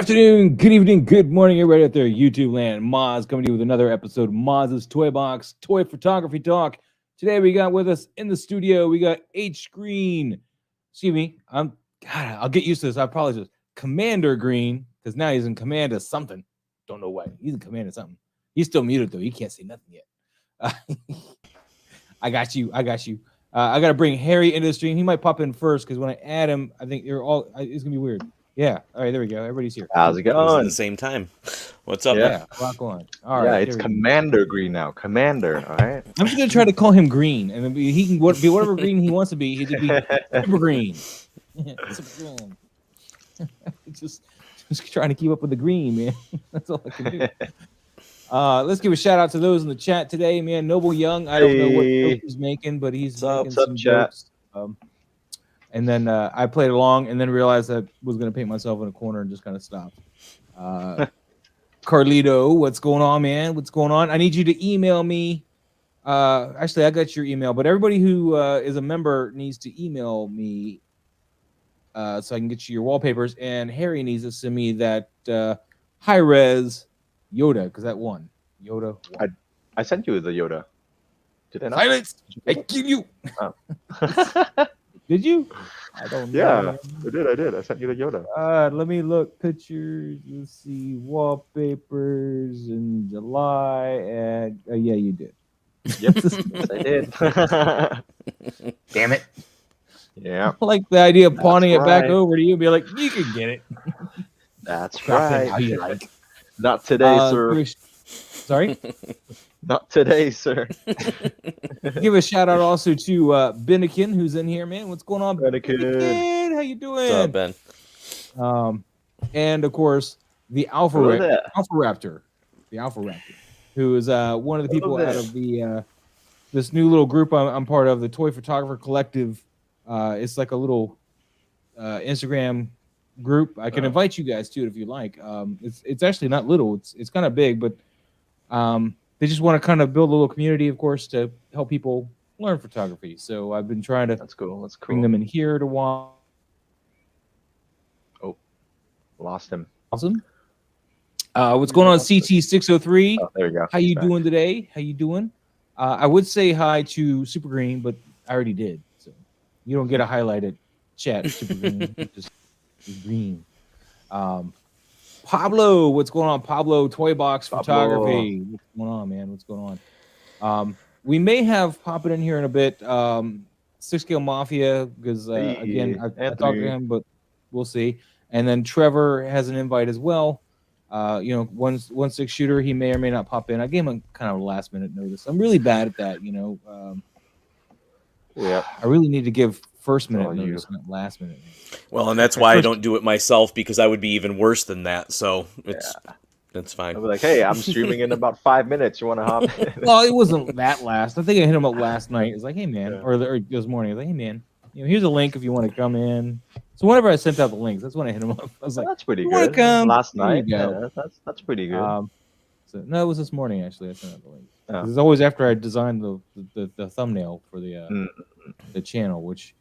afternoon, good evening, good morning, everybody out there, YouTube land. Moz coming to you with another episode of Moz's Toy Box, Toy Photography Talk. Today we got with us in the studio, we got H Green. Excuse me, I'll get used to this. I apologize. Commander Green, because now he's in command of something. Don't know why. He's in command of something. He's still muted though. He can't say nothing yet. I got you. I got to bring Harry into the stream. He might pop in first because when I add him, I think it's gonna be weird. Yeah. All right. There we go. Everybody's here. How's it going? At the same time. What's up? Yeah. A lot going. All right. Yeah, it's Commander Green now. Commander. All right. I'm just gonna try to call him Green, and then he can be whatever green he wants to be. He could be Super Green. Super Green. just trying to keep up with the green, man. That's all I can do. Let's give a shout out to those in the chat today, man. Noble Young. I don't know what joke he's making, but he's making some jokes. And then I played along and then realized I was going to paint myself in a corner and just kind of stopped. Carlito, what's going on, man? What's going on? I need you to email me. Actually, I got your email, but everybody who is a member needs to email me so I can get you your wallpapers. And Harry needs to send me that high-res Yoda, because that won. Yoda won. I sent you the Yoda. Did I not? Silence! I kill you! Oh. Did you? I don't know. Yeah, I did. I sent you the Yoda. Let me look. Pictures. Let's see. Wallpapers in July. And yeah, you did. Yep, yes, I did. Damn it. Yeah. I like the idea of pawning it back over to you and be like, you can get it. That's right. How you like. Not today, sir. Sorry? Not today, sir. Give a shout out also to Benikin, who's in here, man. What's going on, Benikin? How you doing? What's up, Ben? And of course, the Alpha Raptor, who is one of the people out of the this new little group I'm part of, the Toy Photographer Collective. It's like a little Instagram group. I can invite you guys to it if you like. It's actually not little. It's kind of big, but they just want to kind of build a little community, of course, to help people learn photography. So I've been trying to bring them in here to watch. Oh, lost him. Awesome. What's going on, CT603? Oh, there we go. How you doing today? How you doing? I would say hi to Super Green, but I already did. So you don't get a highlighted chat, Super Green. Just green. Pablo, what's going on? Pablo, Toy Box Photography. What's going on, man? What's going on? We may have popping in here in a bit. 6-Scale Mafia, because again, I talked to him, but we'll see. And then Trevor has an invite as well. 1-6 shooter. He may or may not pop in. I gave him kind of a last minute notice. I'm really bad at that, Yeah. I really need to give first minute notice, not last minute. Well, and that's why I don't do it myself, because I would be even worse than that. So that's fine. I'll be like, hey, I'm streaming in about 5 minutes. You want to hop in? Well, it wasn't that last. I think I hit him up last night. It's like, hey, man, or this morning. I was like, hey, man, here's a link if you want to come in. So whenever I sent out the links, that's when I hit him up. I was like, that's pretty good. Come? Last night, that's pretty good. No, it was this morning actually. I sent out the links. It's always after I designed the thumbnail for the channel, which.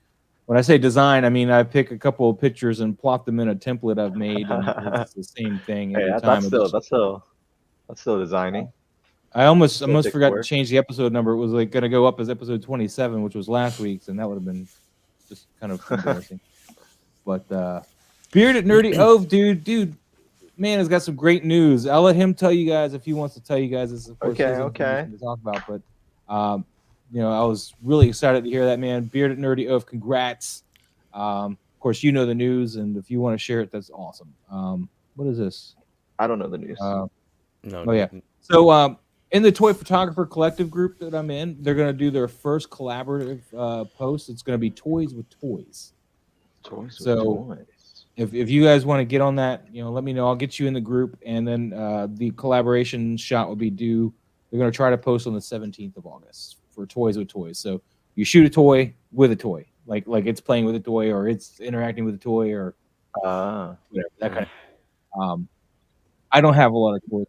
When I say design, I mean I pick a couple of pictures and plot them in a template I've made. And it's the same thing every time. That's still designing. I almost forgot to change the episode number. It was like going to go up as episode 27, which was last week's, and that would have been just kind of embarrassing. But Bearded Nerdy Ove, dude, man, has got some great news. I'll let him tell you guys if he wants to tell you guys. This of course okay. To talk about, but. I was really excited to hear that, man. Bearded Nerdy Oaf, congrats. Of course, you know the news, and if you want to share it, that's awesome. What is this? I don't know the news. No. Oh, yeah. So in the Toy Photographer Collective group that I'm in, they're going to do their first collaborative post. It's going to be Toys with Toys. Toys with Toys. If you guys want to get on that, let me know. I'll get you in the group, and then the collaboration shot will be due. They're going to try to post on the 17th of August. For Toys with Toys. So you shoot a toy with a toy, like it's playing with a toy, or it's interacting with a toy, or whatever, that kind of. I don't have a lot of toys.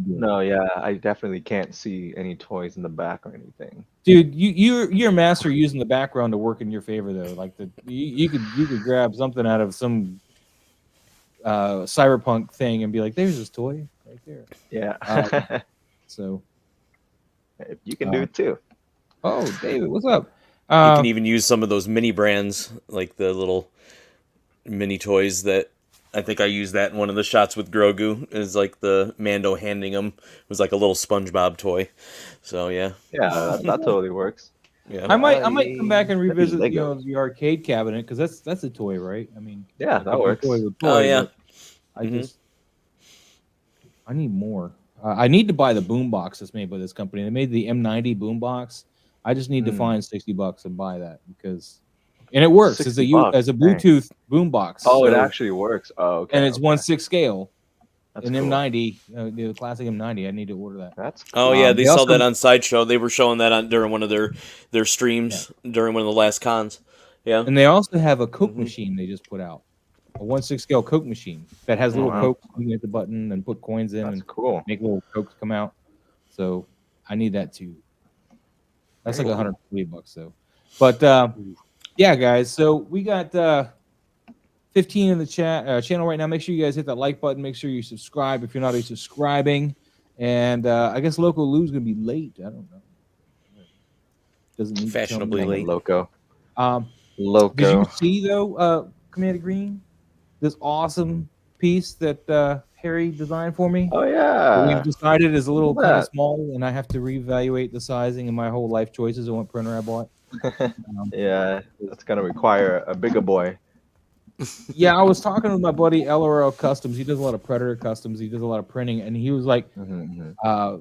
No, yeah, I definitely can't see any toys in the back or anything. Dude, you're a master using the background to work in your favor though. Like you could grab something out of some cyberpunk thing and be like, "There's this toy right there." Yeah. So you can do it too. Oh, David, what's up? You can even use some of those mini brands, like the little mini toys that I think I used that in one of the shots with Grogu. Is like the Mando handing him was like a little SpongeBob toy. So yeah, that totally works. yeah. I might come back and Maybe revisit Legos. the arcade cabinet because that's a toy, right? I mean, Yeah, that works. Toy with Oh, toy, yeah. but I need more. I need to buy the boombox that's made by this company. They made the M90 boombox. I just need to find $60 and buy that and it works as a Bluetooth boombox. Oh, it actually works. Oh, okay. And it's okay. 1/6 scale. That's An cool. M90, the classic M90. I need to order that. That's cool. Oh yeah, they they saw also- that on Sideshow. They were showing that during one of their streams during one of the last cons. Yeah. And they also have a Coke machine they just put out. A 1/6 scale Coke machine that has little Coke. You can hit the button and put coins in and cool. make little Cokes come out. So I need that too. That's like $140 though. But yeah, guys. So we got 15 in the channel right now. Make sure you guys hit that like button. Make sure you subscribe if you're not already subscribing. And I guess Loco Lu's gonna be late. I don't know. Doesn't need Fashionably late. Loco. Loco. Did you see though, Commander Green, this awesome piece that Harry designed for me? Oh yeah. We've decided is a little kind of small, and I have to reevaluate the sizing and my whole life choices and what printer I bought. Yeah, that's gonna require a bigger boy. Yeah, I was talking with my buddy LRL Customs. He does a lot of Predator customs. He does a lot of printing, and he was like, I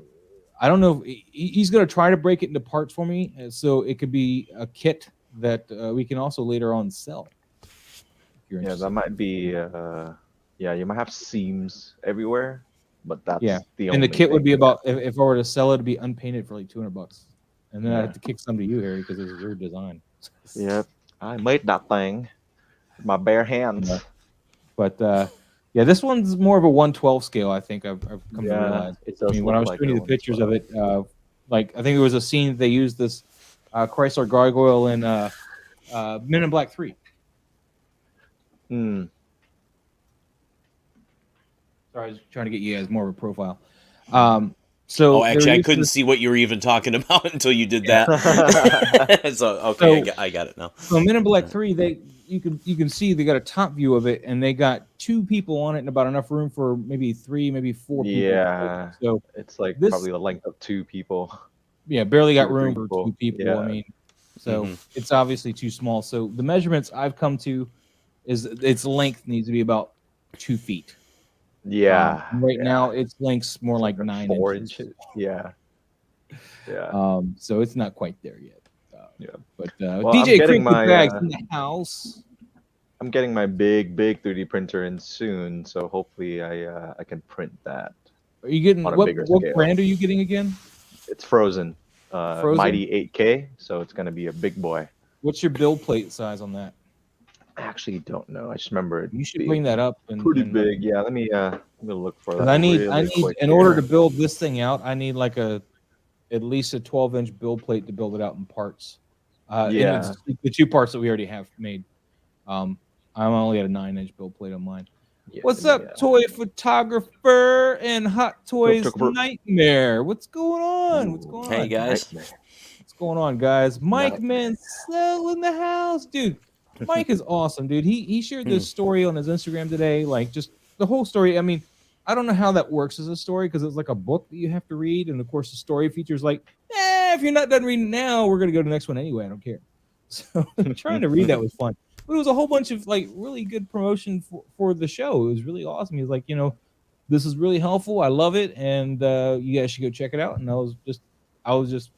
don't know if he's going to try to break it into parts for me, so it could be a kit that we can also later on sell. Yeah, that might be. Yeah, you might have seams everywhere, but that's the only. And the kit would be about if I were to sell it, it'd be unpainted for like $200, and then I'd have to kick some to you, Harry, because it was your design. Yep, I made that thing. My bare hands. Yeah. But yeah, this one's more of a 1/12 scale. I think I've come to realize. It does. I mean, when I was showing you the pictures of it, like I think there was a scene that they used this Chrysler Gargoyle in Men in Black 3. Sorry, I was trying to get you guys more of a profile. So actually, I couldn't see what you were even talking about until you did that. So okay, I got it now. So Men in Black 3, you can see they got a top view of it, and they got 2 people on it and about enough room for maybe 3, maybe 4 people. Yeah. So it's like probably the length of 2 people. Yeah, barely got room for 2 people. Yeah. I mean, so it's obviously too small. So the measurements I've come to is its length needs to be about 2 feet. Yeah. Right now, its length's more like 9 inches. Yeah. Yeah. So it's not quite there yet. Yeah. But well, DJ Crinkle Bags in the house. I'm getting my big 3D printer in soon, so hopefully I can print that. Are you getting what brand are you getting again? It's Frozen. Mighty 8K, so it's gonna be a big boy. What's your build plate size on that? I actually don't know. I just remember it. You should bring that up. Pretty big. Yeah, let me look for that. I need in order to build this thing out, I need like at least a 12-inch build plate to build it out in parts. Yeah, the 2 parts that we already have made. I'm only at a 9-inch build plate on mine. Yeah, what's up, toy photographer and Hot Toys Nightmare? What's going on? What's going on? Hey guys, what's going on, guys? Mike Mansell in the house, dude. Mike is awesome, dude. He shared this story on his Instagram today, like just the whole story. I mean, I don't know how that works as a story because it's like a book that you have to read, and of course the story features like, if you're not done reading now, we're gonna go to the next one anyway. I don't care. So trying to read that was fun. But it was a whole bunch of like really good promotion for the show. It was really awesome. He was like, this is really helpful. I love it, and you guys should go check it out. And I was just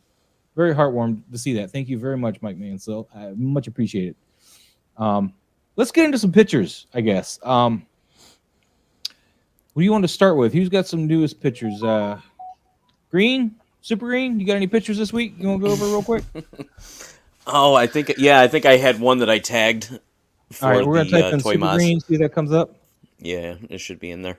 very heartwarmed to see that. Thank you very much, Mike Mansell. I much appreciate it. Let's get into some pictures, I guess. What do you want to start with? Who's got some newest pictures? Green, Super Green. You got any pictures this week? You want to go over real quick? Oh, I think I had one that I tagged for all right, we're gonna type in Toy Super Moz. Green. See if that comes up. Yeah, it should be in there.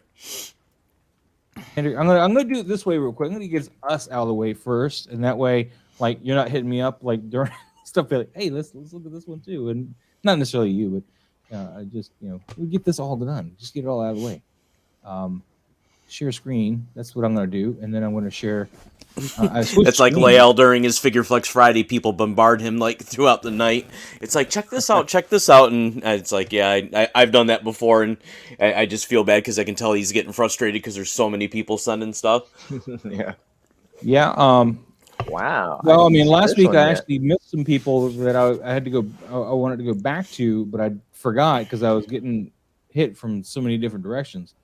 Andrew, I'm gonna do it this way real quick. I'm gonna get us out of the way first, and that way, like, you're not hitting me up like during stuff. Like, hey, let's look at this one too, and not necessarily you, but I just we get this all done. Just get it all out of the way. Share screen. That's what I'm going to do, and then I'm going to share. It's like Lael during his Figure Flex Friday. People bombard him like throughout the night. It's like, check this out, and it's like, yeah, I've done that before, and I just feel bad because I can tell he's getting frustrated because there's so many people sending stuff. Yeah. Wow. Well, I mean, last week I actually missed some people that I had to go. I wanted to go back to, but I forgot because I was getting hit from so many different directions,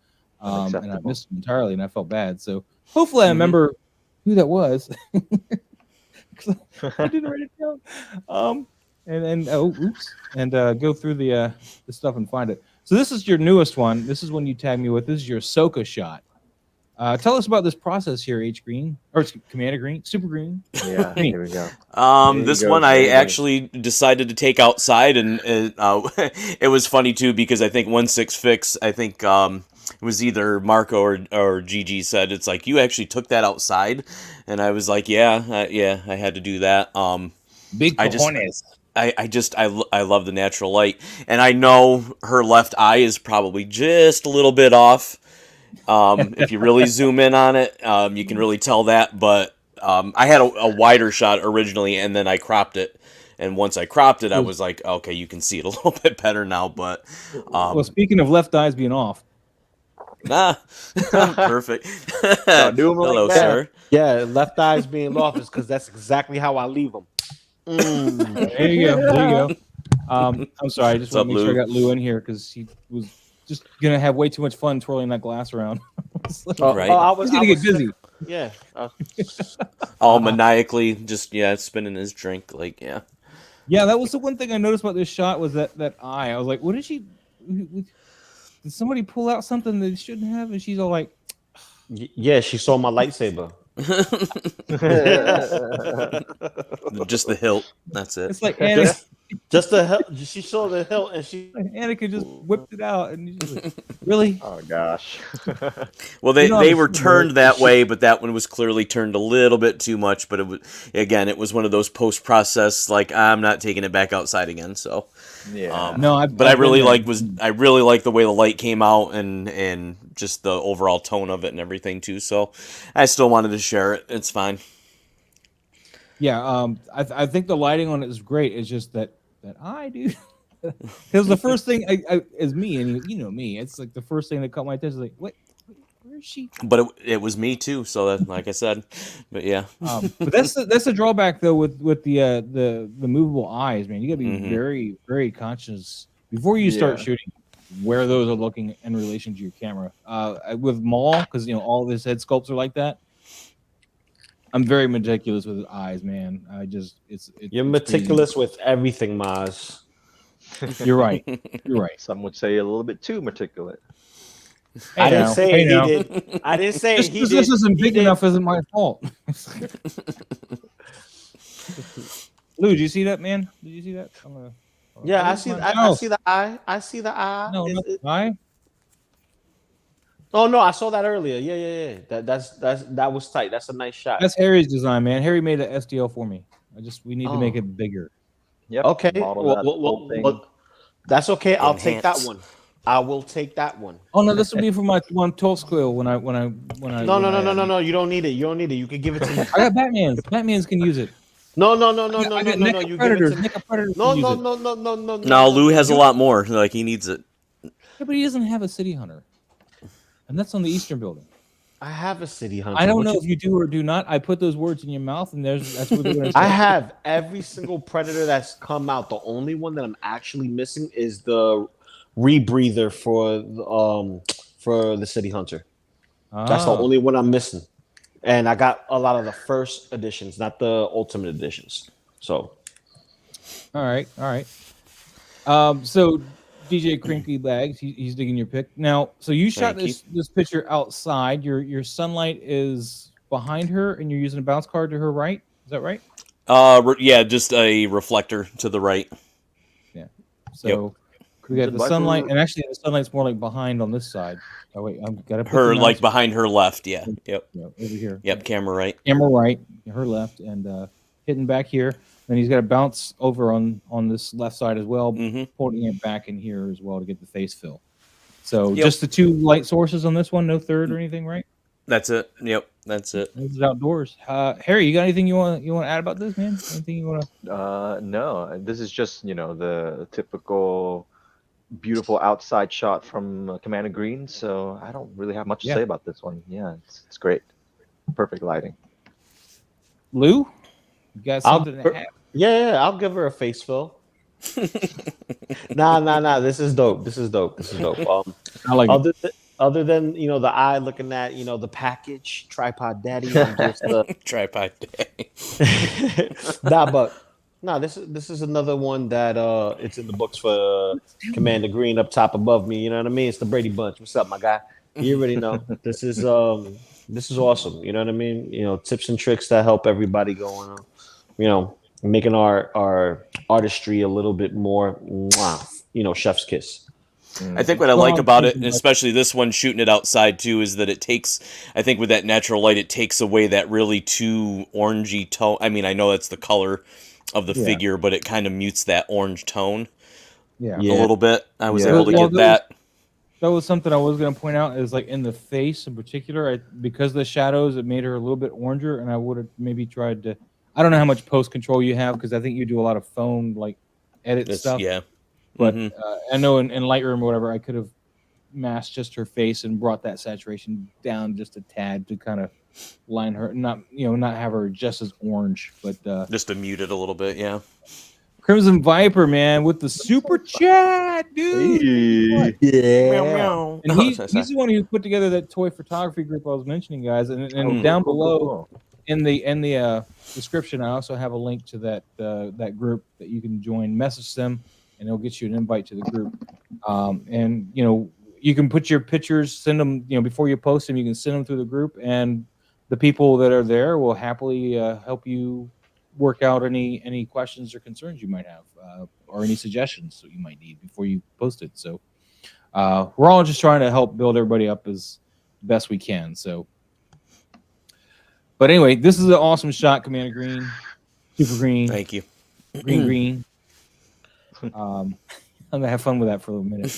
and I missed them entirely, and I felt bad. So hopefully I remember who that was. I didn't write it down. And go through the stuff and find it. So this is your newest one. This is one you tagged me with. This is your Ahsoka shot. Tell us about this process here, Commander Green, Super Green. Yeah, here we go. This one I actually decided to take outside, and it was funny too because I think 1/6 I think it was either Marco or Gigi said it's like you actually took that outside, and I was like, yeah, I had to do that. Big cojones. I love the natural light, and I know her left eye is probably just a little bit off. If you really zoom in on it, you can really tell that. But I had a wider shot originally, and then I cropped it. And once I cropped it, I was like, okay, you can see it a little bit better now. But well, speaking of left eyes being off. Perfect. Hello, sir. Yeah, left eyes being off is because that's exactly how I leave them. There you go. I'm sorry. I just want to make sure I got Lou in here because he was just gonna have way too much fun twirling that glass around. Right. He's gonna get busy. Yeah. All maniacally, just spinning his drink, like yeah. Yeah, that was the one thing I noticed about this shot was that eye. I was like, what did she? Did somebody pull out something they shouldn't have? And she's all like, yeah, she saw my lightsaber. Just the hilt. That's it. It's like Anakin. Just the hilt. She saw the hilt, and Anakin just whipped it out, and she's like, really? Oh gosh. Well, they were turned that way, but that one was clearly turned a little bit too much. But it was one of those post-process. Like I'm not taking it back outside again. So yeah. I really like the way the light came out and just the overall tone of it and everything too. So I still wanted to share it. It's fine. Yeah, I think the lighting on it is great. It's just that eye, dude. Because the first thing I is me, and you know me. It's like the first thing that caught my attention. Like, where is she? But it was me too. So that, like I said, but yeah. But that's the drawback though with the movable eyes, man. You gotta be very, very conscious before you start shooting where those are looking in relation to your camera. With Maul, because all of his head sculpts are like that. I'm very meticulous with eyes, man. You're meticulous with everything, Maz. You're right. You're right. Some would say a little bit too meticulous. I didn't say he did. I didn't say he did. This isn't big enough. Isn't my fault. Lou, did you see that, man? Did you see that? Yeah, I see. I see the eye. I see the eye. No, not the eye. Oh no, I saw that earlier. Yeah. That was tight. That's a nice shot. That's Harry's design, man. Harry made an STL for me. We need to make it bigger. Yep. Okay. Well, that's okay. I'll take that one. I will take that one. Oh no, this will be for my 112 squill when I. No. You don't need it. You can give it to me. I got Batman's. Batman's can use it. No. You Predators. No, Lou has a lot more. Like he needs it. Yeah, but he doesn't have a City Hunter. And that's on the Eastern Building. I have a City Hunter. I don't know if you do or do not. I put those words in your mouth, and that's what they're going to say. I have every single Predator that's come out. The only one that I'm actually missing is the rebreather for the City Hunter. That's the only one I'm missing. And I got a lot of the first editions, not the Ultimate editions. So, all right. So DJ Crinkly Bags, he's digging your pick. Now, so you shot this picture outside. Your sunlight is behind her, and you're using a bounce card to her right. Is that right? Yeah, just a reflector to the right. Yeah. So we got the sunlight, and actually the sunlight's more like behind on this side. Oh wait, I've got to put her like behind her left. Yeah. Yep. Over here. Yep. Camera right. Camera right. Her left, and hidden back here. Then he's got to bounce over on this left side as well, Mm-hmm. putting it back in here as well to get the face fill. So Yep. just the 2 light sources on this one, no third or anything, right? That's it. Yep, that's it. This is outdoors. Harry, you got anything you want to add about this, man? Anything you want to? No, this is just the typical beautiful outside shot from Commander Green. So I don't really have much to say about this one. Yeah, it's great, perfect lighting. Lou, you got something to add? Yeah, I'll give her a face fill. Nah. This is dope. I like it. Other than the eye looking at the package, tripod daddy. I'm just Tripod daddy. This is another one that it's in the books for Commander Green up top above me. You know what I mean? It's the Brady Bunch. What's up, my guy? You already know. This is awesome. You know what I mean? Tips and tricks that help everybody going on. Making our artistry a little bit more, chef's kiss. I think what I like about it, and especially this one shooting it outside too, is that it takes, I think with that natural light, it takes away that really too orangey tone. I mean, I know that's the color of the figure, but it kind of mutes that orange tone a little bit. I was able to get that. That was something I was going to point out, is like in the face in particular, because of the shadows, it made her a little bit oranger, and I would have maybe tried to, I don't know how much post control you have, because I think you do a lot of phone edit stuff. Yeah. But I know in Lightroom or whatever, I could have masked just her face and brought that saturation down just a tad to kind of line her, not have her just as orange, but just to mute it a little bit. Yeah. Crimson Viper, man, with the super chat, dude. Yeah. And he's the one who put together that toy photography group I was mentioning, guys. And down below in the description, I also have a link to that group that you can join. Message them, and it'll get you an invite to the group. And you can put your pictures, send them, before you post them, you can send them through the group, and the people that are there will happily help you work out any questions or concerns you might have, or any suggestions that you might need before you post it. So we're all just trying to help build everybody up as best we can. So, but anyway, this is an awesome shot, Commander Green, Super Green. Thank you. Green. I'm gonna have fun with that for a little minute.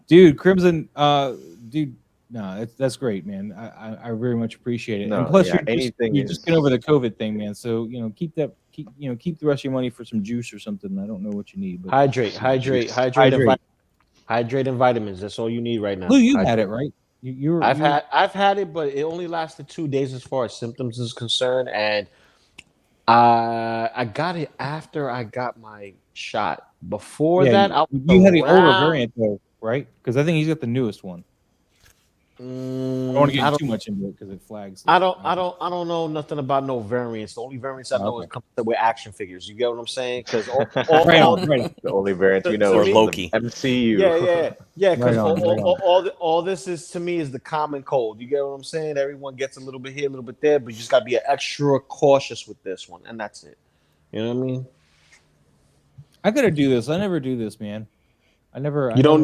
Dude, Crimson, dude. No, that's great, man. I very much appreciate it. No, and plus, you're just getting over the COVID thing, man. So keep the rest of your money for some juice or something. I don't know what you need, but hydrate, and vitamins. That's all you need right now. Lou, you had it, right? I've had it, but it only lasted 2 days as far as symptoms is concerned, and I got it after I got my shot. Before that, you had the older variant though, right? Because I think he's got the newest one. I don't want to get too much into it because it flags. I don't know nothing about no variants. The only variants I know is come with action figures. You get what I'm saying? Because the only variants we know or are Loki. MCU. Yeah. Because all this is to me is the common cold. You get what I'm saying? Everyone gets a little bit here, a little bit there, but you just gotta be extra cautious with this one, and that's it. You know what I mean? I gotta do this. I never do this, man. You don't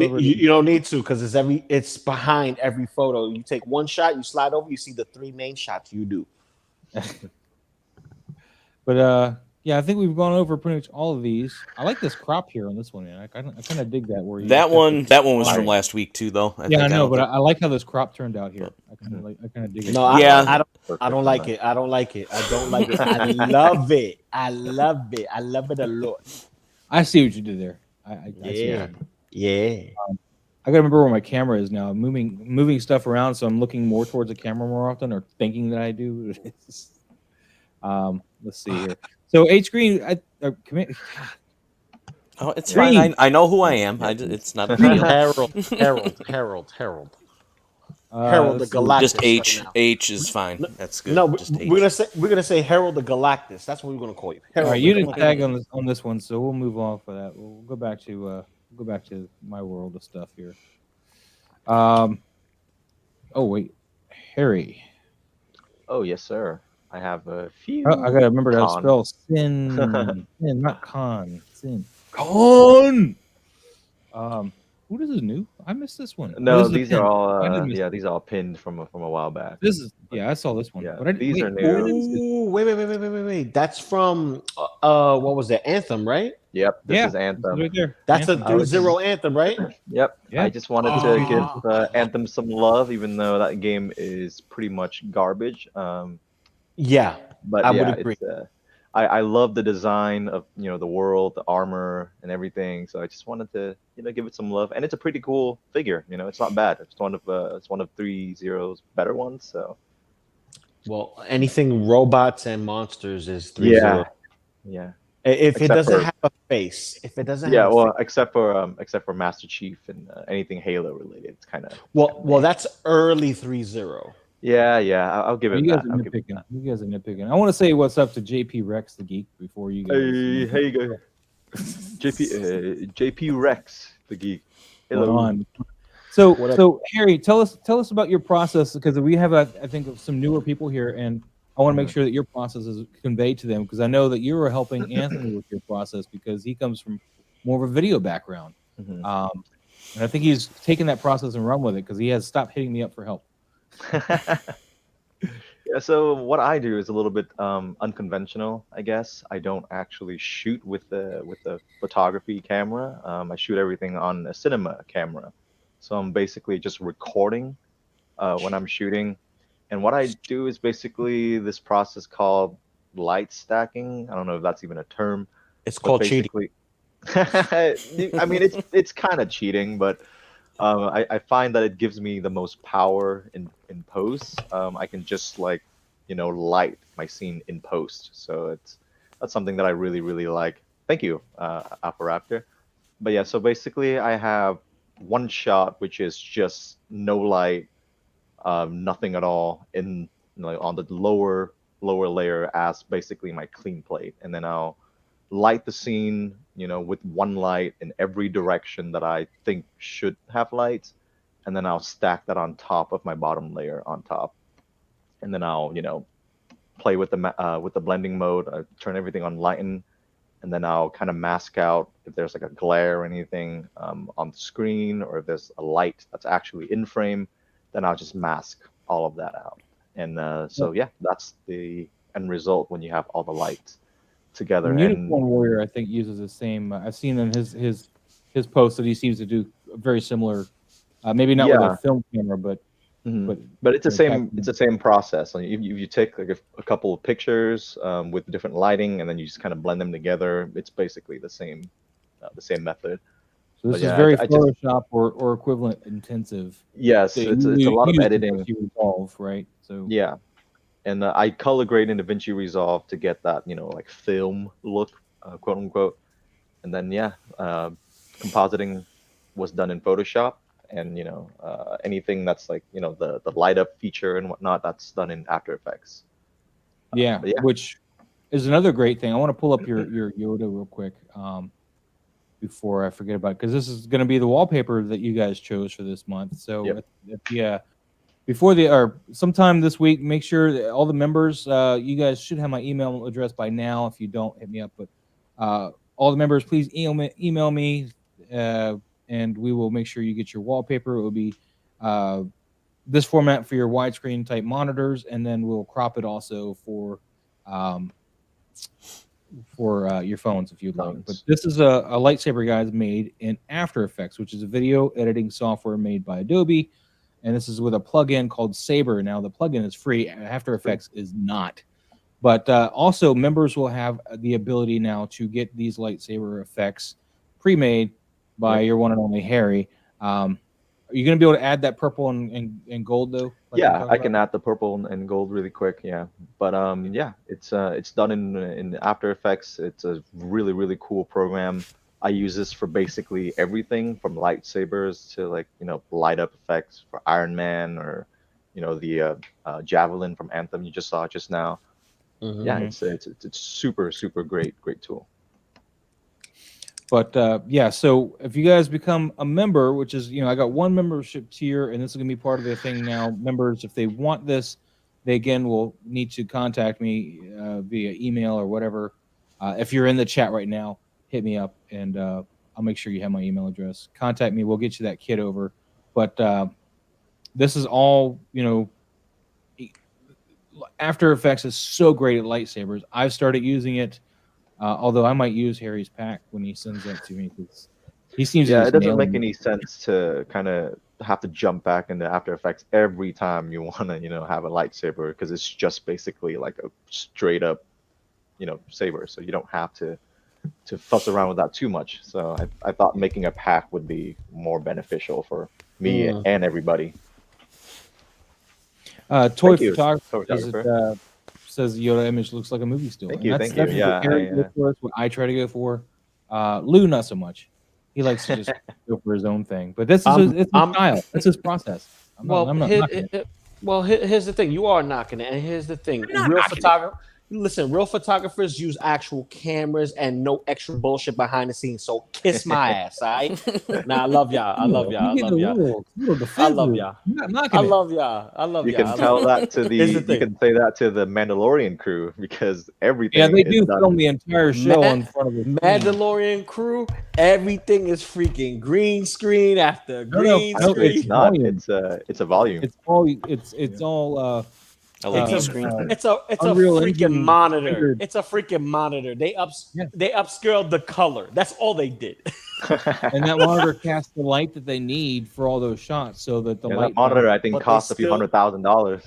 need to, because it's behind every photo. You take one shot, you slide over, you see the 3 main shots you do. But I think we've gone over pretty much all of these. I like this crop here on this one, man. I kind of dig that. That one was from last week too, though. I know, but I like how this crop turned out here. I kind of dig it. No, I don't like it. I don't like it. I love it. I love it a lot. I see what you did there. I see what Yeah. I gotta remember where my camera is now. I'm moving stuff around, so I'm looking more towards the camera more often, or thinking that I do. Let's see here. So H Green, it's fine. I know who I am. It's not a Harold. Harold the Galactus. Just H. H is fine. That's good. No, just H. we're gonna say Harold the Galactus. That's what we're gonna call you. All right, you didn't tag on this one, so we'll move on for that. We'll go back to my world of stuff here. Oh wait, Harry. Oh yes, sir. I have a few. I gotta remember how to spell sin, not con. Sin. Con. Who does this new? I missed this one. Oh, No, this is a these are pin. all I did miss this. these are all pinned from a while back. This is But I saw this one. yeah, But I didn't, these wait, are new. I didn't see- Ooh, wait. That's from what was that? Anthem, right? Yep, this yeah, is this is Anthem. right there. That's Anthem. a 3-0 Anthem, right? Yep. Yeah. I just wanted This to is give Ah. Anthem some love, even though that game is pretty much garbage. Yeah, But I yeah, would agree. it's I love the design of the world, the armor, and everything. So I just wanted to give it some love, and it's a pretty cool figure. It's not bad. It's one of 3-0's better ones. So Well, anything robots and monsters is 3-0. yeah. If it Except doesn't for- have a face, if it doesn't Yeah, have a well, face. except for Master Chief and anything Halo related, it's kind of Well, that's early 3-0. yeah. I'll give it You guys that. are I'll give it nitpicking. that. You guys are nitpicking. I want to say what's up to JP Rex the Geek before you guys. Hey, you go. JP Rex the geek. Hold Hello. on. So, What up? so Harry, tell us about your process, because we have I think some newer people here, and I want to make sure that your process is conveyed to them, because I know that you were helping Anthony with your process because he comes from more of a video background, Mhm. and I think he's taken that process and run with it because he has stopped hitting me up for help. Yeah, so what I do is a little bit unconventional, I guess. I don't actually shoot with the photography camera. I shoot everything on a cinema camera. So I'm basically just recording when I'm shooting. And what I do is basically this process called light stacking. I don't know if that's even a term. It's But called cheating. basically, I mean, it's kind of cheating, but I find that it gives me the most power in post. I can just light my scene in post. So that's something that I really like. Thank you, Raptor. But yeah, so basically I have one shot which is just no light, nothing at all in on the lower layer as basically my clean plate, and then I'll light the scene with one light in every direction that I think should have lights, and then I'll stack that on top of my bottom layer on top, and then I'll play with the blending mode, turn everything on lighten, and then I'll kind of mask out if there's like a glare or anything on the screen, or if there's a light that's actually in frame, then I'll just mask all of that out. And so yeah, that's the end result when you have all the lights together. And Unicorn Warrior, I think, uses the same. I've seen in his post that he seems to do a very similar, maybe not with Yeah. a film camera, but But it's the same process. Like, if you take like a couple of pictures with different lighting, and then you just kind of blend them together, it's basically the same method. so this But is yeah, very I just- Photoshop or equivalent intensive. Yes, So it's a you lot of use editing. DaVinci Resolve, right? So Yeah, and I color grade in DaVinci Resolve to get that like film look, quote unquote. And then yeah, compositing was done in Photoshop, and anything that's like the light up feature and whatnot, that's done in After Effects. yeah, but yeah. which is another great thing. I want to pull up your Yoda real quick before I forget about it, because this is going to be the wallpaper that you guys chose for this month. So Yep. before or sometime this week, make sure that all the members, you guys should have my email address by now. If you don't, hit me up. But all the members, please email me, and we will make sure you get your wallpaper. It will be this format for your widescreen type monitors, and then we'll crop it also for your phones if you'd like. But this is a lightsaber, guys, made in After Effects, which is a video editing software made by Adobe. And this is with a plugin called Saber. Now, the plugin is free. After Effects is not. But also, members will have the ability now to get these lightsaber effects pre-made by your one and only Harry. Are you going to be able to add that purple and gold, though? like we Yeah, talked I about? can add the purple and gold really quick. Yeah, but yeah, it's done in After Effects. It's a really cool program. I use this for basically everything from lightsabers to light up effects for Iron Man, or the javelin from Anthem you just saw just now. Mhm. Yeah, it's super great tool. But yeah, so if you guys become a member, which is, I got one membership tier, and this is going to be part of the thing now. Members, if they want this, they again will need to contact me via email or whatever. If you're in the chat right now, hit me up, and I'll make sure you have my email address. Contact me. We'll get you that kit over. But this is all, After Effects is so great at lightsabers. I've started using it, although I might use Harry's pack when he sends that to me because he seems to Yeah, just it doesn't nail make me. any sense to kind of have to jump back into After Effects every time you want to, have a lightsaber because it's just basically like a straight up, saber. So you don't have to fuss around with that too much. So I thought making a pack would be more beneficial for me and everybody. Toy Thank you, photographer photographer. says the Yoda image looks like a movie still. Thank And you, that's thank you. definitely Yeah, what Harry goes for. It's what I try to go for. Lou, not so much. He likes to just go for his own thing. But this is it's his style. That's his process. I'm not knocking it. Here's the thing. You are knocking it, and here's the thing. Real photographers use actual cameras and no extra bullshit behind the scenes. So kiss my ass, all right? Nah, I love y'all. I love y'all. I love y'all. I love y'all. I love y'all. I love You y'all. can tell that to Here's the you thing. can say that to the Mandalorian crew because everything. Yeah, they is do done. film the entire show in front of the Mandalorian crew, everything is freaking green screen after green no, screen. It's not. volume. It's a volume. It's all LED screen. It's a Unreal freaking Engine monitor. rendered. It's a freaking monitor. They upscaled the color. That's all they did. and that monitor casts the light that they need for all those shots, so that the Yeah, light. that monitor I think But they costs a few still- $100,000.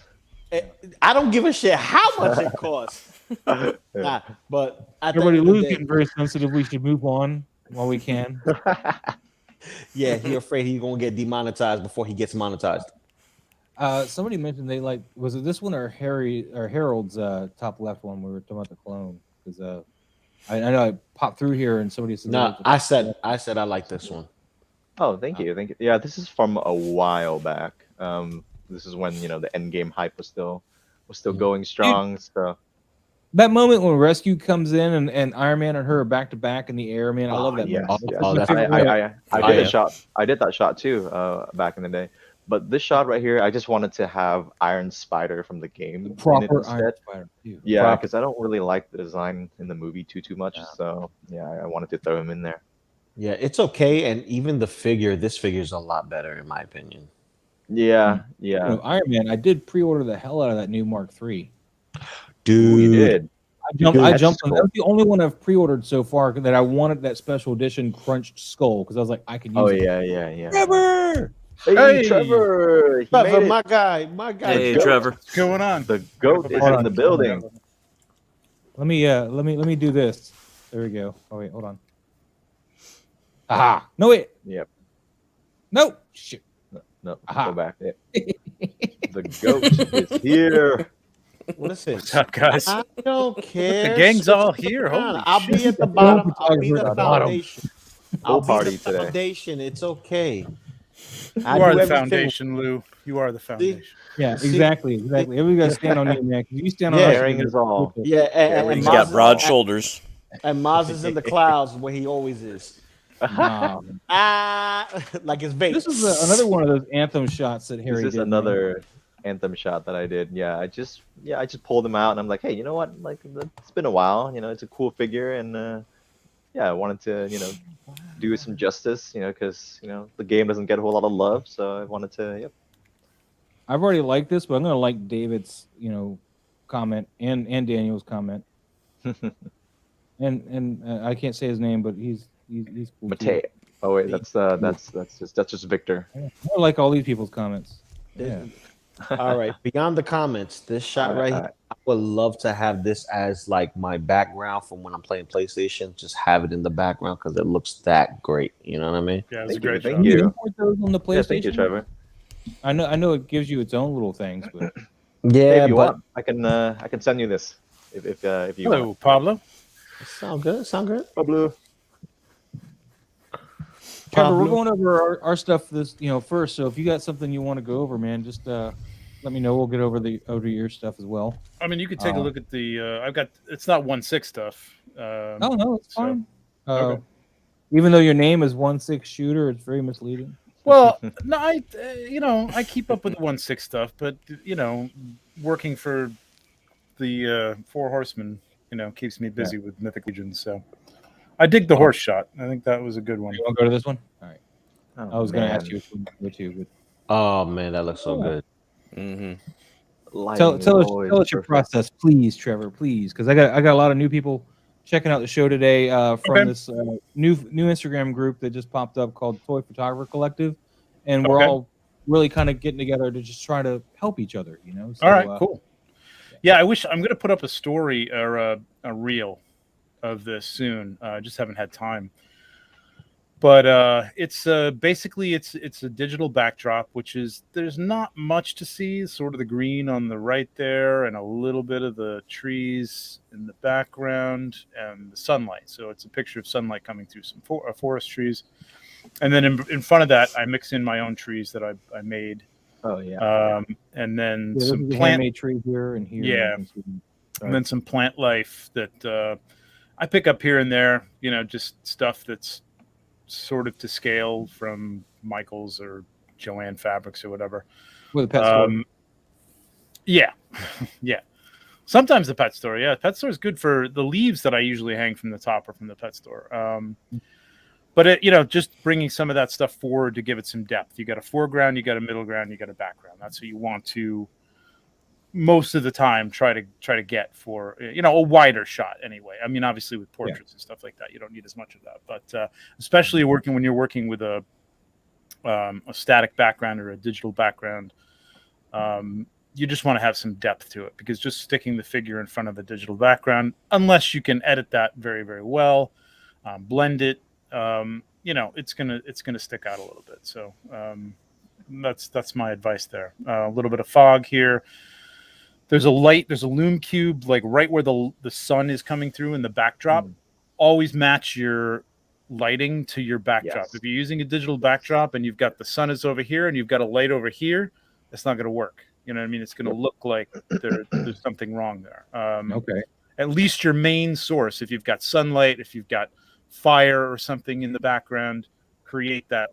I don't give a shit how much it costs. Nah, but at the Everybody, end of the Lou's day- getting very sensitive. We should move on while we can. yeah, he afraid he's gonna get demonetized before he gets monetized. Somebody mentioned they was it this one or Harold's top left one? We were talking about the clone because I know I popped through here and somebody said. No, I said I like this one. Oh, thank you. Yeah, this is from a while back. This is when the Endgame hype was still going strong. So that moment when Rescue comes in and Iron Man and her are back to back in the air, man, I love that yes, moment. yes. Oh, that's I did a shot. I did that shot too back in the day. But this shot right here, I just wanted to have Iron Spider from the game. The proper instead. Iron Spider. Too. Yeah, because I don't really like the design in the movie too much. Yeah. So yeah, I wanted to throw him in there. Yeah, it's okay, and even this figure is a lot better in my opinion. Yeah. Iron Man. I did pre-order the hell out of that new Mark III. Dude, you did. I jumped on. That was the only one I've pre-ordered so far that I wanted that special edition crunched skull because I was like, I could use it. Yeah. Trevor! Hey, Trevor! Trevor, my guy. Hey, Trevor. What's going on? The goat is in the building. Let me do this. There we go. Oh wait, hold on. Aha! No wait. Yep. No shit. No, Aha. go back. The goat is here. Listen, What's up, guys? I don't care. The gang's all here. Holy I'll be shit. at the bottom. I'll be Photographer the at the bottom. foundation. Full I'll be party the today. foundation. It's okay. You are the foundation, Lou. You are the foundation. Yeah, exactly. Everybody got to stand on you, man. 'Cause you stand on Yeah. us. Sharing is all. Yeah, and He's Maz got is- broad shoulders. And Maz is in the clouds where he always is. Like his vape. This is another one of those anthem shots that Harry This is did. another anthem shot that I did. Yeah, I just pulled him out and I'm like, hey, you know what? Like, it's been a while. It's a cool figure and I wanted to do some justice. Because the game doesn't get a whole lot of love, so I wanted to. Yep. I've already liked this, but I'm gonna like David's, comment and Daniel's comment. and I can't say his name, but he's cool. Matei. Oh wait, that's just Victor. I like all these people's comments. Yeah. All right. Beyond the comments, this shot right here, I would love to have this as like my background from when I'm playing PlayStation. Just have it in the background because it looks that great. You know what I mean? Yeah, it's a great Thank shot. you. Import those on the PlayStation. Yeah, thank you, Trevor. I know it gives you its own little things, but Hey, Yeah, if you but want, I can send you this if you Hello, want. Pablo. sound good. Pablo. Trevor, we're Pablo? going over our stuff this first. So if you got something you want to go over, man, just let me know. We'll get over your stuff as well. I mean, you could take a look at the. I've got. It's not 1/6 stuff. Oh no, it's so- fine. okay. Even though your name is 1/6 shooter, it's very misleading. Well, no, I keep up with the 1/6 stuff, but working for the Four Horsemen, keeps me busy with Mythic Legions. So I dig the horse shot. I think that was a good one. You want to go to this one? All right. Oh, I was going to ask man. you which one to go to. Oh man, that looks so good. Mm-hmm. Tell Lighting is always us your perfect. process, please, Trevor, please, because I got a lot of new people checking out the show today from Okay. this new Instagram group that just popped up called Toy Photographer Collective, and we're Okay. all really kind of getting together to just try to help each other, you know. So, All right, cool. Yeah, I'm going to put up a story or a reel of this soon. I just haven't had time. But it's basically it's a digital backdrop, which is there's not much to see. Sort of the green on the right there, and a little bit of the trees in the background, and the sunlight. So it's a picture of sunlight coming through some forest trees, and then in front of that, I mix in my own trees that I made. Oh yeah. Yeah, And then this some is a plant, handmade tree here and here. Yeah. and so- and then some plant life that I pick up here and there. You know, just stuff that's sort of to scale from Michaels or Joanne Fabrics or whatever. with a pet store. Yeah, yeah. Sometimes the pet store. Yeah, pet store is good for the leaves that I usually hang from the top or from the pet store. But it, just bringing some of that stuff forward to give it some depth. You got a foreground, you got a middle ground, you got a background. That's what you want to most of the time try to get for a wider shot anyway. I mean, obviously with portraits and stuff like that, you don't need as much of that. But especially when you're working with a static background or a digital background, you just want to have some depth to it, because just sticking the figure in front of a digital background, unless you can edit that very, very well, blend it, it's gonna stick out a little bit. So that's my advice there. A little bit of fog here. There's a loom cube like right where the sun is coming through in the backdrop. Always match your lighting to your backdrop. Yes. If you're using a digital backdrop and you've got the sun is over here and you've got a light over here, it's not going to work. You know what I mean? It's going to look like there's something wrong there. Okay. At least your main source, if you've got sunlight, if you've got fire or something in the background, create that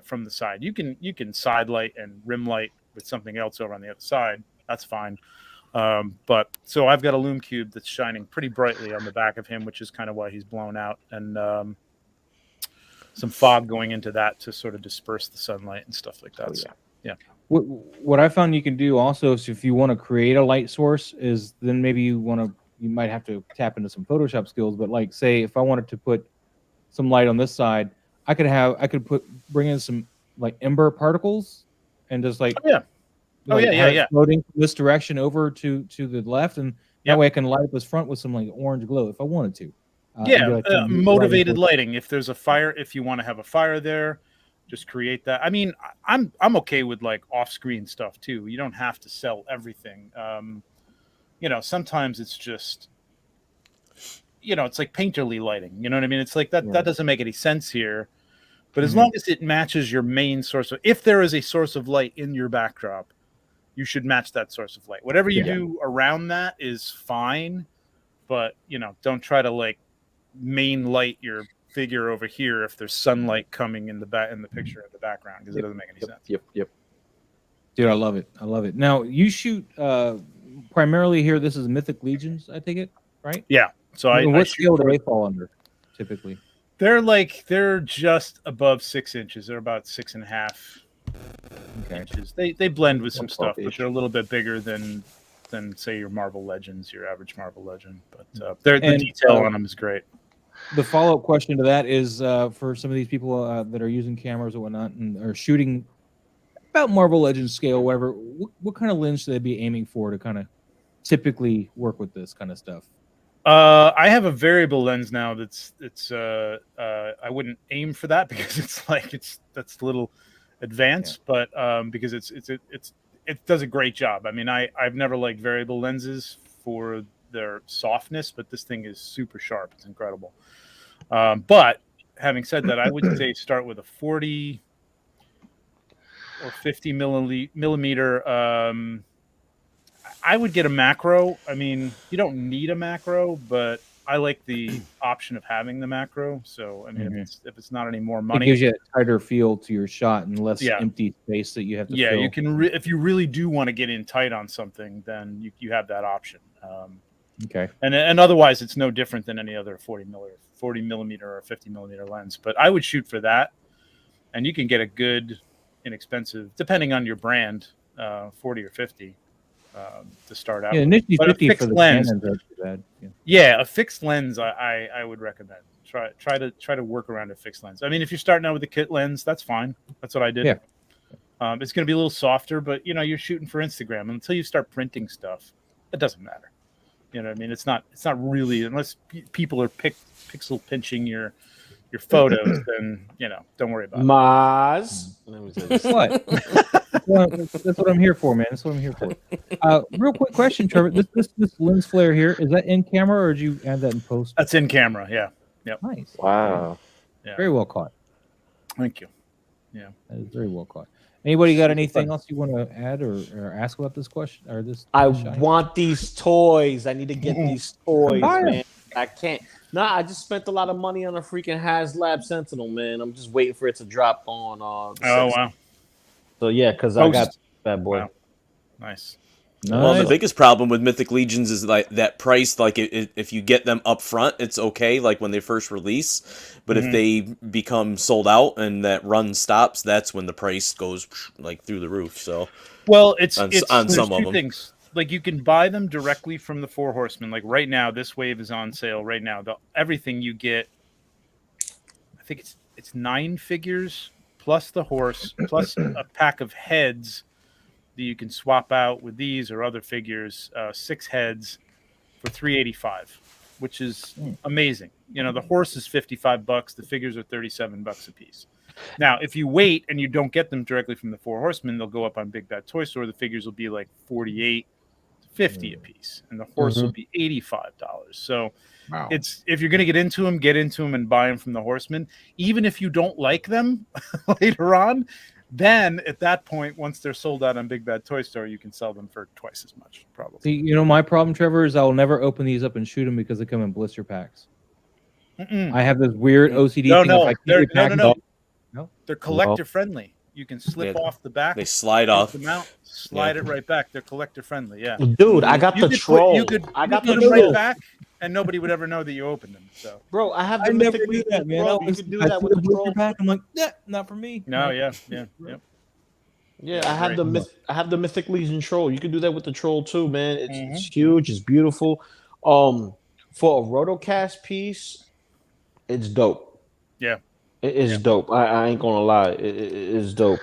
from the side. You can side light and rim light with something else over on the other side. That's fine. But so I've got a loom cube that's shining pretty brightly on the back of him, which is kind of why he's blown out, and some fog going into that to sort of disperse the sunlight and stuff like that. Oh, So, yeah. What I found you can do also is if you want to create a light source, is then maybe you might have to tap into some Photoshop skills. But like, say if I wanted to put some light on this side, I could bring in some like ember particles and just like floating from this direction over to the left, and that way I can light up this front with some like orange glow if I wanted to. Motivated lighting. If there's a fire, if you want to have a fire there, just create that. I mean, I'm okay with like off-screen stuff too. You don't have to sell everything. Sometimes it's just, it's like painterly lighting. You know what I mean? It's like that doesn't make any sense here. But as long as it matches your main source, if there is a source of light in your backdrop, you should match that source of light. Whatever you do around that is fine, but don't try to like main light your figure over here if there's sunlight coming in the picture in the background, because it doesn't make any sense. Yep. Dude, I love it. Now you shoot primarily here. This is Mythic Legions, I take it, right? Yeah. So what scale do they fall under typically? They're just above 6 inches. They're about 6.5 inches. They blend with some stuff, but they're a little bit bigger than say your Marvel Legends, your average Marvel Legend. But the detail on them is great. The follow-up question to that is for some of these people that are using cameras or whatnot and are shooting about Marvel Legends scale, whatever. What kind of lens should they be aiming for to kind of typically work with this kind of stuff? I have a variable lens now. I wouldn't aim for that because that's a little advanced, but because it does a great job. I mean, I've never liked variable lenses for their softness, but this thing is super sharp. It's incredible. But having said that, I would say start with a 40 or 50 millimeter. I would get a macro. I mean, you don't need a macro, but I like the option of having the macro. So, I mean, if it's not any more money, it gives you a tighter feel to your shot and less empty space that you have to fill. You can. If you really do want to get in tight on something, then you have that option. Okay. And otherwise, it's no different than any other 40 millimeter or 50 millimeter lens. But I would shoot for that, and you can get a good, inexpensive, depending on your brand, 40 or 50 to start out. Yeah, with. initially But a 50 for fixed the lens, Canons aren't too bad. Yeah. yeah, a fixed lens I would recommend. Try to work around a fixed lens. I mean, if you're starting out with a kit lens, that's fine. That's what I did. Yeah. It's going to be a little softer, but you're shooting for Instagram. Until you start printing stuff, it doesn't matter. You know what I mean? It's not really, unless people are pixel pinching your photos, then don't worry about it. Maz. Let me say this. What? Well, that's what I'm here for, man. That's what I'm here for. Real quick question, Trevor. This lens flare here, is that in camera or did you add that in post? That's in camera. Yeah. Yep. Nice. Wow. Yeah. Very well caught. Thank you. Yeah. That is very well caught. Anybody got anything else you want to add or ask about this question or this? I shot? want these toys. I need to get these toys, Buy 'em. man. I can't. Nah, I just spent a lot of money on a freaking HasLab Sentinel, man. I'm just waiting for it to drop on. Oh wow. So yeah, because I got that boy. Wow. Nice. Well, the Nice. biggest problem with Mythic Legions is like that price. Like, if you get them up front, it's okay. Like when they first release, but if they become sold out and that run stops, that's when the price goes like through the roof. So, Well, it's on there's some of two them. things. Like you can buy them directly from the Four Horsemen. Like right now, this wave is on sale right now. Everything you get, I think it's 9 figures plus the horse plus a pack of heads that you can swap out with these or other figures. 6 heads for $385, which is amazing. The horse is $55. The figures are $37 a piece. Now, if you wait and you don't get them directly from the Four Horsemen, they'll go up on Big Bad Toy Store. The figures will be like $48 to $50 a piece, and the horse will be $85. So Wow. it's if you're going to get into them and buy them from the Horsemen. Even if you don't like them later on, then at that point, once they're sold out on Big Bad Toy Store, you can sell them for twice as much, probably. See, my problem, Trevor, is I will never open these up and shoot them because they come in blister packs. I have this weird OCD thing. No, if I keep no, the no. No? They're collector friendly. You can slip off the back. They slide take off. them out, slide it right back. They're collector friendly. Yeah, Dude, I got the troll. I got the them right troll. back, and nobody would ever know that you opened them. So, Bro, I have I the never Mythic do Legion that, man. troll. I You was- can do I that see with the the blister troll. pack. I'm like, not for me. no, yeah. Yep. Yeah, I have Right. I have the Mythic Legion troll. You can do that with the troll too, man. It's huge. It's beautiful. For a rotocast piece, it's dope. Yeah. It is dope. I ain't gonna lie. It is dope.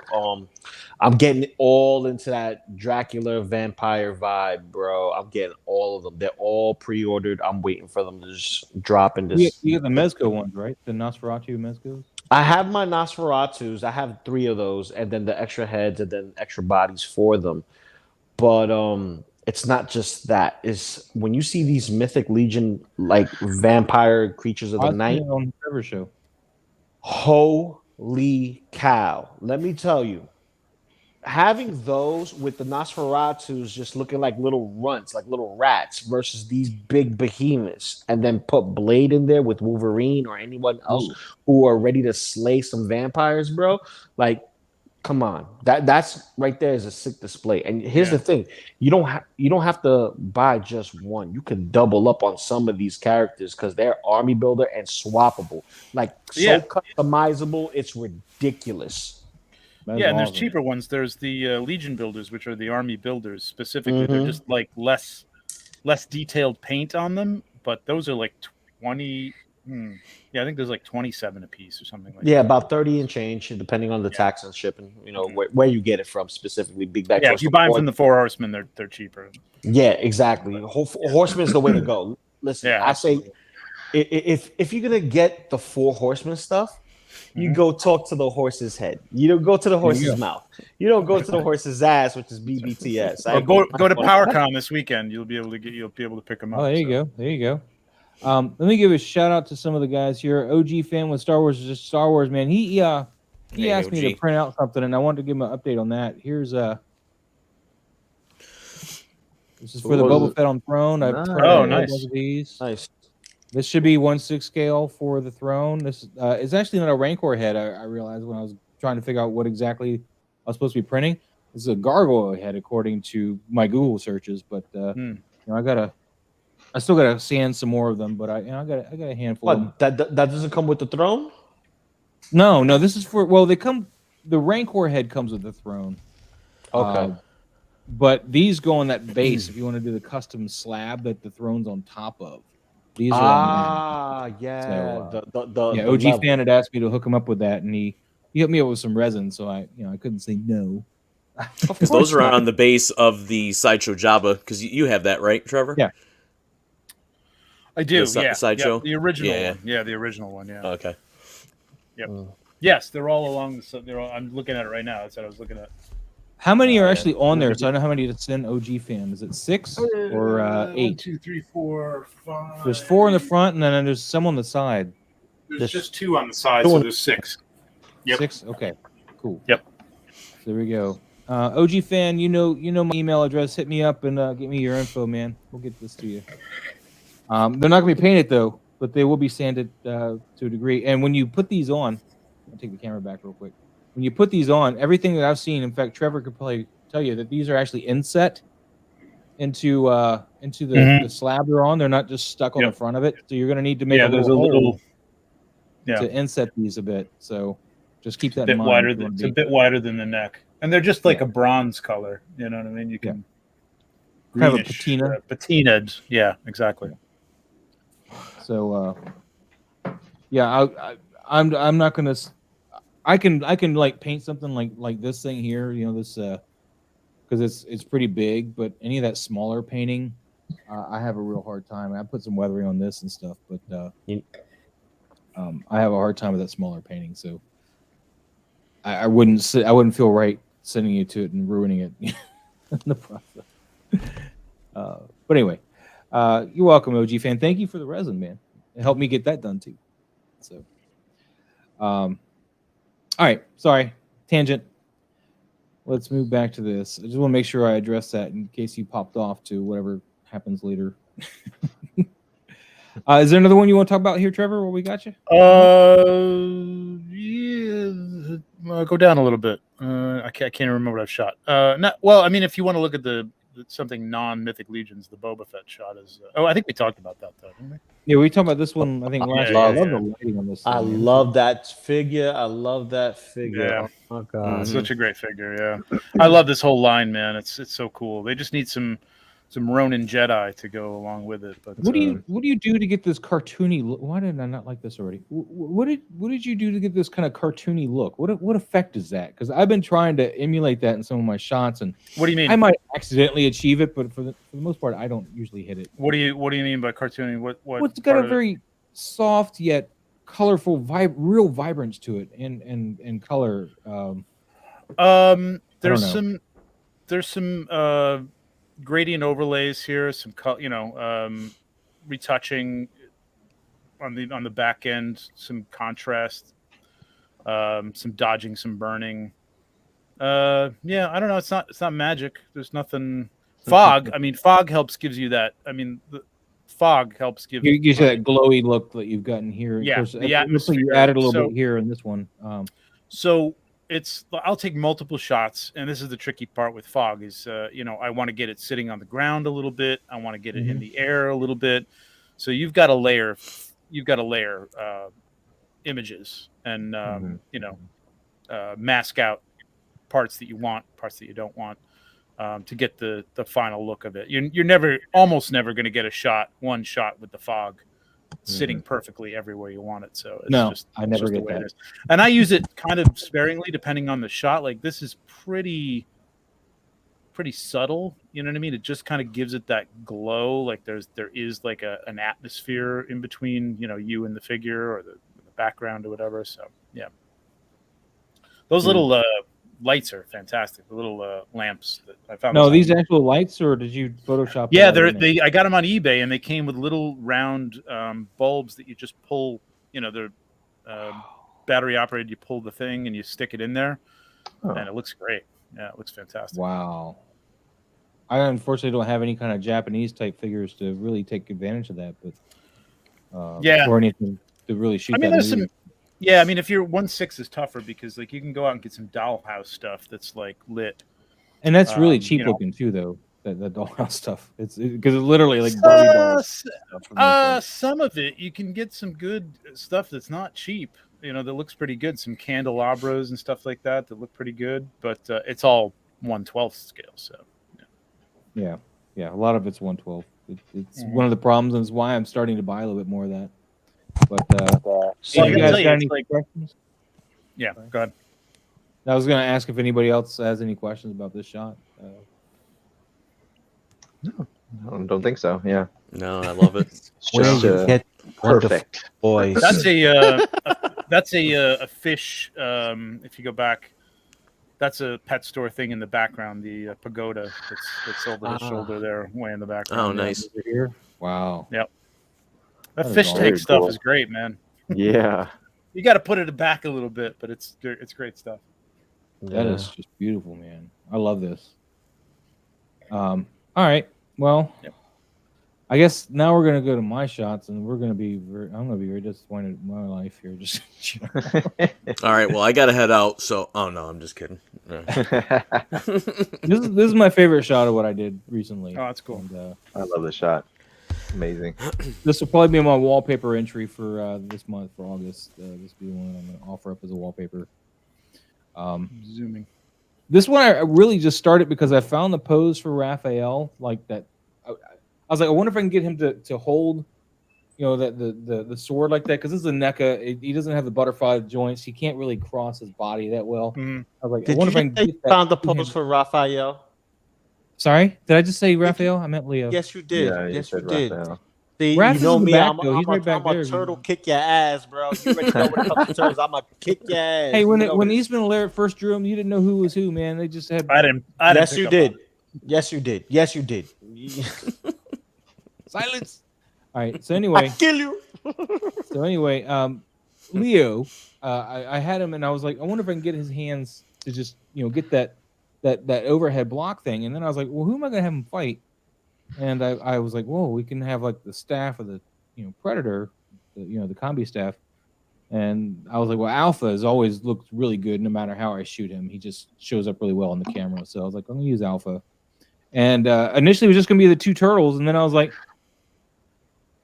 I'm getting all into that Dracula vampire vibe, bro. I'm getting all of them. They're all pre-ordered. I'm waiting for them to just drop in this. You got the Mezco ones, right? The Nosferatu Mezcos? I have my Nosferatus. I have 3 of those, and then the extra heads, and then extra bodies for them. But it's not just that. Is when you see these Mythic Legion like vampire creatures of the night. On the Trevor show. Holy cow! Let me tell you, having those with the Nosferatus just looking like little runts, like little rats, versus these big behemoths, and then put Blade in there with Wolverine or anyone else who are ready to slay some vampires, bro. Like, come on, that's right there is a sick display. And here's the thing: you don't have to buy just one. You can double up on some of these characters because they're army builder and swappable, like customizable. It's ridiculous. That's And there's awesome. cheaper ones. There's the Legion builders, which are the army builders specifically. They're just like less detailed paint on them, but those are like 20. Yeah, I think there's like 27 a piece or something like that. Yeah, about 30 and change, depending on the tax and shipping. Where you get it from specifically. Big Bag. Yeah, if you buy them from the Four Horsemen, they're cheaper. Yeah, exactly. Horseman is the way to go. Listen, Yeah, I say, if you're gonna get the Four Horsemen stuff, you go talk to the horse's head. You don't go to the horse's mouth. You don't go to the horse's ass, which is BBTS. Or go to PowerCon this weekend. You'll be able to pick them up. Oh, there you go. There you go. Let me give a shout out to some of the guys here. OG fan with Star Wars is just Star Wars, man. He asked me to print out something, and I wanted to give him an update on that. Here's this is for the Boba Fett on Throne. I've printed nice. one of these. Nice. This should be 1/6 scale for the throne. This is actually not a Rancor head. I realized when I was trying to figure out what exactly I was supposed to be printing. This is a gargoyle head according to my Google searches, but I gotta I still gotta sand some more of them, but I got a handful of them. What, that doesn't come with the throne? No, this is for they come. The Rancor head comes with the throne. Okay. But these go on that base if you want to do the custom slab that the throne's on top of. These are on that. Yeah. So, the OG level. fan had asked me to hook him up with that, and he hooked me up with some resin, so I couldn't say no. Because those are on the base of the Sideshow Jabba. Because you have that, right, Trevor? Yeah. I do. The yeah. Sideshow? Yeah, the original Yeah. one. Yeah, the original one. Yeah. Okay. Yep. Yes, they're all along the. They're all, I'm looking at it right now. That's what I was looking at. How many are actually on there? So I know how many to send OG fan. Is it 6 or 8? 1, 2, 3, 4, 5. There's 4 in the front, and then there's some on the side. There's just 2 on the side, so there's 6. Yep. 6. Okay. Cool. Yep. There we go. OG fan, you know my email address. Hit me up and get me your info, man. We'll get this to you. They're not gonna be painted though, but they will be sanded to a degree. And when you put these on, I'll take the camera back real quick. When you put these on, everything that I've seen, in fact, Trevor could probably tell you that these are actually inset into the slab they're on. They're not just stuck on the front of it. So you're gonna need to make a little to inset these a bit. So just keep that in mind. It's a bit wider than the neck, and they're just like a bronze color. You know what I mean? You can kind of a patina. Patinaed. Yeah, exactly. So I'm not gonna. I can like paint something like this thing here, this because it's pretty big. But any of that smaller painting, I have a real hard time. I put some weathering on this and stuff, but I have a hard time with that smaller painting. So I wouldn't feel right sending you to it and ruining it in the process. But anyway, you're welcome, OG fan. Thank you for the resin, man. It helped me get that done too. So, all right. Sorry, tangent. Let's move back to this. I just want to make sure I address that in case you popped off to whatever happens later. Is there another one you want to talk about here, Trevor? What we got you? Yeah. Go down a little bit. I can't remember what I've shot. I mean, if you want to look at something non-Mythic Legions, the Boba Fett shot is. I think we talked about that though, didn't we? Yeah, we talked about this one. I think last. I love the lighting on this. I love that figure. Yeah. Oh my god, it's such a great figure. Yeah, I love this whole line, man. It's so cool. They just need some Ronin Jedi to go along with it. But what do you do to get this cartoony look? Why did I not like this already? What did you do to get this kind of cartoony look? What effect is that? Because I've been trying to emulate that in some of my shots, and what do you mean? I might accidentally achieve it, but for the most part, I don't usually hit it. What do you mean by cartoony? Well, it's got a very soft yet colorful, real vibrance to it, and color. There's some gradient overlays here, some retouching on the back end, some contrast, some dodging, some burning. I don't know. It's not magic. There's nothing. Fog. I mean, fog gives you that. I mean, the fog helps give you that glowy look that you've gotten here. Yeah, of course, the atmosphere. You added a little bit here in this one. So I'll take multiple shots, and this is the tricky part with fog is, I want to get it sitting on the ground a little bit. I want to get it in the air a little bit. So you've got to layer images and, mask out parts that you want, parts that you don't want, to get the final look of it. You're almost never going to get one shot with the fog sitting perfectly everywhere you want it. So I never get that. And I use it kind of sparingly depending on the shot. Like this is pretty subtle, you know what I mean? It just kind of gives it that glow. Like there is like an atmosphere in between, you and the figure or the background or whatever. So yeah, those little lights are fantastic. The little lamps that I found. No, these actual lights, or did you Photoshop? Yeah, I got them on eBay, and they came with little round bulbs that you just pull. They're battery operated. You pull the thing and you stick it in there, and it looks great. Yeah, it looks fantastic. Wow. I unfortunately don't have any kind of Japanese type figures to really take advantage of that, but or anything to really shoot. Yeah, I mean, if you're 1/6 is tougher because like you can go out and get some dollhouse stuff that's like lit, and that's really cheap looking too, though. the dollhouse stuff. It's because it's literally like Barbie dolls. Stuff for the most part. Some of it you can get some good stuff that's not cheap. That looks pretty good. Some candelabras and stuff like that look pretty good, but it's all 1/12 scale. So Yeah, a lot of it's 1/12. It's one of the problems, and it's why I'm starting to buy a little bit more of that. But So you I guys tell you, got it's any like- questions? yeah, go ahead. I was going to ask if anybody else has any questions about this shot. I don't think so. Yeah, No, I love it. it's Where just you get perfect. boys. That's a fish. If you go back, that's a pet store thing in the background. The pagoda that's over his shoulder there, way in the background. Oh, nice. Over here. Wow. Yep. That That is fish awesome. tank Very stuff cool. is great, man. Yeah. You got to put it back a little bit, but it's great stuff. That is just beautiful, man. I love this. All right. Well, Yep. I guess now we're gonna go to my shots, and I'm gonna be very disappointed in my life here. Just All right, well, I got to head out. So, oh no, I'm just kidding. this is my favorite shot of what I did recently. Oh, that's cool. And, I love the shot. Amazing. this will probably be my wallpaper entry for this month for August. This will be the one I'm gonna offer up as a wallpaper. Zooming. This one I really just started because I found the pose for Raphael like that. I was like, I wonder if I can get him to hold, the sword like that, because this is a NECA. He doesn't have the butterfly joints. He can't really cross his body that well. Mm-hmm. I was like, Did I wonder if I you can say get you that. found the to him. pose for Raphael? Sorry, did I just say Raphael? I meant Leo. Yes, you did. Yeah, yes, you said did. Raphael. See, Raph you is know in the me. back, I'm though. He's right back a there. turtle kick your ass, bro. You already know when it comes to turtles. I'm gonna kick your ass. Hey, You when know when this. Eastman and Laird first drew him, you didn't know who was who, man. They just had I didn't Yes, pick you up did. on it. Yes, you did. Yes, you did. silence. All right. So I anyway, kill you. Leo, I had him, and I was like, I wonder if I can get his hands to just get that overhead block thing. And then I was like, well, who am I gonna have him fight? And I was like, whoa, we can have like the staff of the Predator, the combi staff. And I was like, well, Alpha has always looked really good no matter how I shoot him. He just shows up really well on the camera. So I was like, I'm gonna use Alpha. And initially it was just gonna be the two turtles, and then I was like,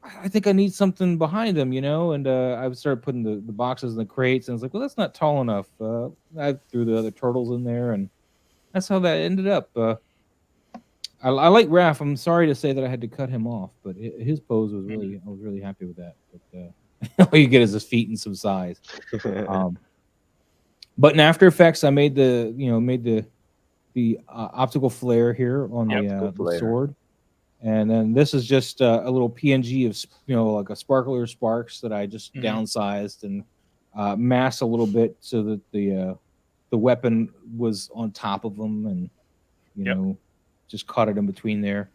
I think I need something behind them, And I started putting the boxes in the crates, and I was like, well, that's not tall enough. I threw the other turtles in there, and that's how that ended up. I like Raph. I'm sorry to say that I had to cut him off, but his pose was I was really happy with that. But all you get is his feet and some size. But in After Effects, I made the optical flare here on the sword. And then this is just a little PNG of like a sparkler sparks that I just downsized and masked a little bit so that the weapon was on top of them, and just caught it in between there.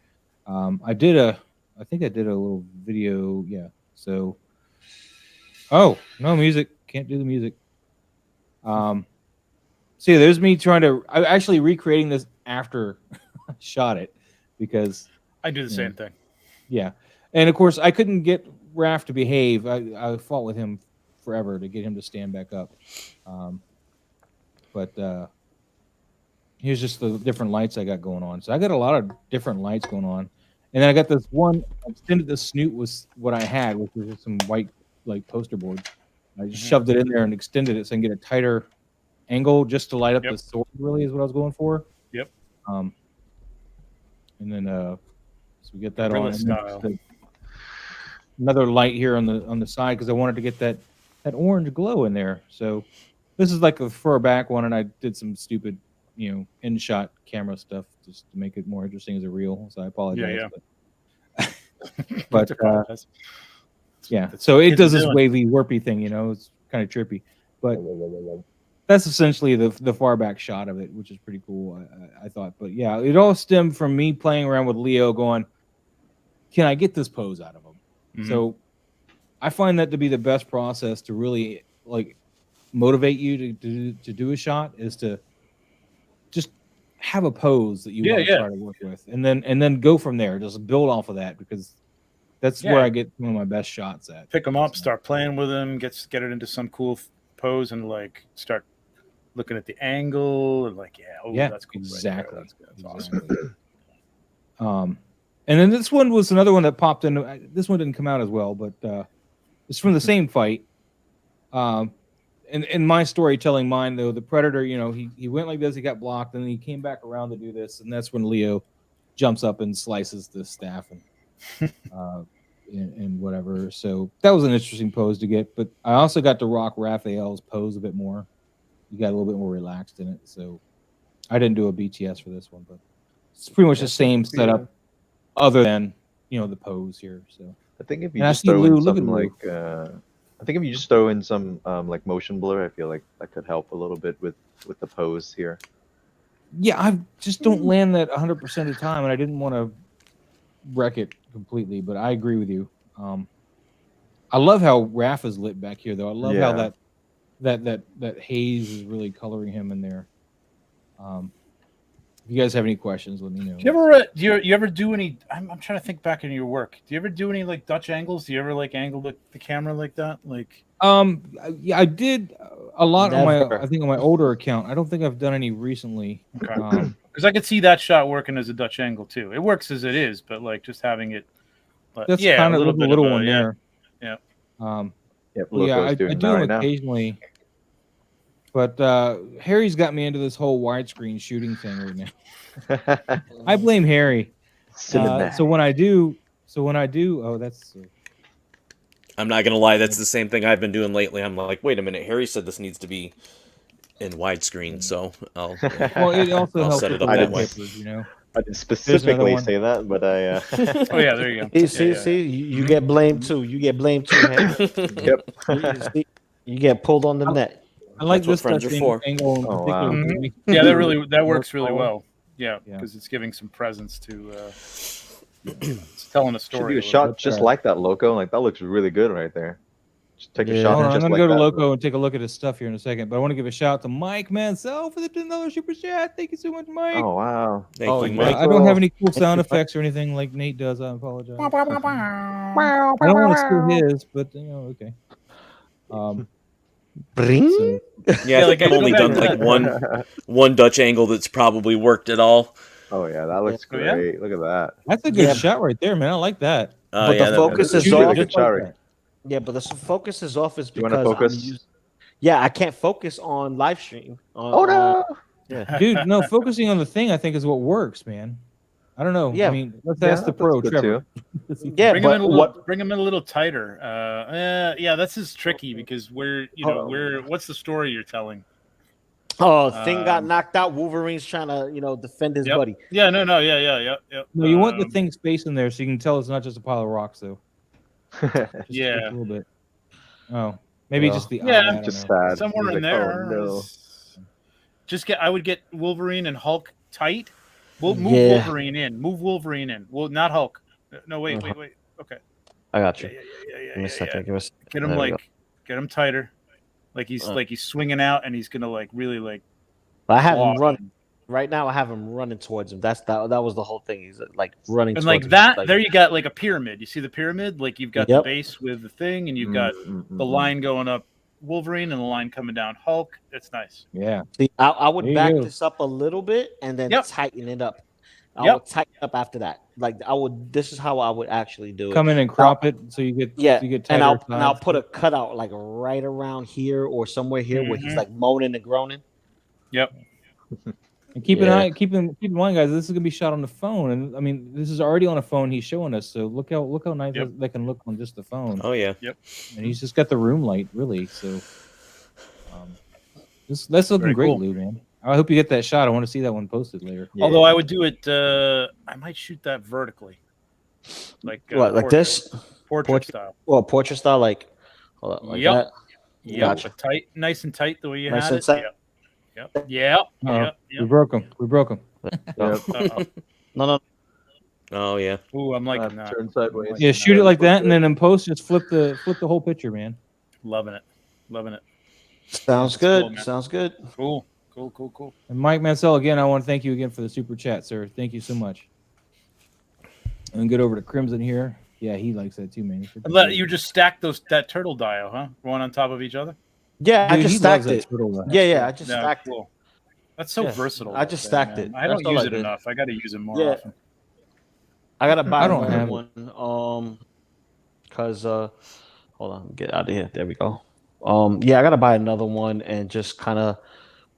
I think I did a little video. Yeah. So, oh, no music. Can't do the music. So yeah, there's me I'm actually recreating this after I shot it because. I do the same thing. Yeah. And of course, I couldn't get Raph to behave. I fought with him forever to get him to stand back up. But here's just the different lights I got going on. So I got a lot of different lights going on. And then I got this one, I extended the snoot was what I had, which was some white like poster board. I just shoved it in there and extended it so I can get a tighter angle just to light up the sword, really, is what I was going for. Yep. And then so we get that Guerrilla on. style. Another light here on the side because I wanted to get that orange glow in there. So this is like a fur back one, and I did some stupid, in shot camera stuff just to make it more interesting as a reel. So I apologize. Yeah. But yeah. That's So it kids does are this doing. wavy, warpy thing. It's kind of trippy, but that's essentially the far back shot of it, which is pretty cool. I thought, but yeah, it all stemmed from me playing around with Leo, going, can I get this pose out of him? Mhm. So I find that to be the best process to really like motivate you to do a shot is to just have a pose that you want to try to work with, and then go from there. Just build off of that because that's where I get one of my best shots at. Pick them up, start playing with them, get it into some cool pose, and like start looking at the angle and like, that's cool. Exactly. Right there. That's awesome. And then this one was another one that popped in. This one didn't come out as well, but it's from the same fight. In my storytelling mind, though, the Predator, he went like this, he got blocked, and then he came back around to do this, and that's when Leo jumps up and slices the staff and whatever. So that was an interesting pose to get. But I also got to rock Raphael's pose a bit more. You got a little bit more relaxed in it. So I didn't do a BTS for this one, but it's pretty much the same setup, other than the pose here. So I think if you And I just see throw Lou, in look at some Lou. I think if you just throw in some like motion blur, I feel like that could help a little bit with the pose here. yeah, I just don't land that 100% of the time, and I didn't want to wreck it completely. But I agree with you. I love how Raph is lit back here, though. I love how that haze is really coloring him in there. If you guys have any questions, let me know. Do you ever you ever do any? I'm trying to think back in your work. Do you ever do any like Dutch angles? Do you ever like angle the camera like that? Like Yeah, I did a lot on Never. on my older account. I don't think I've done any recently. because I could see that shot working as a Dutch angle too. It works as it is, but like just having it. But That's yeah, kind a of little the bit little of a, one yeah. there. Yeah. Yep, Well, yeah, Loco's I doing do that them right now. occasionally. But Harry's got me into this whole widescreen shooting thing right now. I blame Harry. Cinematic. So when I do, oh, that's I'm not gonna lie, that's the same thing I've been doing lately. I'm like, wait a minute, Harry said this needs to be in widescreen, so I'll well. It also I'll helps set with it the up that wall way. papers, I didn't specifically one. say that, but I. Oh yeah, there you go. See, you get blamed too. You get blamed too, Henry. Yep. You get pulled on the net. I like That's what this friends Dutch are for. angle in Oh, particular. wow. because it makes Yeah, it that more works really solid. well. Yeah, Yeah. because it's giving some presence to. It's telling a Should story. do a little shot bit. just like that, Loco. Like that looks really good right there. Just take a Yeah. shot Hold on, I'm just gonna like go to that. Loco and take a look at his stuff here in a second. But I want to give a shout out to Mike Mansell for the $10 super chat. Thank you so much, Mike. Oh wow. Thank you, yeah. Mike. I don't have any cool sound effects or anything like Nate does. I apologize. I don't want to steal his, but okay. Bring. So, Yeah, I like, think I've go only back done to like that. one Dutch angle that's probably worked at all. Oh yeah, that looks Oh, yeah? great. Look at that. that's a good Yeah. shot right there, man. I like that. But the focus That's is a really off. good shot right. Yeah, but the focus is off is You wanna because focus? yeah, I can't focus on live stream. Oh no. Dude, no, focusing on the thing I think is what works, man. I don't know. Yeah. I mean, let's Yeah, ask the that's pro, good Trevor. Yeah, Bring him in but a little. what? Bring him in a little tighter. Yeah, this is tricky because what's the story you're telling? Oh, thing got Um, knocked out. Wolverine's trying to defend his Yep. buddy. Yeah, no, yeah. No, you want the thing space in there so you can tell it's not just a pile of rocks, though. Just Yeah. a little bit. Oh, maybe Well, just the yeah, eye. I don't just know. sad. somewhere He's in like, there. Oh, no. I would get Wolverine and Hulk tight. We'll move Yeah. Wolverine in. Move Wolverine in. Well, not Hulk. No, wait. Okay. I got you. Yeah. Give me a second. Give us. Get him There we go. get him tighter. Like he's swinging out and he's gonna like really like. I have him claw run right now. I have him running towards him. That was the whole thing. He's like running And towards like him. that, Like, there you got like a pyramid. You see the pyramid? Like you've got Yep. the base with the thing, and you've got the Mm. line going up Wolverine and the line coming down Hulk. It's nice. Yeah. see, I would There you back go. this up a little bit and then Yep. tighten it up. I Yep. would tighten up after that. Like I would. This is how I would actually do it. Come in and crop it so you get Yeah, you get and tighter I'll sides. put a cutout like right around here or somewhere here where he's Mhm. like moaning and groaning. Yep. And keep Yeah. keep in mind, guys. This is gonna be shot on the phone, and I mean, this is already on a phone. He's showing us, so look how nice Yep. that can look on just the phone. Oh yeah. And he's just got the room light, really. So, that's looking Very great, cool. Lou, man. I hope you get that shot. I want to see that one posted later. Yeah. Although I would do it, I might shoot that vertically, like What, like portrait- this? portrait style. Well, portrait style, like, hold on, like Yep. that. Yep, Gotcha. but tight, nice and tight, the way you Nice had and it. tight. Yep. We broke him. We broke him. No, Uh-oh. no. Oh yeah. Ooh, I'm liking that. Turn sideways. Yeah, shoot it like that, and then in post, just flip the whole picture, man. Loving it. Sounds That's good. cool, man. Sounds good. Cool. And Mike Mansell, again, I want to thank you again for the super chat, sir. Thank you so much. And then get over to Crimson here. Yeah, he likes that too, man. You just stack that turtle dial, huh? One on top of each other. Yeah, I Dude, just he stacked loves it. that turtle. Yeah, I just Yeah, stacked it. cool. That's so Yeah. versatile. I just that thing, stacked man. it. I don't That's all use I it did. enough. I got to use it more Yeah. often. I gotta buy I don't another have one. Cause hold on, get out of here. There we go. Yeah, I gotta buy another one and just kind of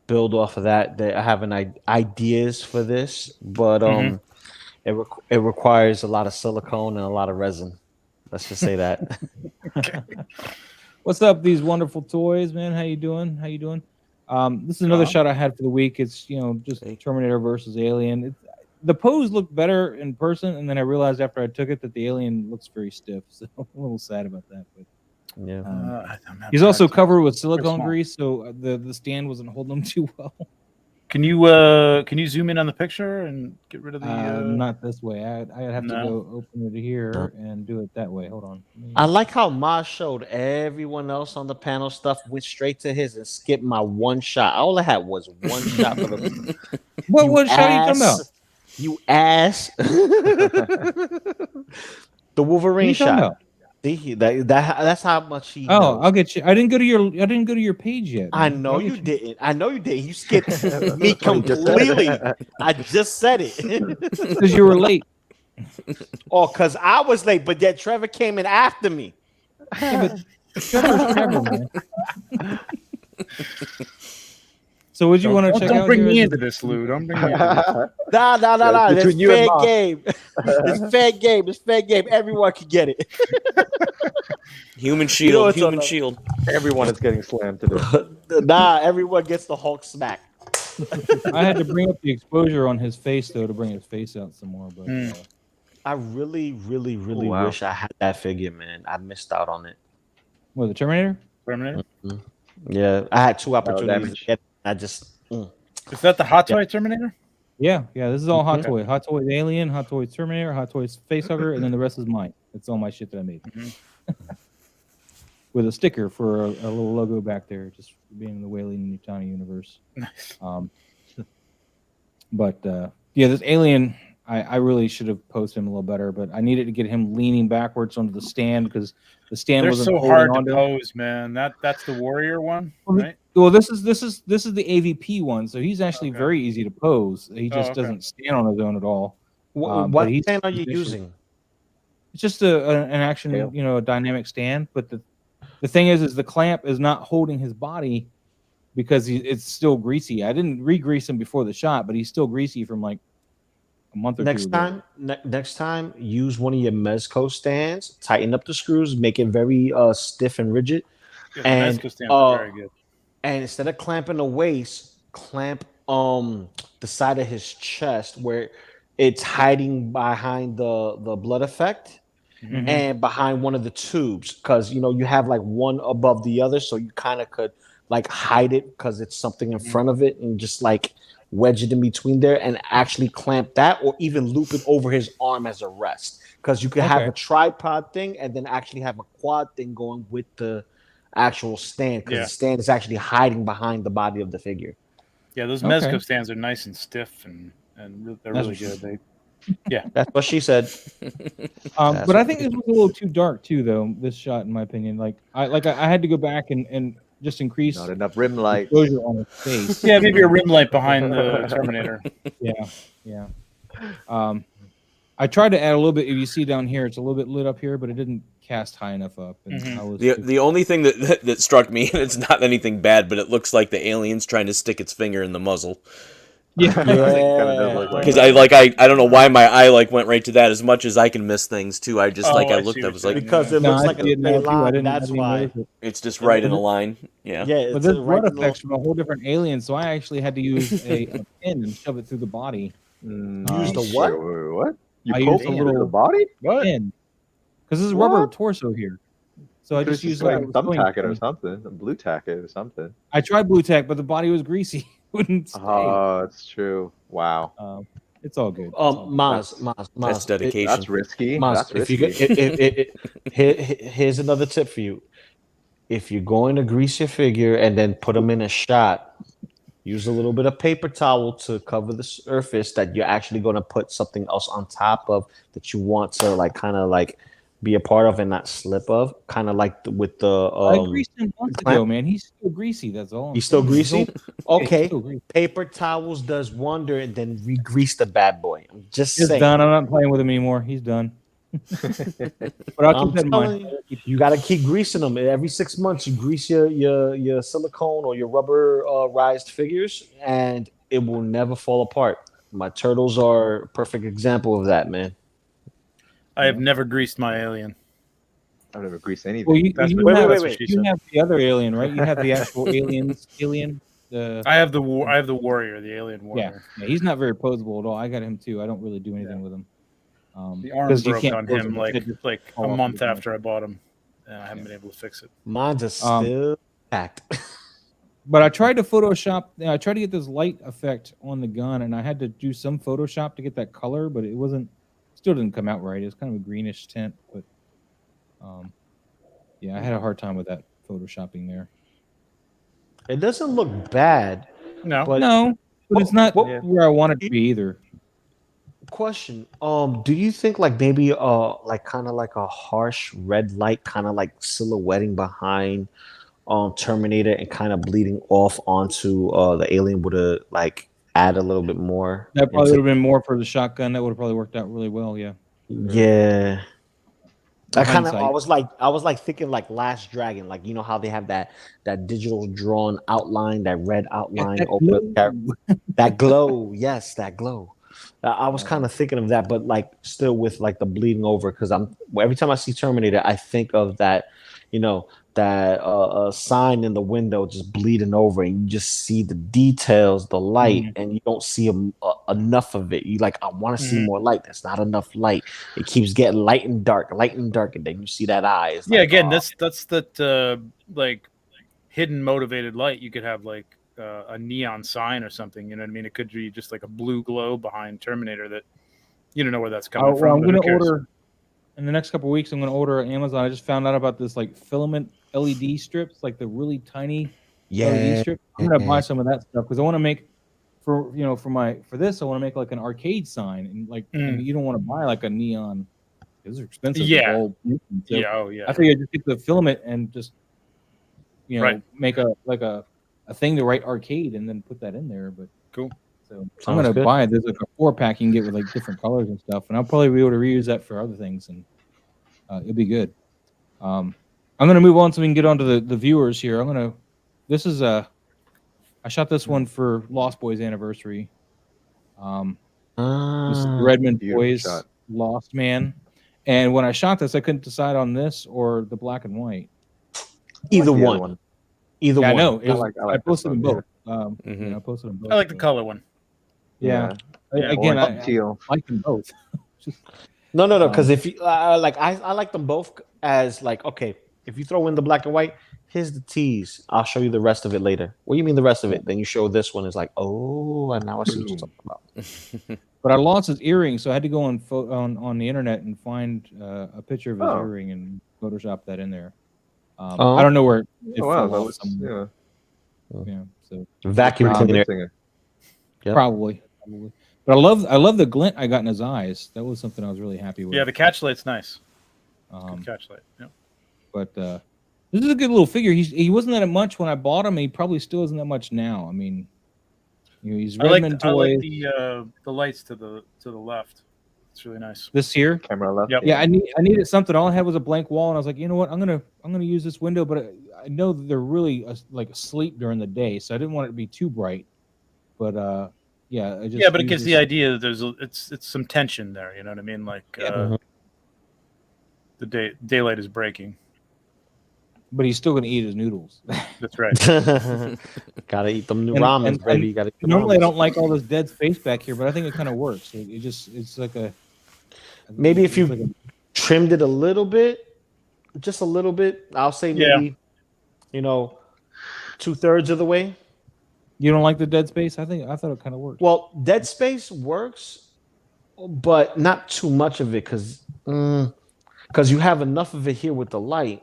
build off of that. I have ideas for this, but it requires a lot of silicone and a lot of resin. Let's just say that. What's up, these wonderful toys, man? How you doing? How you doing? This is another shot I had for the week. It's just Terminator versus Alien. The pose looked better in person, and then I realized after I took it that the Alien looks very stiff. So I'm a little sad about that. But Yeah. he's also covered with silicone grease, so the stand wasn't holding him too well. Can you zoom in on the picture and get rid of the? Not this way. I'd have to go open it here and do it that way. Hold on. I like how Maz showed everyone else on the panel stuff, went straight to his and skipped my one shot. All I had was one shot for the. What shot are you talking about? You ass. The Wolverine shot. See, that's how much he. Oh, knows. I'll get you. I didn't go to your page yet. I know you didn't. I know you did. You skipped me completely. I just said it because you were late. Oh, because I was late, but yet Trevor came in after me. Yeah, but Trevor, man. So would you want to check out? Don't bring me into this, Lou. Don't bring me into this. Nah. It's fair game. It's fair game. It's fair game. Everyone can get it. Human shield. Human shield. Everyone is getting slammed to this. Nah, everyone gets the Hulk smack. I had to bring up the exposure on his face though to bring his face out some more. But I really wish I had that figure, man. I missed out on it. What, the Terminator? Mm-hmm. Yeah, I had two opportunities to get it. I just Is that the Hot Toy Terminator? Yeah. This is all Hot Toy. Hot Toy Alien, Hot Toy Terminator, Hot Toys Facehugger, and then the rest is mine. It's all my shit that I made. With a sticker for a little logo back there, just being in the Wayland Yutani universe. Nice. But this Alien, I really should have posted him a little better, but I needed to get him leaning backwards onto the stand because the stand They're wasn't so hard to onto pose, man. That's the Warrior one, right? Well, this is the AVP one, so he's actually very easy to pose. He just doesn't stand on his own at all. What stand are you using? It's just an action, a dynamic stand. But the thing is the clamp is not holding his body because it's still greasy. I didn't re-grease him before the shot, but he's still greasy from like a month or two. Next time, use one of your Mezco stands, tighten up the screws, make it very stiff and rigid. And Mezco stands are very good. And instead of clamping the waist, clamp the side of his chest where it's hiding behind the blood effect and behind one of the tubes, because you have like one above the other, so you kind of could like hide it because it's something in front of it, and just like wedge it in between there and actually clamp that, or even loop it over his arm as a rest, because you could have a tripod thing and then actually have a quad thing going with the actual stand, because the stand is actually hiding behind the body of the figure. Yeah, those Mezco stands are nice and stiff and they're really good. That's what she said. But I think this was a little too dark too, though. This shot, in my opinion, I had to go back and just increase not enough rim light exposure on his face. Yeah, maybe a rim light behind the Terminator. Yeah. I tried to add a little bit. If you see down here, it's a little bit lit up here, but it didn't cast high enough up. And the only thing that struck me, and it's not anything bad, but it looks like the alien's trying to stick its finger in the muzzle. Yeah. Because I don't know why my eye went right to that. As much as I can miss things too, I just I looked up, was like, because it looks like a straight line. That's why it's just right in a line. Yeah. But there's blood effects from a whole different alien, so I actually had to use a pin and shove it through the body. Use the what? What? I used a little body pin because this is rubber torso here. So I just used like thumb tack it or something, blue tack it or something. I tried blue tack, but the body was greasy. Wouldn't stay. Oh, it's true. Wow. It's all good. Maz. That's dedication. That's risky. Maz, that's risky. Here's another tip for you. If you're going to grease your figure and then put them in a shot, use a little bit of paper towel to cover the surface that you're actually going to put something else on top of that you want to kind of be a part of and not slip of, kind of like with the I greased him months clamp. ago, man. He's still greasy. That's all. He's still greasy. Yeah, he's Okay, still greasy. paper towels does wonder, and then re-grease the bad boy. I'm just He's saying. done. I'm not playing with him anymore. He's done. But I'll I'm keep that in telling mind. you got to keep greasing them every 6 months. You grease your silicone or your rubberized figures, and it will never fall apart. My turtles are a perfect example of that, man. I have never greased my alien. I've never greased anything. Well, you, That's you what- have, that's what she you said. have the other alien, right? You have the actual alien. I have the warrior, the alien warrior. Yeah, he's not very posable at all. I got him too. I don't really do anything with him. The arm 'cause you broke can't on pose him him. like It just a fall off month the after I bought him, and I haven't been able to fix it. Mine's are still packed. But I tried to Photoshop. I tried to get this light effect on the gun, and I had to do some Photoshop to get that color, but it wasn't. Still didn't come out right. It was kind of a greenish tint, but yeah, I had a hard time with that Photoshopping there. It doesn't look bad. No, But No, but it's not what- where I want it to be either. question, do you think like maybe like kind of like a harsh red light kind of like silhouetting behind Terminator and kind of bleeding off onto the alien would have like add a little bit more? That probably into- would have been more for the shotgun. That would have probably worked out really well. Yeah. Yeah. I kind of Hindsight. I was like thinking like Last Dragon, like you know how they have that digital drawn outline, that red outline over that glow. Yes, that glow. I was kind of thinking of that, but like still with like the bleeding over, because every time I see Terminator, I think of that, you know, that sign in the window just bleeding over, and you just see the details, the light, and you don't see enough of it. You like, I want to see more light. That's not enough light. It keeps getting light and dark, and then you see that eye. It's yeah. like, Again, oh. that's that like hidden motivated light. You could have like a neon sign or something. You know what I mean? It could be just like a blue glow behind Terminator that you don't know where that's coming from. I'm but who going to cares? order in the next couple of weeks. I'm going to order on Amazon. I just found out about this like filament LED strips, like the really tiny LED strip. I'm going to buy some of that stuff because I want to make for this. I want to make like an arcade sign, and like and you don't want to buy like a neon. Those are expensive. Yeah. So Yeah. Oh yeah. I figure just get the filament and just Right. make a thing to write arcade and then put that in there. But Cool. So I'm Sounds gonna good. buy it. There's like a 4-pack you can get with like different colors and stuff, and I'll probably be able to reuse that for other things, and it'll be good. I'm gonna move on so we can get on to the viewers here. This is I shot this one for Lost Boys anniversary. This is the Redmond Beautiful Boys shot. Lost Man, and when I shot this, I couldn't decide on this or the black and white. Either The other one. Either Yeah, I one. know. It was, I like I this posted them one, both. I posted them both. I like the so- color one. Yeah. Yeah. Again, Orange, I teal. like them both. Just, No, because if you I like them both as like, okay, if you throw in the black and white, here's the tease. I'll show you the rest of it later. What do you mean the rest of it? Then you show this one. It's like, oh, and now I see what you're talking about. but I lost his earring, so I had to go on the internet and find a picture of his Oh. earring and Photoshop that in there. Oh. I don't know where it Oh, wow, fell that off was somewhere. Yeah, so Vacuum pretty cleaner. convincing. Yep. probably. But I love the glint I got in his eyes. That was something I was really happy with. Yeah, the catch light's nice. Um, Good catch light. Yeah. but this is a good little figure. He wasn't that much when I bought him. He probably still isn't that much now. I mean, he's I like Redmond toys. the lights to the left. It's really nice. This here. Camera left. Yep. Yeah, I needed something. All I had was a blank wall, and I was like, you know what? I'm gonna use this window, but I know that they're really like asleep during the day, so I didn't want it to be too bright. But yeah, I just Yeah, but it used gives this- the idea that it's some tension there. You know what I mean? Like the daylight is breaking. But he's still gonna eat his noodles. That's right. Gotta eat them new And- ramen, and- baby. You gotta eat them Normally, I ramens. don't like all this dead space back here, but I think it kind of works. It's like a Maybe if it's you like a- trimmed it a little bit, just a little bit. I'll say maybe, 2/3 of the way. you don't like the dead space. I thought it kind of worked. Well, dead space works, but not too much of it because you have enough of it here with the light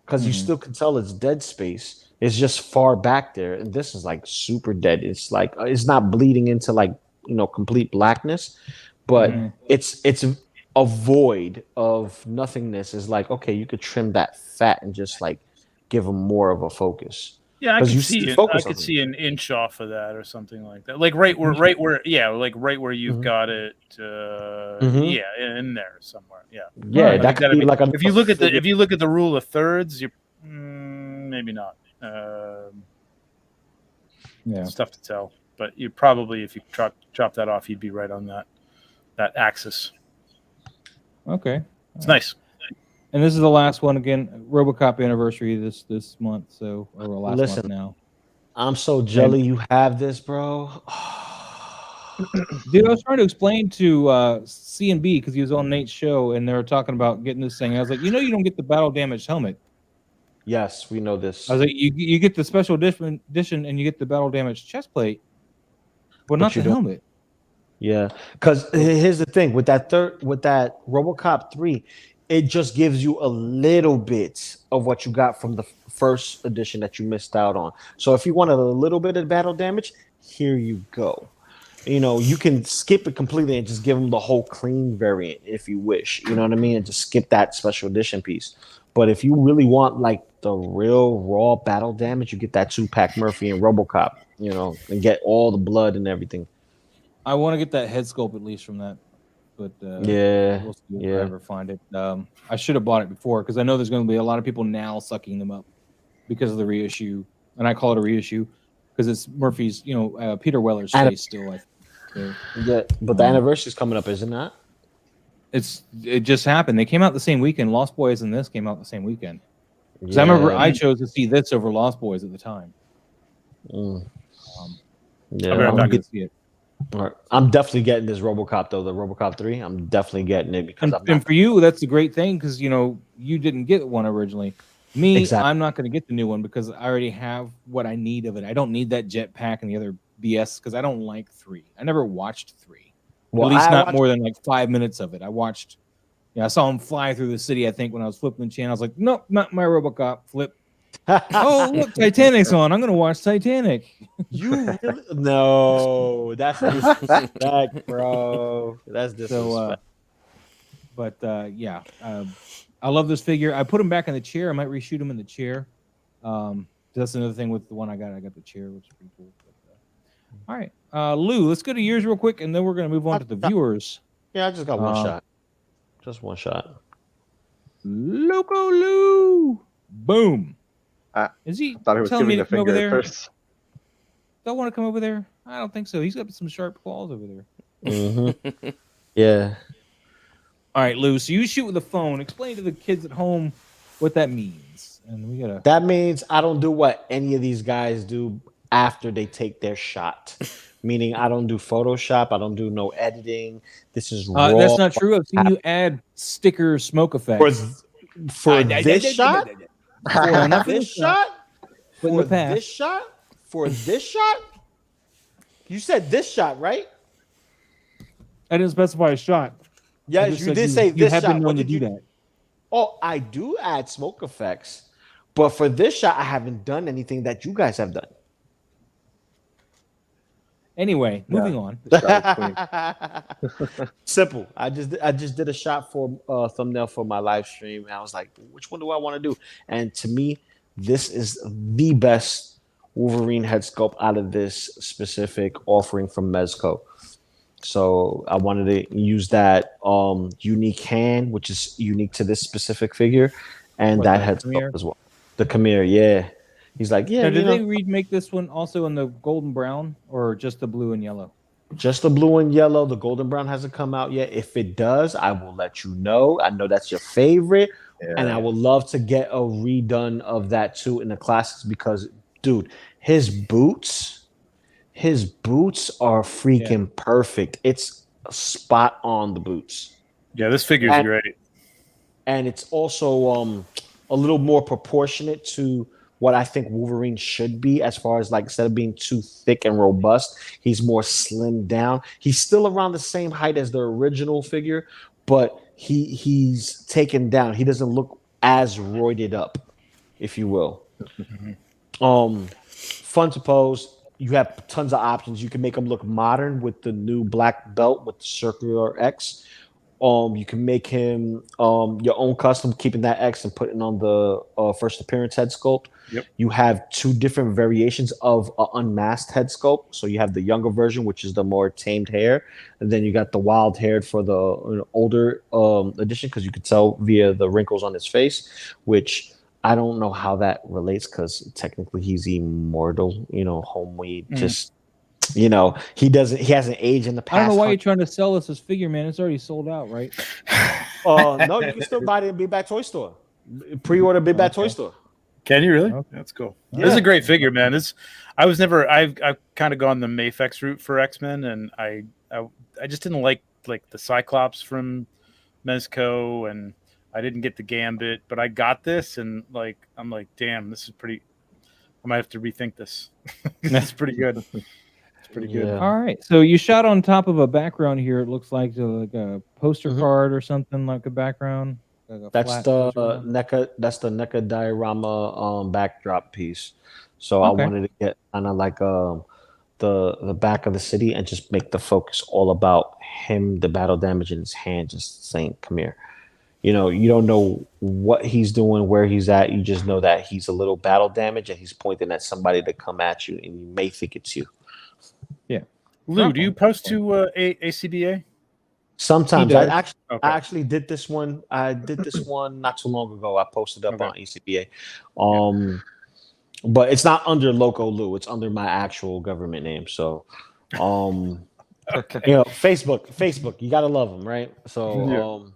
because you still can tell it's dead space. It's just far back there, and this is like super dead. It's like it's not bleeding into like complete blackness, but it's a void of nothingness is like, okay, you could trim that fat and just like give him more of a focus. Yeah, I 'Cause could you see see it. I focus on could it. see an inch off of that or something like that. Like right where, like right where you've Mhm. got it. Mhm. Yeah, in there somewhere. Yeah, Yeah, Alright. I that think could that'd be be. like If you look at the rule of thirds, you're maybe not. Yeah. It's tough to tell, but you probably, if you chop that off, you'd be right on that axis. Okay. It's nice. And this is the last one again. RoboCop anniversary this month, so or last Listen. month now. I'm so jelly you have this, bro. Dude, I was trying to explain to C and B because he was on Nate's show and they were talking about getting this thing. I was like, you don't get the battle damaged helmet. Yes, we know this. I was like, you get the special edition and you get the battle damaged chest plate, but not you the don't. helmet. Yeah, because here's the thing with that RoboCop 3, it just gives you a little bit of what you got from the first edition that you missed out on. So if you wanted a little bit of battle damage, here you go. You can skip it completely and just give them the whole clean variant if you wish. You know what I mean? And just skip that special edition piece. But if you really want like the real raw battle damage, you get that 2-pack Murphy and RoboCop. And get all the blood and everything. I want to get that head sculpt at least from that, but Yeah, we'll see if I ever find it. I should have bought it before because I know there's going to be a lot of people now sucking them up because of the reissue, and I call it a reissue because it's Murphy's, Peter Weller's face still. I think. So, yeah, but the anniversary is coming up, isn't that? It just happened. They came out the same weekend. Lost Boys and this came out the same weekend. Because I remember I chose to see this over Lost Boys at the time. Yeah, I'll be right back to see it. I'm definitely getting this RoboCop though. The RoboCop 3. I'm definitely getting it because and for you, that's a great thing because you didn't get one originally. Me, exactly. I'm not going to get the new one because I already have what I need of it. I don't need that jetpack and the other BS because I don't like 3. I never watched 3. Well, at least not more than like 5 minutes of it. I watched. I saw him fly through the city. I think when I was flipping the channel, I was like, nope, not my RoboCop flip. Oh, look, Titanic's on. I'm going to watch Titanic. You really? No, that's disrespect, bro. That's disrespect. I love this figure. I put him back in the chair. I might reshoot him in the chair. That's another thing with the one I got. I got the chair, which is pretty cool. All right, Lou, let's go to yours real quick, and then we're going to move on to the viewers. Yeah, I just got one shot. Just one shot. Loco Lu. Boom. Is he thought he was telling me to come over there? First. Don't want to come over there? I don't think so. He's got some sharp claws over there. Mm-hmm. Yeah. All right, Lou. So you shoot with a phone. Explain to the kids at home what that means. And we gotta. That means I don't do what any of these guys do after they take their shot. Meaning I don't do Photoshop. I don't do no editing. This is raw. That's not true. I've seen you add sticker smoke effects for this shot. For this shot? For this shot? For this shot? You said this shot, right? I didn't specify a shot. Yes, you did say this shot. You have been known to do that. Oh, I do add smoke effects. But for this shot, I haven't done anything that you guys have done. Anyway, moving on. Simple. I just did a shot for thumbnail for my live stream, and I was like, which one do I want to do? And to me, this is the best Wolverine head sculpt out of this specific offering from Mezco. So I wanted to use that unique hand, which is unique to this specific figure, and that head sculpt as well. The Khmer, yeah. He's like, yeah. Now, did they remake this one also in the golden brown or just the blue and yellow? Just the blue and yellow. The golden brown hasn't come out yet. If it does, I will let you know. I know that's your favorite. Yeah. And I would love to get a redone of that too in the classics because, dude, his boots are freaking perfect. It's spot on the boots. Yeah, this figure's great. And it's also a little more proportionate to what I think Wolverine should be, as far as like instead of being too thick and robust, he's more slimmed down. He's still around the same height as the original figure, but he's taken down. He doesn't look as roided up, if you will. Fun to pose. You have tons of options. You can make him look modern with the new black belt with the circular X, You can make him your own custom, keeping that X and putting on the first appearance head sculpt. Yep. You have 2 different variations of an unmasked head sculpt. So you have the younger version, which is the more tamed hair, and then you got the wild haired for the older edition, because you could tell via the wrinkles on his face, which I don't know how that relates, because technically he's immortal. Homie, just he hasn't aged in the past. I don't know why you're trying to sell us this figure, man. It's already sold out, right? No, you can still buy it in Big Bad Toy Store. Pre-order Big Bad Toy Store. Can you really? Okay. That's cool. Yeah. This is a great figure, man. I've kind of gone the Mafex route for X-Men, and I just didn't like the Cyclops from Mezco, and I didn't get the Gambit, but I got this, and I'm like, damn, this is pretty. I might have to rethink this. That's pretty good. It's pretty good. Yeah. All right. So you shot on top of a background here. It looks like a poster card or something, like a background. That's the NECA diorama backdrop piece. So Okay. I wanted to get kind of like the back of the city and just make the focus all about him, the battle damage in his hand, just saying, "Come here." You don't know what he's doing, where he's at. You just know that he's a little battle damage and he's pointing at somebody to come at you, and you may think it's you. Lou, do you post to ACBA? Sometimes He I does. actually did this one. I did this one not too long ago. I posted up on ACBA. But it's not under Loco Lu. It's under my actual government name. So, Facebook, you gotta love them, right? So,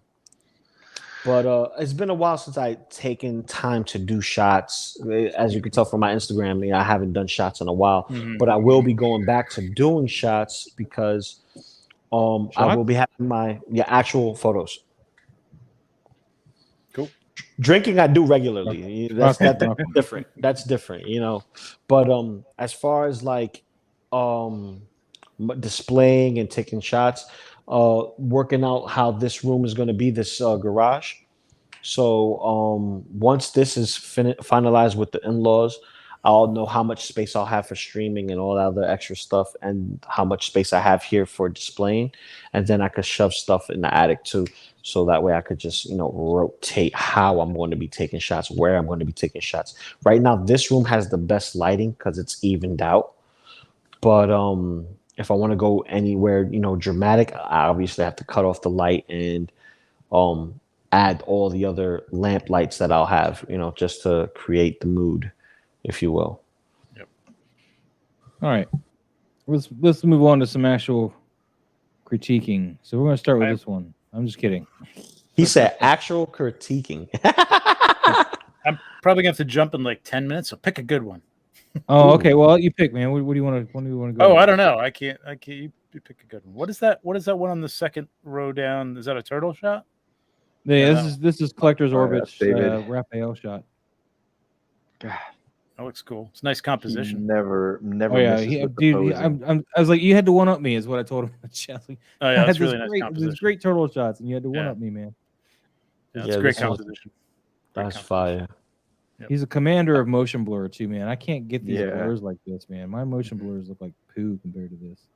but it's been a while since I've taken time to do shots. As you can tell from my Instagram, I haven't done shots in a while. But I will be going back to doing shots because I will be having my actual photos. Cool. Drinking I do regularly. That's different. That's different, But as far as displaying and taking shots, working out how this room is going to be, this garage. So once this is finalized with the in-laws, I'll know how much space I'll have for streaming and all that other extra stuff, and how much space I have here for displaying, and then I could shove stuff in the attic too, so that way I could just rotate how I'm going to be taking shots, where I'm going to be taking shots. Right now, this room has the best lighting because it's evened out, but if I want to go anywhere dramatic, I obviously have to cut off the light and add all the other lamp lights that I'll have, just to create the mood, if you will. Yep. All right. Let's move on to some actual critiquing. So we're going to start with this one. I'm just kidding. He said actual critiquing. I'm probably gonna have to jump in 10 minutes, so pick a good one. Oh, okay. Well, you pick, man. What do you want to go? Oh, with? I don't know. I can't. You pick a good one. What is that? What is that one on the second row down? Is that a turtle shot? Yeah, this is Collectors.Orbit David. Raphael shot. God, That looks cool. It's a nice composition. never Oh yeah, misses with the dude. posing. I was like, you had to one up me, is what I told him. Oh yeah, that's really nice These composition. great turtle shots, and you had to one Yeah. up me, man. Yeah, Yeah, it's a great this one- composition. That's fire. Yep. He's a commander of motion blur too, man. I can't get these Yeah. blurs like this, man. My motion blurs look like poo compared to this.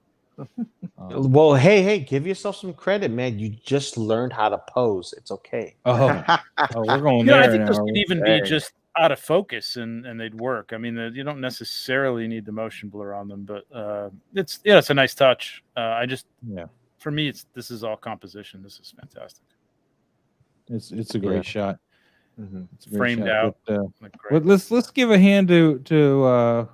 Well, hey, give yourself some credit, man. You just learned how to pose. It's okay. Oh, we're going I there think now. those are could we? even Dang. be just out of focus and they'd work. I mean, you don't necessarily need the motion blur on them, but it's a nice touch. For me, this is all composition. This is fantastic. It's a great shot. Mhm. It's a great Framed shot. out. But, Great. let's give a hand to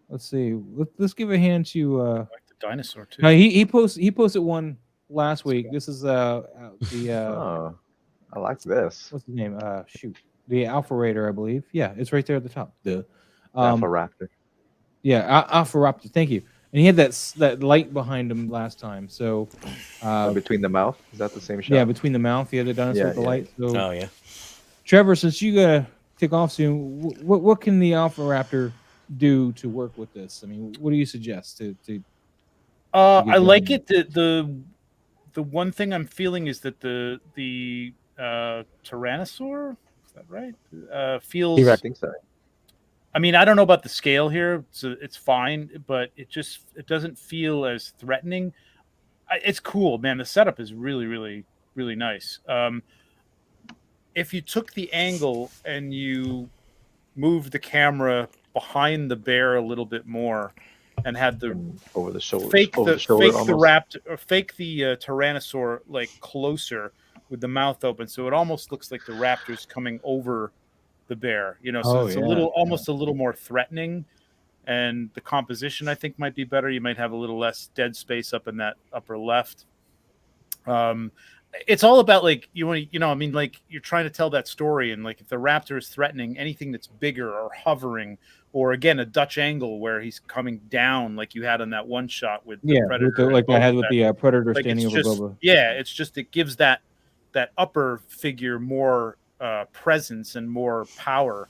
let's see. Let's give a hand to I like the dinosaur too. no, he posted one last week. This is the Oh, I like this. what's his name? The Alpha Raider, I believe. Yeah, it's right there at the top. The Alpha Raptor. yeah, Alpha Raptor. Thank you. And he had that light behind him last time. So Between the mouth. Is that the same shot? yeah, between the mouth, he had the dinosaur Yeah, with the yeah. light. So Oh yeah. Trevor, since you gotta take off soon, what can the Alpha Raptor do to work with this? I mean, what do you suggest to I like going? it. The one thing I'm feeling is that the Tyrannosaur, is that right? Feels. I think so. I mean, I don't know about the scale here, so it's fine, but it doesn't feel as threatening. it's cool, man. The setup is really, really, really nice. If you took the angle and you moved the camera behind the bear a little bit more, and had the And over the shoulder, fake the almost. raptor, or fake the tyrannosaur like closer with the mouth open, so it almost looks like the raptor's coming over the bear. You know, so Oh, it's yeah, almost a little more threatening. And the composition, I think, might be better. You might have a little less dead space up in that upper left. It's all about like I mean, like you're trying to tell that story, and like if the raptor is threatening anything that's bigger or hovering, or again a Dutch angle where he's coming down, like you had on that one shot with the Yeah, Predator, with the, like I had with the Predator like standing it's over just Boba. it's just it gives that upper figure more presence and more power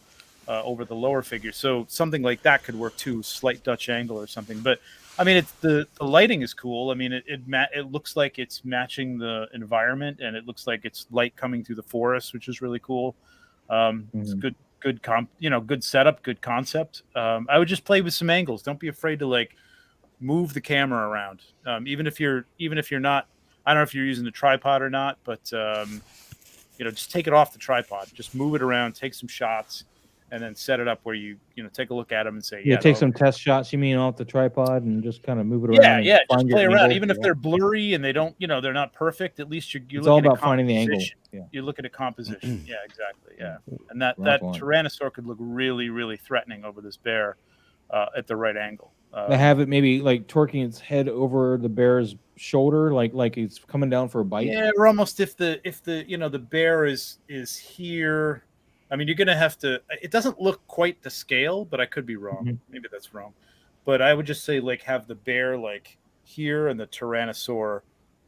over the lower figure. So something like that could work too, slight Dutch angle or something. But I mean, it's the lighting is cool. I mean, it looks like it's matching the environment, and it looks like it's light coming through the forest, which is really cool. It's good good setup, good concept. I would just play with some angles. Don't be afraid to like move the camera around, even if you're not. I don't know if you're using the tripod or not, but just take it off the tripod, just move it around, take some shots, and then set it up where you take a look at them and say, take some test shots. You mean off the tripod and just kind of move it Yeah, around? just play around. Even if they're blurry and they don't, they're not perfect. At least you're all looking about at finding the angle. Yeah. You look at a composition. Yeah, exactly. Yeah, and that on. Tyrannosaur could look really, really threatening over this bear at the right angle. They have it maybe like torquing its head over the bear's shoulder, like it's coming down for a bite. Yeah, or almost if the bear is here. I mean, you're gonna have to. It doesn't look quite the scale, but I could be wrong. Mm-hmm. Maybe that's wrong. But I would just say like have the bear like here and the Tyrannosaur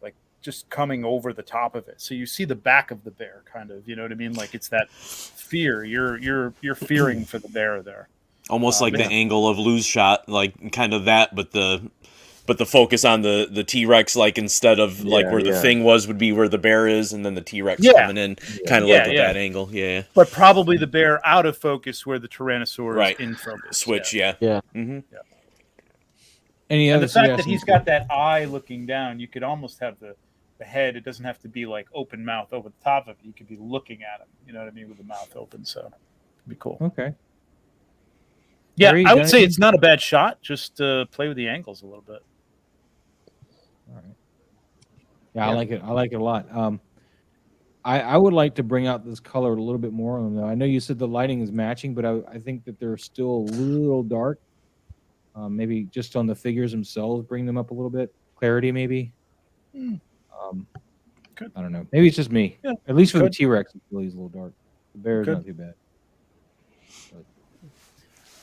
like just coming over the top of it, so you see the back of the bear, kind of. You know what I mean? Like it's that fear. You're fearing for the bear there. Almost like the angle of Lu's shot, like kind of that, but the focus on the T-Rex, like instead of like where the thing was would be where the bear is, and then the T-Rex coming in, kind of like with that angle. Yeah. But probably the bear out of focus where the Tyrannosaur is in focus. Switch, yeah. Mm-hmm. Yeah. Any other the fact that he's got that eye looking down, you could almost have the head. It doesn't have to be like open mouth over the top of it. You could be looking at him. You know what I mean, with the mouth open. So it'd be cool. Okay. Yeah, I would say it's not a bad shot. Just play with the angles a little bit. All right. Yeah, I like it. I like it a lot. I would like to bring out this color a little bit more. I know you said the lighting is matching, but I think that they're still a little dark. Maybe just on the figures themselves, bring them up a little bit. Clarity, maybe. Good. I don't know. Maybe it's just me. Yeah, At least for the T-Rex, it really is a little dark. The bear is Good. not too bad.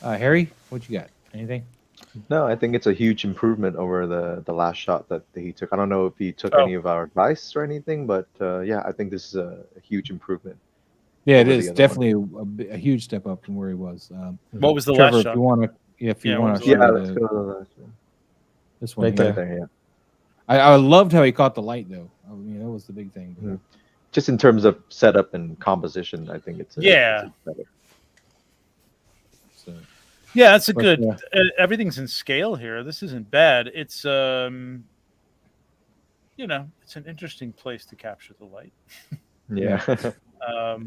Harry, what you got? Anything? No, I think it's a huge improvement over the last shot that he took. I don't know if he took any of our advice or anything, but yeah, I think this is a huge improvement. Yeah, it is definitely a huge step up from where he was. What was the Trevor, last shot? If you want to, let's go to the last one. This one Right there, yeah. I loved how he caught the light, though. I mean, that was the big thing. Mm-hmm. Just in terms of setup and composition, I think it's better. So. Yeah, that's a good. Everything's in scale here. This isn't bad. It's it's an interesting place to capture the light. Yeah.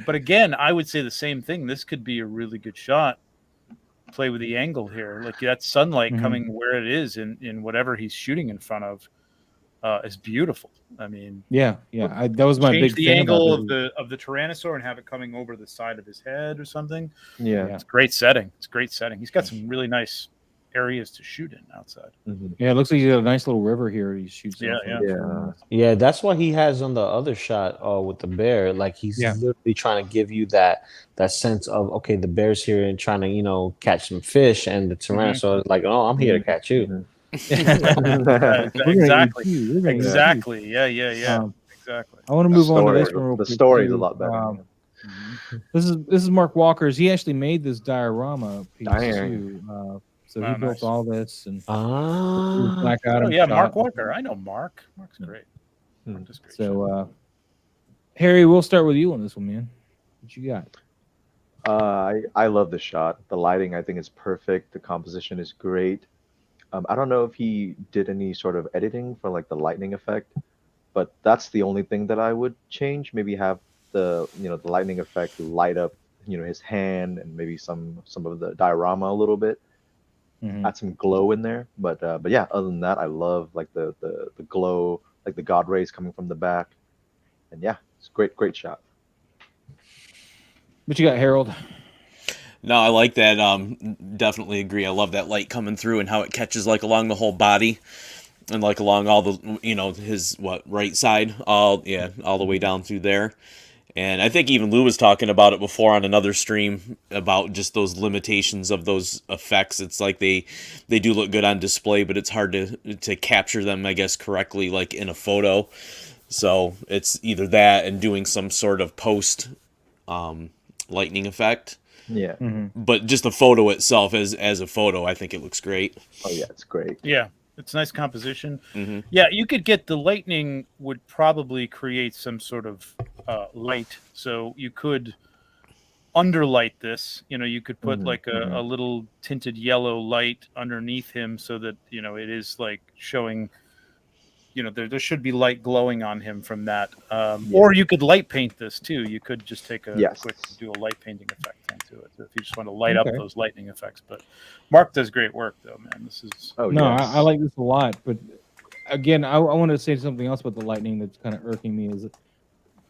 But again, I would say the same thing. This could be a really good shot. Play with the angle here, like that sunlight coming where it is in whatever he's shooting in front of. Is beautiful. I mean, that was my big the thing angle of the Tyrannosaur and have it coming over the side of his head or something. Yeah, it's great setting. It's great setting. He's got some really nice areas to shoot in outside. Yeah, it looks like he's got a nice little river here. He shoots. Yeah. That's what he has on the other shot with the bear. Like he's literally trying to give you that sense of okay, the bear's here and trying to catch some fish, and the Tyrannosaur is like, oh, I'm here to catch you. Exactly. Yeah. Exactly. I want to move on to this one. The story is a lot better. This is Mark Walker's. He actually made this diorama piece too. So he built all this and Black Adam. Mark Walker. I know Mark. Mark's great. Mark's great. So Harry, we'll start with you on this one, man. What you got? I love the shot. The lighting I think is perfect. The composition is great. I don't know if he did any sort of editing for like the lightning effect, but that's the only thing that I would change. Maybe have the lightning effect light up his hand and maybe some of the diorama a little bit. Mhm. Add some glow in there, but yeah, other than that, I love like the glow, like the god rays coming from the back, and yeah, it's a great shot. What you got, Harold? No, I like that. Definitely agree. I love that light coming through and how it catches like along the whole body and like along all the his right side, all the way down through there. And I think even Lou was talking about it before on another stream about just those limitations of those effects. It's like they do look good on display, but it's hard to capture them, I guess, correctly, like in a photo. So it's either that and doing some sort of post lightning effect. Yeah. But just the photo itself as a photo, I think it looks great. Oh yeah, it's great. Yeah, it's nice composition. Mm-hmm. Yeah, you could get the lightning would probably create some sort of light, so you could underlight this. You could put like a little tinted yellow light underneath him, so that it is like showing. There should be light glowing on him from that. Or you could light paint this too. You could just take a quick do a light painting effect onto it if you just want to light up those lightning effects. But Mark does great work though, man. This is I like this a lot. But again, I want to say something else about the lightning that's kind of irking me is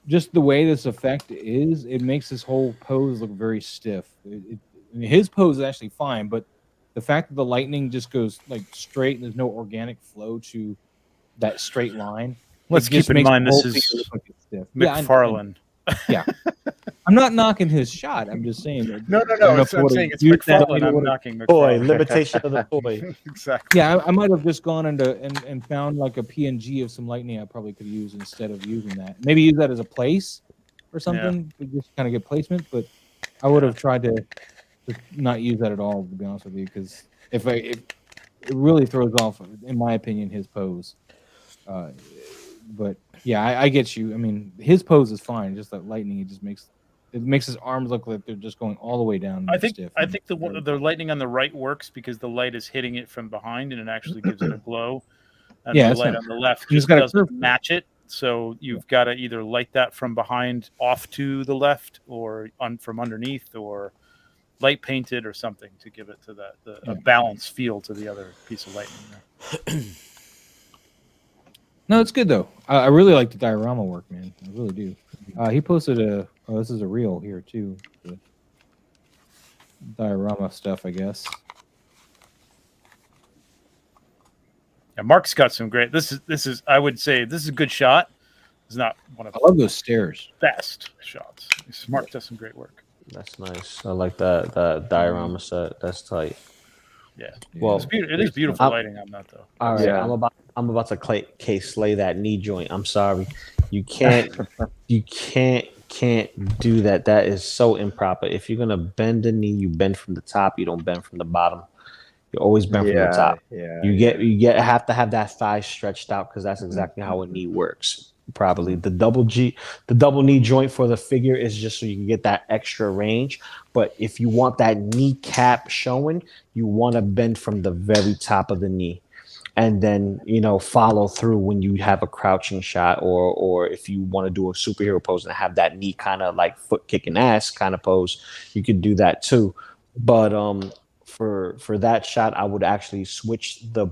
just the way this effect is. It makes this whole pose look very stiff. His pose is actually fine, but the fact that the lightning just goes like straight and there's no organic flow to that straight line. Let's keep in mind this is McFarlane. Yeah, I'm not knocking his shot. I'm just saying. No. I'm saying it's McFarlane. I'm knocking McFarlane. Toy limitation of the toy. Exactly. Yeah, I might have just gone into and found like a PNG of some lightning I probably could use instead of using that. Maybe use that as a place or something to just kind of get placement. But I would have tried to not use that at all, to be honest with you, because if it really throws off, in my opinion, his pose. But yeah, I get you. I mean, his pose is fine. Just that lightning, it makes his arms look like they're just going all the way down. I think the lightning on the right works because the light is hitting it from behind and it actually gives it a glow. And the light on the left just doesn't match it. So you've got to either light that from behind off to the left or from underneath, or light paint it or something to give it to a balanced feel to the other piece of lightning there. No, it's good though. I really like the diorama work, man. I really do. He posted this is a reel here too. The diorama stuff, I guess. Yeah, Mark's got some great. This is. I would say this is a good shot. It's not one of I love those stairs. Best shots. Mark does some great work. That's nice. I like that diorama set. That's tight. Yeah. Well, it is beautiful lighting on that though. All right, I'm about to slay that knee joint. I'm sorry, you can't do that. That is so improper. If you're gonna bend the knee, you bend from the top. You don't bend from the bottom. You always bend from the top. Yeah. You have to have that thigh stretched out because that's exactly how a knee works properly. The double knee joint for the figure is just so you can get that extra range. But if you want that kneecap showing, you want to bend from the very top of the knee. And then, follow through when you have a crouching shot, or if you want to do a superhero pose and have that knee kind of like foot kicking ass kind of pose, you could do that too. But for that shot, I would actually switch the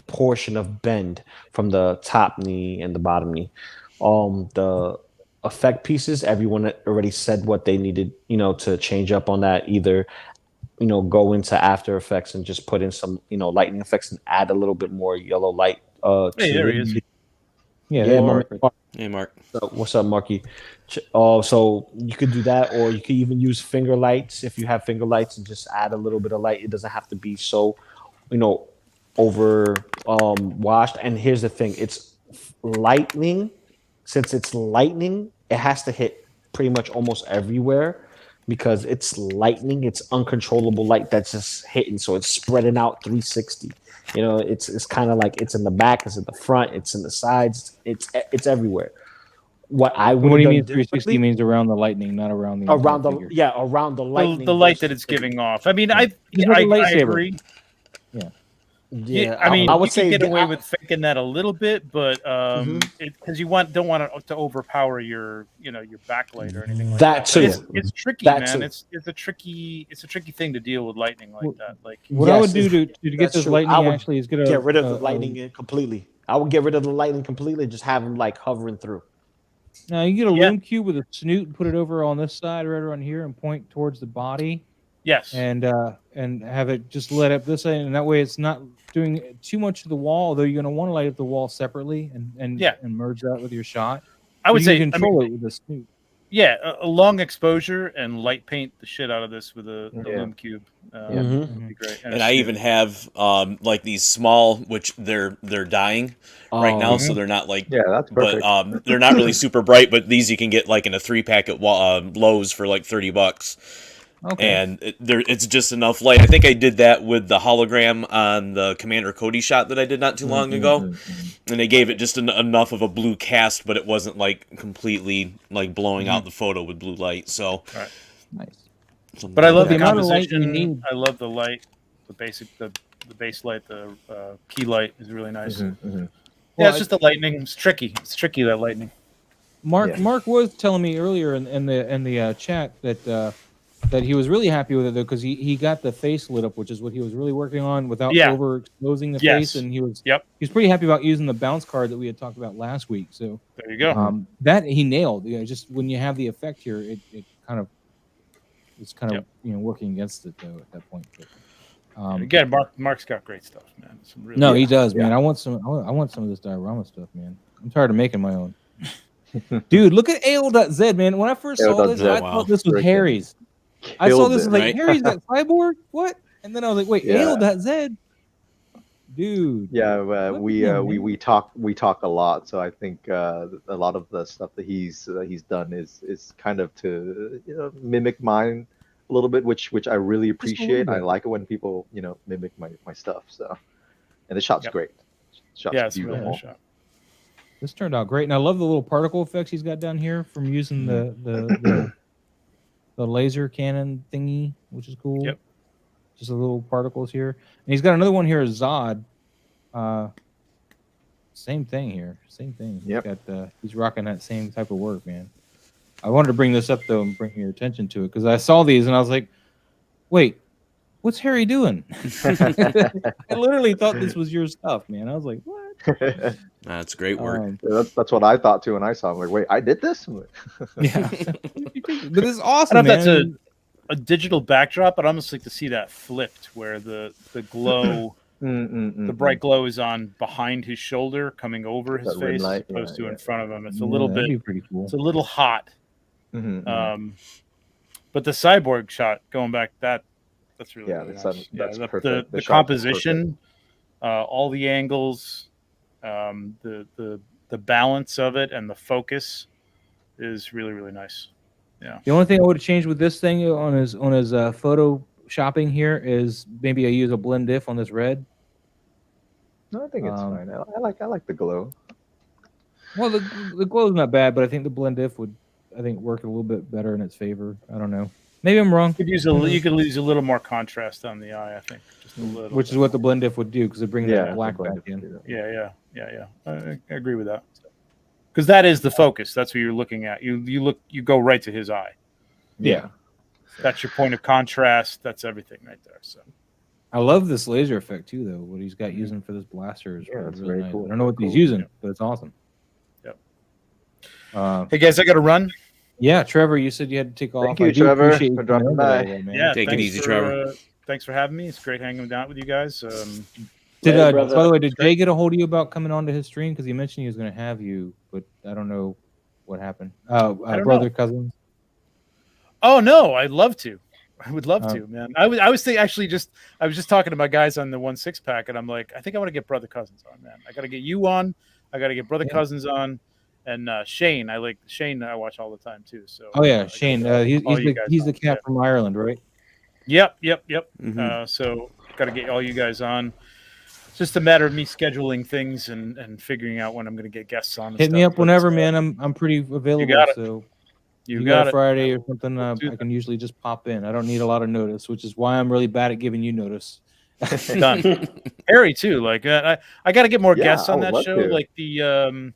portion of bend from the top knee and the bottom knee. The effect pieces, everyone already said what they needed, to change up on that. Either go into After Effects and just put in some, lightning effects and add a little bit more yellow light. Hey, there he is. Yeah, Mark. Hey, Mark. So, what's up, Marky? So you could do that, or you could even use finger lights if you have finger lights and just add a little bit of light. It doesn't have to be so, over washed. And here's the thing: it's lightning. Since it's lightning, it has to hit pretty much almost everywhere. Because it's lightning, it's uncontrollable light that's just hitting, so it's spreading out 360. It's kind of like it's in the back, it's in the front, it's in the sides, it's everywhere. What do you mean 360 means around the lightning, not around the around the lightning. The light that it's giving off. I mean, I agree. Yeah. Yeah, I mean, I would you say can get away with faking that a little bit, but because you don't want it to overpower your backlight or anything like that that. too. But it's tricky, That man. too. It's a tricky thing to deal with lightning like that. Like What I would Yes, do to get that's this true. I lightning would actually is get get rid of the lightning completely. I would get rid of the lightning completely, just have him like hovering through. Now you get a Yeah. loom cube with a snoot and put it over on this side, right around here, and point towards the body, yes, and have it just lit up this way, and that way it's not doing too much to the wall. Although you're going to want to light up the wall separately and merge that with your shot. I would You say can control it with the snoot. Yeah, a long exposure and light paint the shit out of this with a loom cube. Would be great. And I even have like these small, which they're dying right now, so they're not like that's perfect. but they're not really super bright. But these you can get like in a 3-pack at Lowe's for like $30. Okay. And it's just enough light. I think I did that with the hologram on the Commander Cody shot that I did not too long ago, and they gave it just enough of a blue cast, but it wasn't like completely like blowing out the photo with blue light. So, Nice. But I love the amount of light you composition. need. I love the light, the base light, the key light is really nice. Yeah, it's just the lightning. It's tricky. It's tricky, that lightning. Mark was telling me earlier in the chat that he was really happy with it though, because he got the face lit up, which is what he was really working on without overexposing the face, and he was pretty happy about using the bounce card that we had talked about last week. So there you go. That he nailed. Just when you have the effect here, it's kind of working against it though at that point. But, again, Mark's got great stuff, man. Really he does, man. I want some of this diorama stuff, man. I'm tired of making my own. Dude, look at AL.Z, man. When I first saw this, I thought this was Harry's. I saw this like Harry's got cyborg. What? And then I was like, wait, AL.Z, dude. Yeah, we talk a lot. So I think a lot of the stuff that he's done is kind of to mimic mine a little bit, which I really appreciate. I like it when people mimic my stuff. So, and the shot's great. Shot's beautiful. Really nice shot. This turned out great, and I love the little particle effects he's got down here from using the laser cannon thingy, which is cool. Yep. Just the little particles here. And he's got another one here, Zod. Same thing here. Same thing. Yep. He's rocking that same type of work, man. I wanted to bring this up, though, and bring your attention to it, because I saw these, and I was like, wait, what's Harry doing? I literally thought this was your stuff, man. I was like, what? That's great work. That's what I thought, too, when I saw him. Like, wait, I did this? Yeah. But this is awesome, I don't know man. if that's a digital backdrop, but I almost like to see that flipped, where the glow, the bright glow is on behind his shoulder, coming over his That rim face, light, as opposed to in yeah. front of him. It's a little that'd bit, be pretty cool. it's a little hot. But the cyborg shot, going back, that's really, really nice. That's the perfect. The composition, all the angles, the balance of it, and the focus is really, really nice. Yeah. The only thing I would have changed with this thing on his photo shopping here is maybe I use a blend diff on this red. No, I think it's fine. I like the glow. Well, the glow's not bad, but I think the blend diff would work a little bit better in its favor. I don't know. Maybe I'm wrong. You could use a little more contrast on the eye, I think. Just a little. Which is what the blend diff would do, because it brings that black back in. Yeah. I agree with that. Because that is the focus. That's what you're looking at. You go right to his eye. Yeah. That's your point of contrast. That's everything right there. So I love this laser effect too, though. What he's got using for this blaster is that's really very nice. cool. I don't know what he's using, but it's awesome. Hey guys, I got to run. Yeah, Trevor, you said you had to take off. Thank you, Trevor, for dropping by. Yeah, take it easy, Trevor. Thanks for having me. It's great hanging out with you guys. By the way, did Jay get a hold of you about coming onto his stream? Because he mentioned he was going to have you, but I don't know what happened. Brother Cousins. Oh no, I'd love to. I would love to, man. I was just talking to my guys on the 1/6 pack, and I'm like, I think I want to get Brother Cousins on, man. I got to get you on. I got to get Brother Cousins on, and Shane. I like Shane. I watch all the time too. So. Oh yeah, Shane. He's the cat from Ireland, right? Yep. So got to get all you guys on. It's just a matter of me scheduling things and figuring out when I'm going to get guests on. Hit me up whenever, man. I'm pretty available. You got it. So you got it. Friday or something. I can usually just pop in. I don't need a lot of notice, which is why I'm really bad at giving you notice. Done. Harry too. Like I got to get more Yeah, guests I on would that love show. to. Like the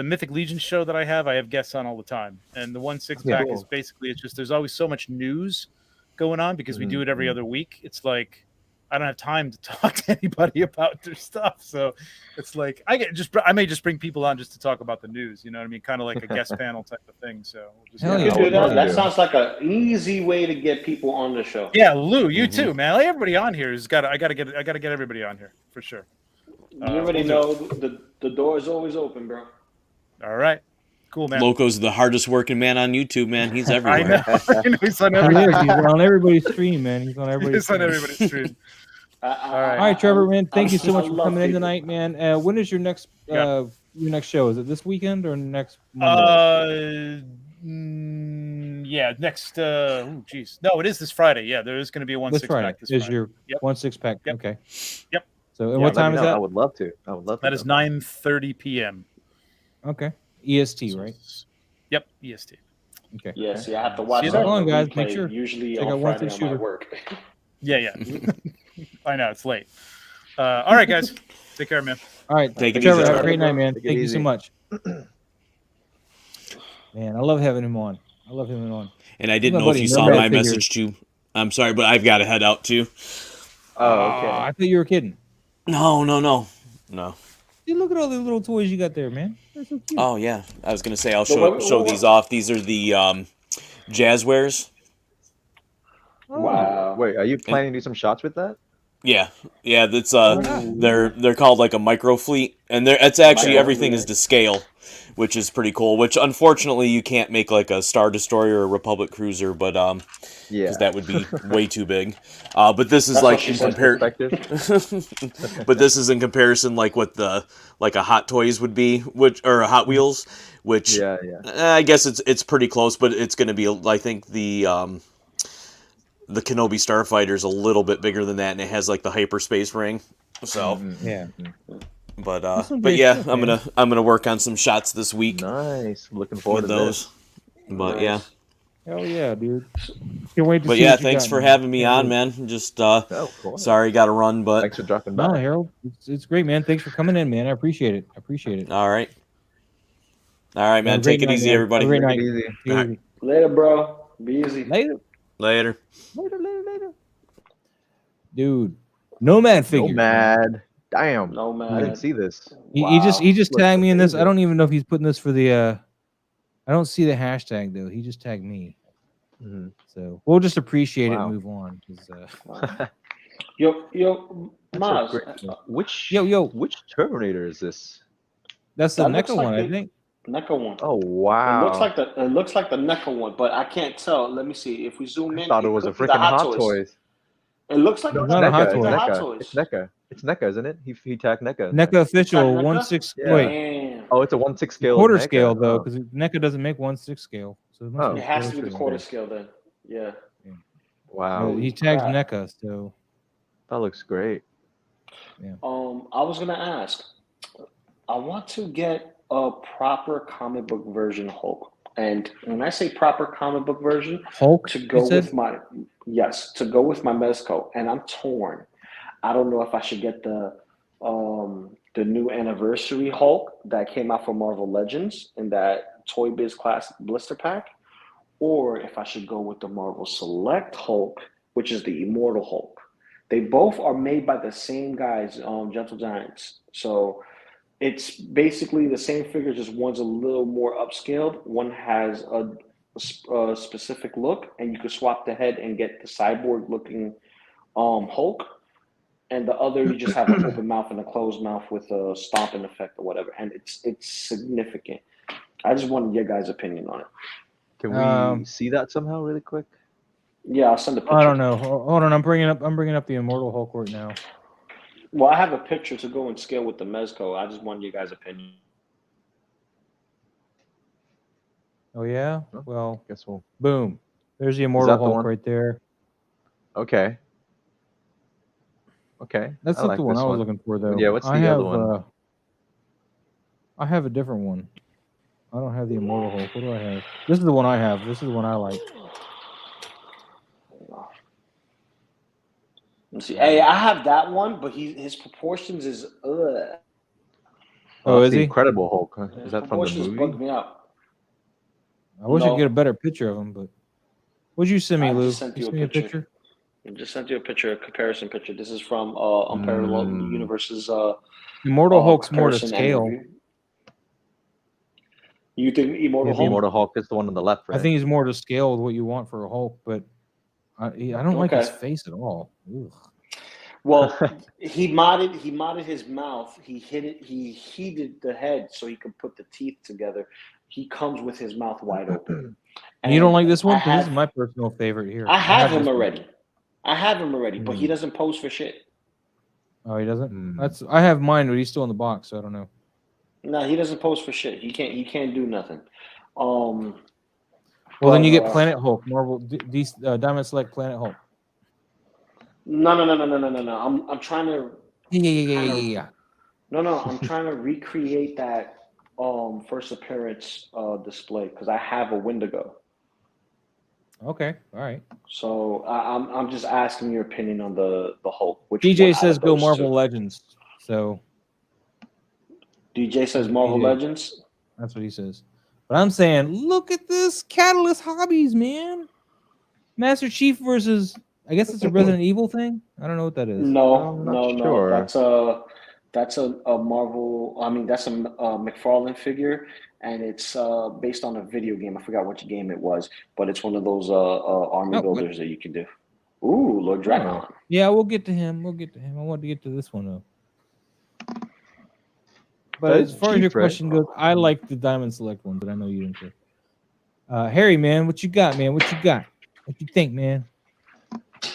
Mythic Legion show that I have guests on all the time. And the 1/6 Yeah. pack is basically it's just there's always so much news going on because we do it every other week. It's like I don't have time to talk to anybody about their stuff. So it's like I may just bring people on just to talk about the news. You know what I mean? Kind of like a guest panel type of thing. So we'll just, Hell Yeah, yeah. I You would do love that. That to. sounds like an easy way to get people on the show. Yeah, Lou, you Mhm. too, man. Like, everybody on here has got. I gotta get everybody on here for sure. You already know the door is always open, bro. All right, cool, man. Loco's the hardest working man on YouTube, man. He's I everywhere. know. I know he's on He every. is. He's on everybody's stream, man. He's on everybody's He's on stream. everybody's stream. All right. All right, Trevor, man. Thank you so much I for love coming in people. tonight, man. When is your next Yeah. show? Is it this weekend or next Monday? Yeah, next. Oh, geez. No, it is this Friday. Yeah, there is going to be a 1/6 This Friday pack. This is Friday. your Yep. 1/6 pack. Yep. Okay. Yep. So, and Yeah, what Let time me is know. that? I would love to. I would love to. That is go. 9:30 p.m. Okay. EST, right? Yep, EST. Okay. Yeah, see, I have to watch See you that there. Hold on, guys. replay, Make sure. usually Check out on 1/6 Friday on my shooter. work. Yeah. I know it's late. All right, guys. Take care, man. All right. Take it Trevor, easy, have a Trevor. great night, man. Take it Thank you so easy. much. Man, I love having him on. And I didn't My know if buddy, you no saw bad my figures. message too. I'm sorry, but I've got to head out too. Oh, okay. I thought you were kidding. No. Dude, look at all the little toys you got there, man. They're so cute. Oh yeah, I was gonna say I'll But show what- these off. These are the Jazzwares. Oh. Wow. Wait, are you planning to do some shots with that? Yeah. That's Ooh. they're called like a micro fleet, and it's actually Micro everything fleet. is to scale, which is pretty cool. Which unfortunately you can't make like a Star Destroyer or Republic cruiser, but Yeah. because that would be way too big. But this is That's like what she in said. comparison. But this is in comparison like what the like a Hot Toys would be, or a Hot Wheels, which Yeah. I guess it's pretty close, but it's going to be I think the Kenobi Starfighter is a little bit bigger than that, and it has like the hyperspace ring. So, Mhm. Yeah. but some but great yeah, stuff, I'm man. gonna work on some shots this week Nice. Looking forward with to those. this. But Nice. yeah, Hell yeah, dude. Can't wait to but see yeah, what you thanks got, for man. having me Can't on, wait. man. Just Oh, of course. sorry, got to run, but Thanks for dropping No, by. Harold, it's great, man. Thanks for coming in, man. I appreciate it. all right, man. Have a great Take it night, easy, man. everybody. Have a great Take night. it easy. Take it Alright. easy. Later, bro. Be easy. Later. Later. Dude. Nomad figures. Nomad. Damn. No, I didn't man. see this. He just Looks tagged me in this. I amazing. don't even know if he's putting this for the I don't see the hashtag though. He just tagged me. Mhm. So we'll just appreciate it Wow. and move on. 'Cause, Yo, That's Maz. a great- which Yo. which Terminator is this? that's the That looks NECA like one, I the- think. NECA one. Oh wow! It looks like the NECA one, but I can't tell. Let me see. If we zoom I in, thought it was a could be the freaking Hot Toys. It looks like No, It's it's not a NECA. Hot It's Toys. The Hot NECA. Toys. It's NECA. It's NECA, isn't it? He tagged NECA. in NECA there. official NECA? 1/6. Yeah. Wait, Damn. Oh, it's a 1/6 scale. quarter NECA. scale though, Oh. because NECA doesn't make 1/6 scale. So it must Oh. be It has to be the scale. quarter scale then. Yeah. Wow, He tags crap. NECA, so that looks great. I was gonna ask. I want to get a proper comic book version Hulk, and when I say proper comic book version, Hulk. to you go said? with my Mezco, and I'm torn. I don't know if I should get the new anniversary Hulk that came out for Marvel Legends in that Toy Biz Classic blister pack, or if I should go with the Marvel Select Hulk, which is the Immortal Hulk. They both are made by the same guys, Gentle Giants. So it's basically the same figure, just one's a little more upscaled. One has a specific look, and you could swap the head and get the cyborg-looking Hulk. And the other, you just have an open mouth and a closed mouth with a stomping effect or whatever. And it's significant. I just wanted your guys' opinion on it. Can we see that somehow, really quick? Yeah, I'll send a picture. I don't know. Hold on, I'm bringing up the Immortal Hulk right now. Well, I have a picture to go and scale with the Mezco. I just wanted your guys' opinion. Oh yeah. Oh. Well, Guess we'll. boom. There's the Immortal that the Hulk one? right there. Okay. Okay. That's I not like the one this I was looking for though. Yeah, what's I the have, other one? I have a different one. I don't have the Immortal Hulk. What do I have? This is the one I have. This is the one I like. Let's see. Hey, I have that one, but his proportions is Oh, Oh, that's is the he? Incredible Hulk. Huh? his Is that from the proportions movie? bug me out. I wish I could get a No, better picture of him, but what'd you send me, I Lou? just sent You you a sent me a picture. picture? I just sent you a picture, a comparison picture. This is from Unparalleled Mm. Universe's Immortal Hulk's more to comparison and scale. review. You think Immortal Yeah, The Hulk? Immortal Hulk is the one on the left, I right? think he's more to scale with what you want for a Hulk, but I don't like his Okay. face at all. Ugh. Well, he modded his mouth. He heated the head so he could put the teeth together. He comes with his mouth wide open. And you don't like And this one? Because this is my personal favorite here. I have this him one. already. I have him already, but he Hmm. doesn't pose for shit. Oh, he doesn't? Hmm. I have mine, but he's still in the box, so I don't know. No, he doesn't pose for shit. He can't do nothing. Well, then you get Planet Hulk, Marvel Diamond Select Planet Hulk. No. I'm trying to. Yeah. No. I'm trying to recreate that first appearance display because I have a Wendigo. Okay, all right. So I'm just asking your opinion on the Hulk. Which DJ one out says of go those Marvel two? Legends. So DJ says Marvel DJ. Legends. That's what he says. But I'm saying, look at this Catalyst Hobbies, man. Master Chief versus, I guess it's a Resident Evil thing. I don't know what that is. No. not sure. That's a Marvel. I mean, that's a McFarlane figure, and it's based on a video game. I forgot which game it was, but it's one of those army builders that you can do. Ooh, Lord Dracon. Oh. Yeah, we'll get to him. I want to get to this one though. But as far as your question goes, I like the Diamond Select one, but I know you didn't care. Harry, man, what you got, man? What you got? What you think, man?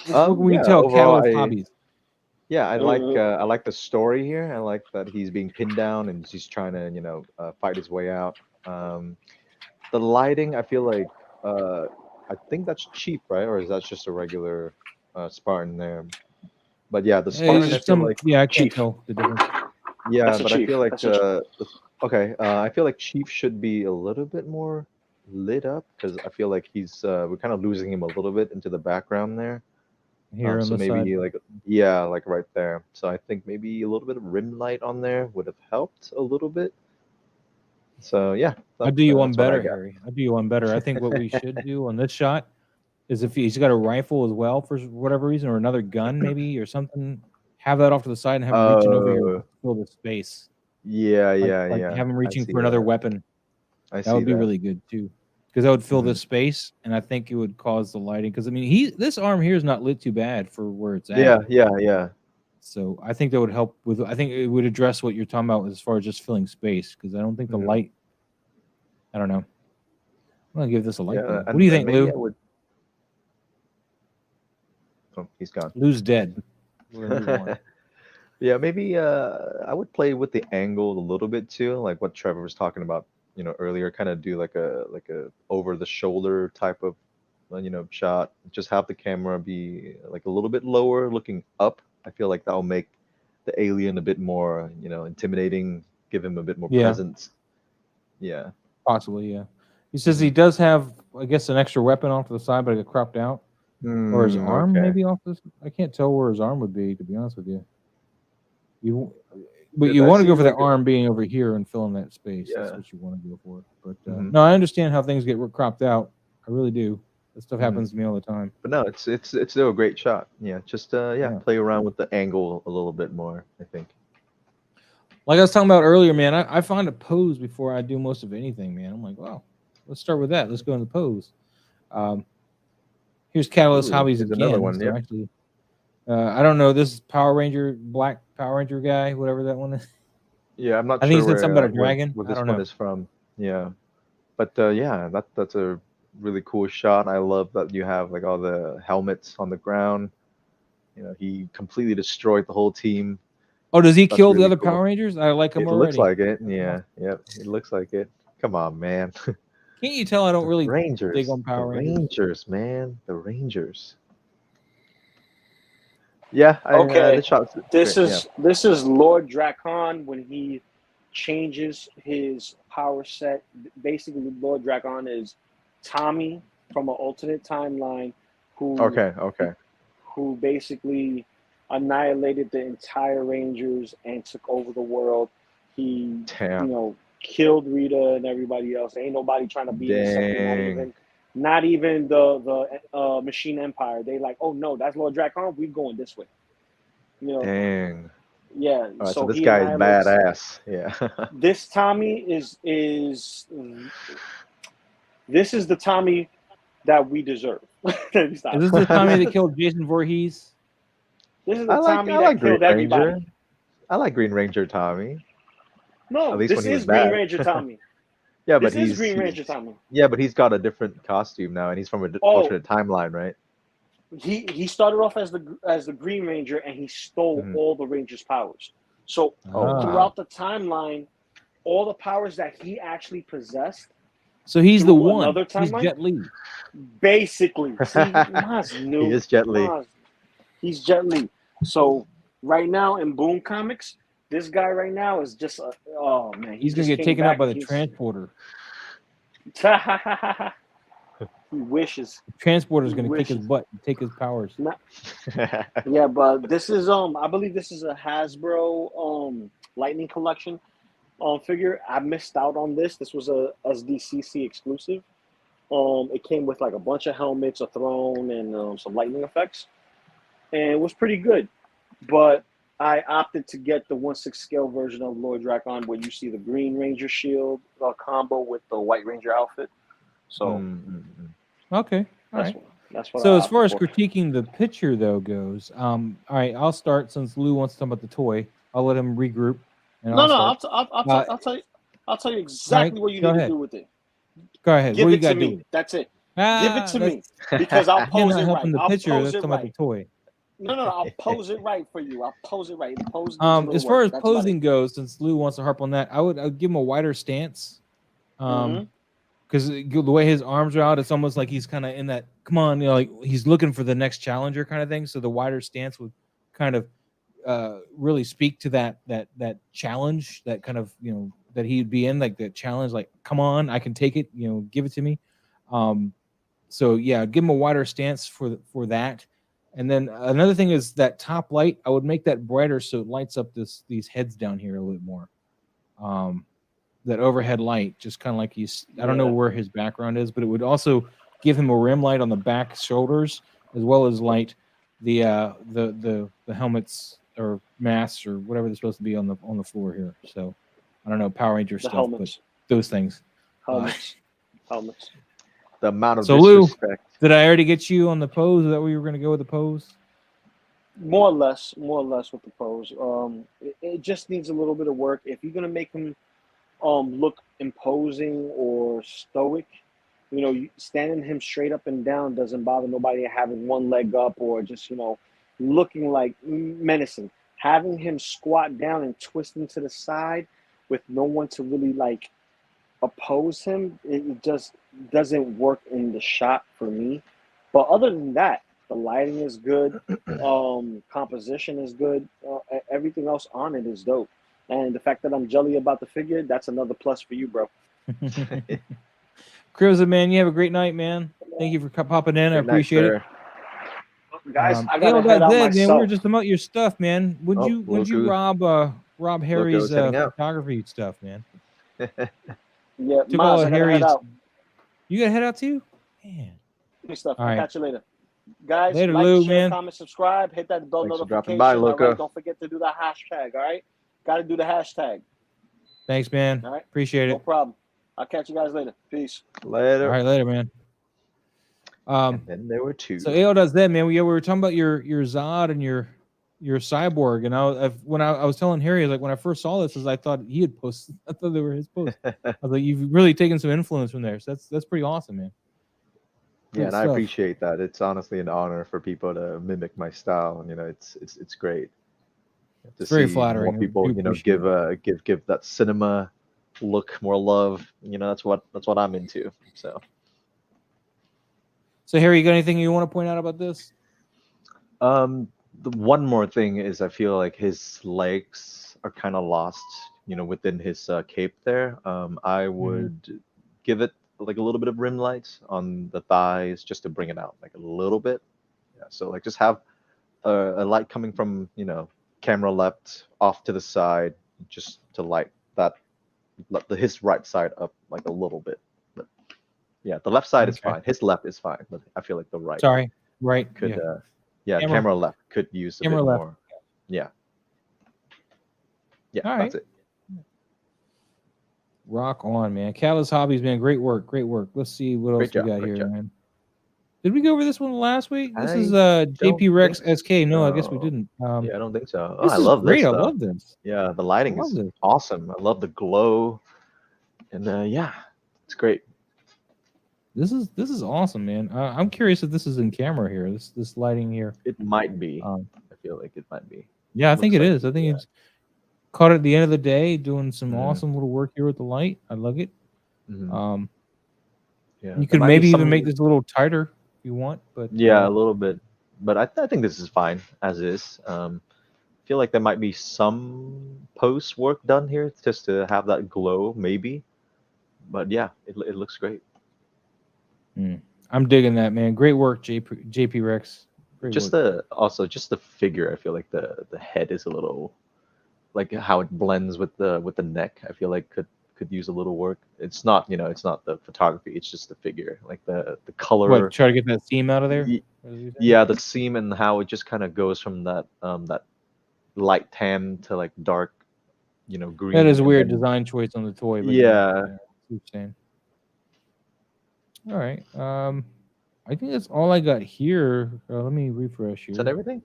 What can we tell? Overall, Catalyst Hobbies. Yeah, I like the story here. I like that he's being pinned down and he's trying to fight his way out. The lighting, I feel like I think that's cheap, right? Or is that just a regular Spartan there? But yeah, the Spartan, I feel like I can't tell the difference. yeah, That's a but I Chief. feel like That's a Chief. okay, I feel like Chief should be a little bit more lit up because I feel like we're kind of losing him a little bit into the background there. Here on So the maybe side. like right there. So I think maybe a little bit of rim light on there would have helped a little bit. So yeah, I'll do you one that's what I better, got. Harry. I'll do you one better. I think what we should do on this shot is if he's got a rifle as well for whatever reason, or another gun maybe or something, have that off to the side and have him reaching over here to fill the space. Yeah, Like have him reaching for another weapon. That would be really good too, because that would fill the space, and I think it would cause the lighting. Because I mean, this arm here is not lit too bad for where it's at. Yeah. So I think that would help with. I think it would address what you're talking about as far as just filling space. Because I don't think the light. I don't know. I'm gonna give this a light. Yeah, What do you think, Lou? Oh, he's gone. Lou's dead. Yeah, maybe I would play with the angle a little bit too, like what Trevor was talking about, earlier. Kind of do like a over the shoulder type of shot. Just have the camera be like a little bit lower, looking up. I feel like that will make the alien a bit more, intimidating. Give him a bit more presence. Yeah, possibly. Yeah, he says he does have, I guess, an extra weapon off to the side, but it got cropped out. Or his arm maybe off this. I can't tell where his arm would be, to be honest with you. You want to go for the arm being over here and filling that space. Yeah. That's what you want to go for. But no, I understand how things get cropped out. I really do. That stuff happens to me all the time. But no, it's still a great shot. Yeah, just play around with the angle a little bit more, I think. Like I was talking about earlier, man, I find a pose before I do most of anything, man. I'm like, wow, let's start with that. Let's go into the pose. Here's Catalyst Hobbies again. Another one, so actually, I don't know. This is Power Ranger, Black Power Ranger guy, whatever that one is. Yeah, I'm not sure. I think he said something about a dragon. Where this one is from. Yeah, but yeah, that's a really cool shot. I love that you have like all the helmets on the ground. He completely destroyed the whole team. Oh, does he kill the other Power Rangers? I like him already. It looks like it. Yeah, yep. It looks like it. Come on, man. Can't you tell I don't really dig on Power Rangers? Rangers, Man. The Rangers. Yeah. Okay. This is Lord Dracon when he changes his power set. Basically, Lord Dracon is Tommy from an alternate timeline who Okay. who basically annihilated the entire Rangers and took over the world. He, Damn. killed Rita and everybody else. Ain't nobody trying to be in the sector. Dang. Not even the Machine Empire. They like, oh no, that's Lord Dracon. We're going this way. Dang. Yeah. All right, so this he guy is annihilates. badass. Yeah. This Tommy is this is the Tommy that we deserve. Is this the Tommy that killed Jason Voorhees? This is the I Tommy like that Green killed everybody. Ranger. I like Green Ranger Tommy. No, At least this when he was is Green bad. Ranger Tommy. Yeah, but This is Green Ranger Tommy. Yeah, but he's got a different costume now, and he's from an alternate timeline, right? He started off as the Green Ranger, and he stole all the Rangers' powers. So throughout the timeline, all the powers that he actually possessed. So he's the one. Another timeline? He's Jet Li. Basically, see, Maz knew. He is Jet Li. He's Jet Li. So right now in Boom Comics, this guy right now is just oh man, he's gonna get taken out by the transporter. He wishes. The transporter's gonna kick his butt and take his powers. Yeah, but this is I believe this is a Hasbro Lightning Collection figure. I missed out on this. This was a SDCC exclusive. It came with like a bunch of helmets, a throne, and some lightning effects, and it was pretty good. But I opted to get the 1/6 scale version of Lord Dracon, where you see the Green Ranger shield combo with the White Ranger outfit. So, okay, all right. That's what. So as far as critiquing the picture though goes, all right, I'll start since Lou wants to talk about the toy. I'll let him regroup. And I'll tell you exactly what you need to do with it. Go ahead. Give what it you to me. That's it. Give it to me because I'll pose it right. The I'll picture. pose Let's it talk about right. the toy. No, I'll pose it right for you. I'll pose it right. As far as posing goes, since Lou wants to harp on that, I'd give him a wider stance. Because the way his arms are out, it's almost like he's kind of in that, come on, like he's looking for the next challenger kind of thing. So the wider stance would kind of really speak to that challenge, that kind of, that he'd be in, like that challenge, like, come on, I can take it, give it to me. So yeah, give him a wider stance for that. And then another thing is that top light, I would make that brighter so it lights up these heads down here a little bit more. That overhead light, just kind of like I don't know where his background is, but it would also give him a rim light on the back shoulders, as well as light the helmets or masks or whatever they're supposed to be on the floor here. So I don't know, Power Ranger stuff, helmets. But those things. Helmets. The amount of disrespect. Lou, did I already get you on the pose? Is that where you were going to go with the pose? More or less with the pose. It just needs a little bit of work. If you're going to make him look imposing or stoic, standing him straight up and down doesn't bother nobody. Having one leg up or just looking like menacing, having him squat down and twisting to the side with no one to really like oppose him, it just doesn't work in the shot for me. But other than that, the lighting is good, composition is good, everything else on it is dope. And the fact that I'm jelly about the figure, that's another plus for you, bro. Cruiser, man, you have a great night, man. Thank you for popping in. I appreciate it. Guys, I gotta head out myself. Man, we were just about your stuff, man. Would you rob Harry's photography stuff, man? Yeah, Miles, I gotta head out. You gotta head out too? Man. Stuff. All right. I'll catch you later. Guys, later, like, Lou, share, man. comment, subscribe, hit that bell notification. By, Loco. Right? Don't forget to do the hashtag, all right? Got to do the hashtag. Thanks, man. All right. Appreciate it. No problem. I'll catch you guys later. Peace. Later. All right, later, man. And then there were two. So A.O. does that, man. We were talking about your Zod and your cyborg, and when I was telling Harry, like when I first saw this, I thought he had posted. I thought they were his posts. I was like, you've really taken some influence from there. So that's pretty awesome, man. Yeah, and I appreciate that. It's honestly an honor for people to mimic my style, and it's great. It's very flattering. More people, give that cinema look more love. That's what I'm into. So Harry, you got anything you want to point out about this? The one more thing is I feel like his legs are kind of lost, within his cape there. I would give it like a little bit of rim light on the thighs just to bring it out like a little bit. Yeah, so like just have a light coming from camera left off to the side, just to light his right side up like a little bit. But yeah, the left side is Okay. fine. His left is fine, but I feel like the right Sorry, right? could Yeah. camera left could use a Camera bit left. more. Yeah. Yeah, All that's right. it. Rock on, man. Callous Hobbies, man. Great work. Great work. Let's see what else Great job, we got great here, job. man. Did we go over this one last week? This is I JP don't Rex think SK. No, I guess we so. didn't. Yeah, I don't think so. Oh, This I is love great. this I though. love this. Yeah, the lighting love is this. awesome. I love the glow, and yeah, it's great. This is awesome, man. I'm curious if this is in camera here. This lighting here. It might be. I Um, feel like it might be. yeah, I think it Looks like is. I think yeah. it's caught at the end of the day, doing some Mm. awesome little work here with the light. I love it. Mhm. Yeah, You there could might be maybe even some- make this a little tighter if you want, but Yeah, a little bit, but I think this is fine as is. Feel like there might be some post work done here just to have that glow, maybe. But yeah, it looks great. I'm digging that, man. Great work, JP Rex. Great Just work. just the figure. I feel like the head is a little, like how it blends with the neck. I feel like could use a little work. It's not it's not the photography. It's just the figure, like the color. What? Try to get that seam out of there. Yeah, the seam and how it just kind of goes from that light tan to like dark, green. That is a and weird then- design choice on the toy. But Yeah. I see what you're saying. All right. I think that's all I got here. Let me refresh here. Is that everything?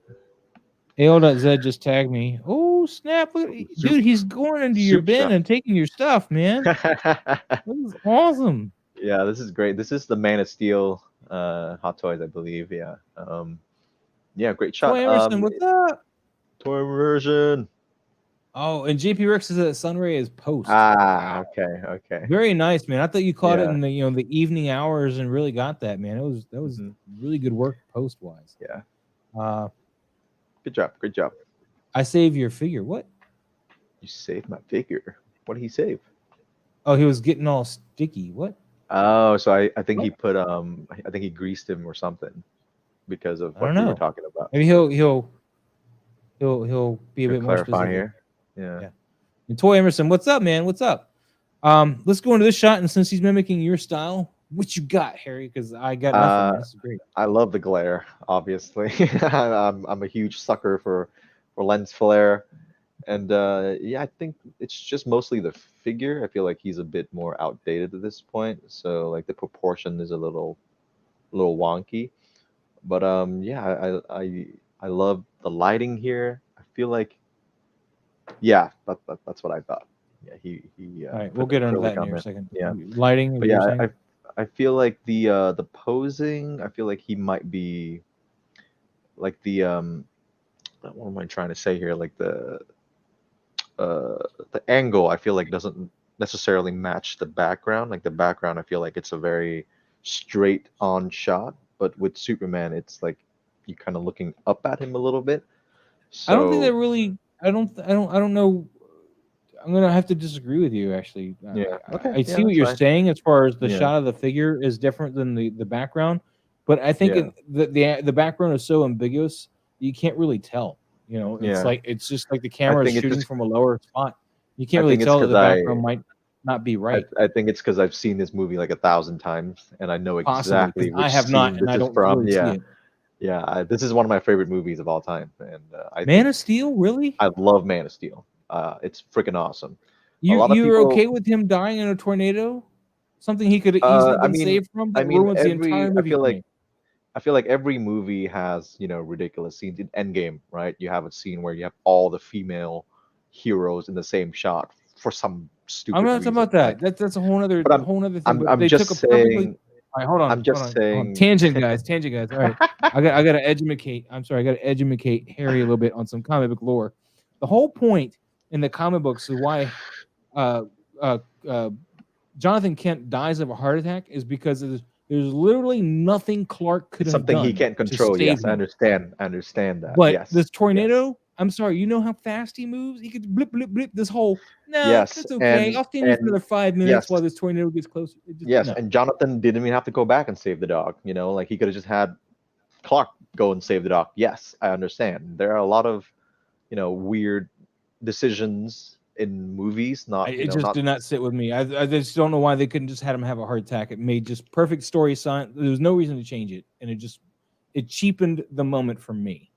AO.Z just tagged me. Oh snap! Look, dude, he's going into your Soup bin shop. and taking your stuff, man. This is awesome. Yeah, this is great. This is the Man of Steel Hot Toys, I believe. Yeah. Yeah, great shot. Toy Emerson, what's up? Toy version. Oh, and JP Rex says that Sunray is post. Ah, okay. Very nice, man. I thought you caught it Yeah. in the the evening hours and really got that, man. That was Mhm. really good work post wise. Yeah. Good job. Great job. I saved your figure. What? You saved my figure. What did he save? Oh, he was getting all sticky. What? Oh, so I think he put I think he greased him or something because of I what don't we know. were talking about. Maybe he'll be a You'll bit more clarify specific. here. Yeah. And Toy Emerson, what's up, man? What's up? Let's go into this shot, and since he's mimicking your style, what you got, Harry? Because I got nothing. Man. This is great. I love the glare, obviously. I'm a huge sucker for lens flare, and yeah, I think it's just mostly the figure. I feel like he's a bit more outdated at this point, so like the proportion is a little wonky. But yeah, I love the lighting here. I feel like yeah, that's what I thought. Yeah, he All right, put we'll the get into acrylic that in on here in a there. second. Yeah. Lighting. But what you're yeah, saying? I feel like the posing. I feel like he might be like the what am I trying to say here? Like the angle. I feel like doesn't necessarily match the background. Like the background, I feel like it's a very straight on shot. But with Superman, it's like you kind of looking up at him a little bit. So I don't think that really. I don't know. I'm gonna have to disagree with you. Actually, Yeah. Okay. I Yeah, see what that's you're fine. saying as far as the Yeah. shot of the figure is different than the background, but I think Yeah. the background is so ambiguous you can't really tell. It's Yeah. like it's just like the camera is think it's shooting just- from a lower spot. You can't I really think it's tell that the 'cause background might not be right. I think it's because I've seen this movie like 1,000 times, and I know Possibly, 'cause exactly which I have scene not, this and I is don't from. really see Yeah, it. yeah. This is one of my favorite movies of all time, and Man I think of Steel, really? I love Man of Steel. It's freaking awesome. You lot of were people- okay with him dying in a tornado? Something he could have easily I been mean- saved from that I mean, ruins the entire I movie. feel for like me. I feel like every movie has ridiculous scenes. In Endgame, right? You have a scene where you have all the female heroes in the same shot for some stupid I'm not reason. talking about that. right? That's a whole other But I'm- thing. I'm but they just took a perfectly. saying. All right, hold on. I'm just hold on, hold on. saying- Tangent guys. All right, I got to educate. I'm sorry, I got to educate Harry a little bit on some comic book lore. The whole point in the comic books is why Jonathan Kent dies of a heart attack is because there's literally nothing Clark could have Something done he can't to control. save Yes, him. I understand that. But yes. this tornado, I'm sorry, you know how fast he moves? He could blip, blip, blip. This whole, no, Yes, that's okay. and- I'll stand here for and- another 5 minutes yes. while this tornado gets closer. It just- Yes, no. and Jonathan didn't even have to go back and save the dog. Like he could have just had Clark go and save the Doc. Yes, I understand. There are a lot of, weird decisions in movies. It just did not sit with me. I just don't know why they couldn't just had him have a heart attack. It made just perfect story sign. There was no reason to change it, and it cheapened the moment for me.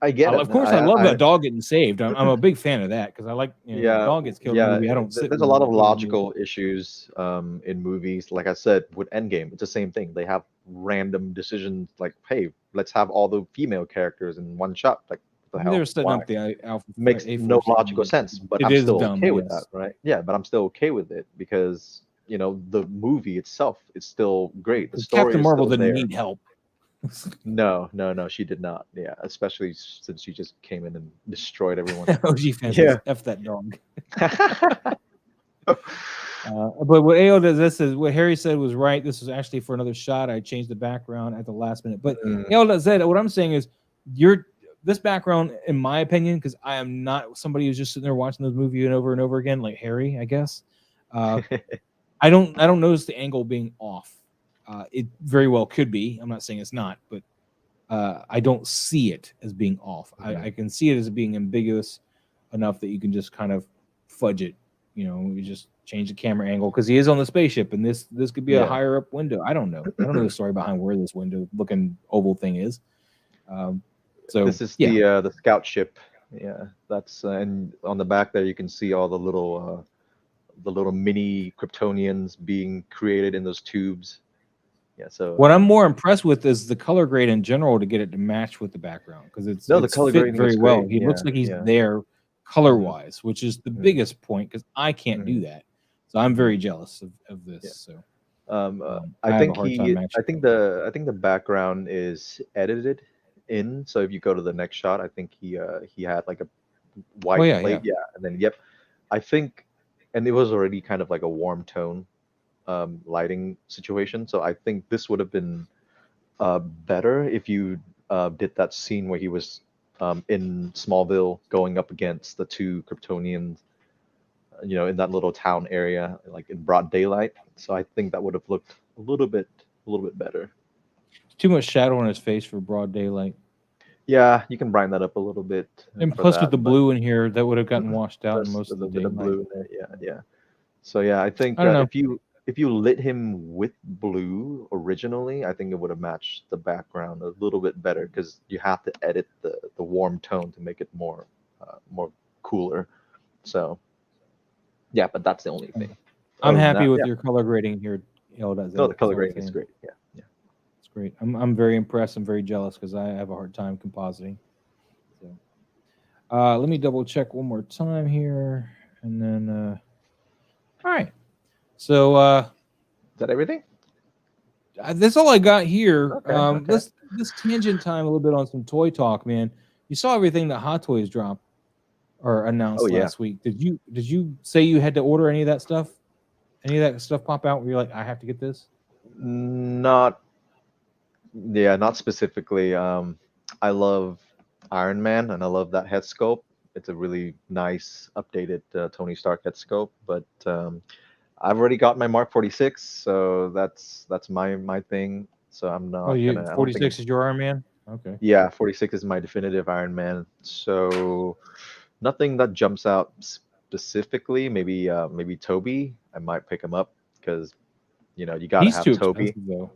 I get it. Of course, I love that dog getting saved. I'm a big fan of that because I like the dog gets killed in the movie. I don't. There's a lot of logical issues in movies. Like I said, with Endgame, it's the same thing. They have random decisions like, hey, let's have all the female characters in one shot. Like, what the hell? They're setting up the Alpha. Makes no logical sense, but I'm still okay with that, right? Yeah, but I'm still okay with it because the movie itself is still great. The story Captain Marvel didn't need help. No, she did not. Yeah, especially since she just came in and destroyed everyone. OG fans, F that dog. But what AO does this is what Harry said was right. This was actually for another shot. I changed the background at the last minute. But AO does that. What I'm saying is, this background, in my opinion, because I am not somebody who's just sitting there watching this movie over and over again, like Harry, I guess. I don't notice the angle being off. It very well could be. I'm not saying it's not, but I don't see it as being off. I can see it as being ambiguous enough that you can just kind of fudge it. You just change the camera angle because he is on the spaceship, and this could be a higher up window. I don't know. I don't know the story behind where this window looking oval thing is. So this is the scout ship. Yeah, that's and on the back there you can see all the little mini Kryptonians being created in those tubes. Yeah, so what I'm more impressed with is the color grade in general to get it to match with the background because it's the color fit grading very is well. great. He looks like he's there color wise, which is the biggest point because I can't do that. So I'm very jealous of this. Yeah. So I think the background is edited in. So if you go to the next shot, I think he had like a white plate, and then I think, and it was already kind of like a warm tone lighting situation. So I think this would have been better if you did that scene where he was in Smallville going up against the two Kryptonians, in that little town area, like in broad daylight. So I think that would have looked a little bit better. Too much shadow on his face for broad daylight. Yeah, you can brighten that up a little bit. And plus with the blue in here, that would have gotten washed out in most of the bit of daylight. blue in there. Yeah. So I think if you lit him with blue originally, I think it would have matched the background a little bit better because you have to edit the warm tone to make it more cooler. So yeah, but that's the only thing. I'm happy with your color grading here. The color grading is great. Yeah. It's great. I'm very impressed. I'm very jealous because I have a hard time compositing. So let me double check one more time here, and then all right. So is that everything? That's all I got here. Okay. Let's tangent time a little bit on some toy talk, man. You saw everything that Hot Toys dropped or announced last week. Did you say you had to order any of that stuff? Any of that stuff pop out where you're like, I have to get this? Not specifically. I love Iron Man and I love that head sculpt. It's a really nice updated Tony Stark head sculpt, but I've already got my Mark 46, so that's my thing. So I'm not. 46 is your Iron Man? Okay. Yeah, 46 is my definitive Iron Man. So nothing that jumps out specifically. Maybe Toby. I might pick him up because you gotta have too Toby. Expensive, though.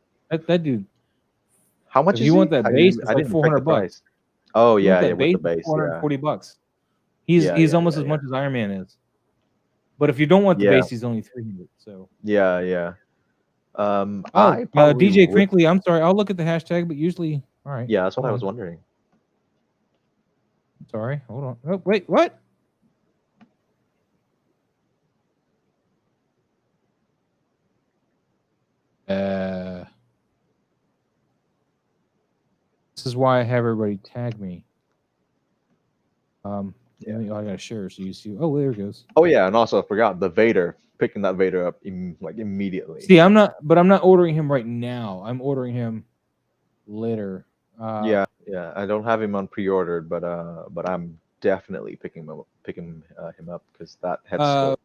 That dude. How much if is you he? want that base? It's like $400. Oh yeah, with the base, $440. He's almost as much as Iron Man is. But if you don't want the base, he's only $300. So yeah. DJ Crinkly, I'm sorry, I'll look at the hashtag, but usually, all right. Yeah, that's what I was wondering. Sorry, hold on. Oh, wait, what? This is why I have everybody tag me. I gotta share so you see. Oh, there it goes. Oh yeah, and also I forgot the Vader. Picking that Vader up immediately. See, I'm not ordering him right now. I'm ordering him later. Yeah. I don't have him on pre-ordered, but I'm definitely picking him up because that head sculpt.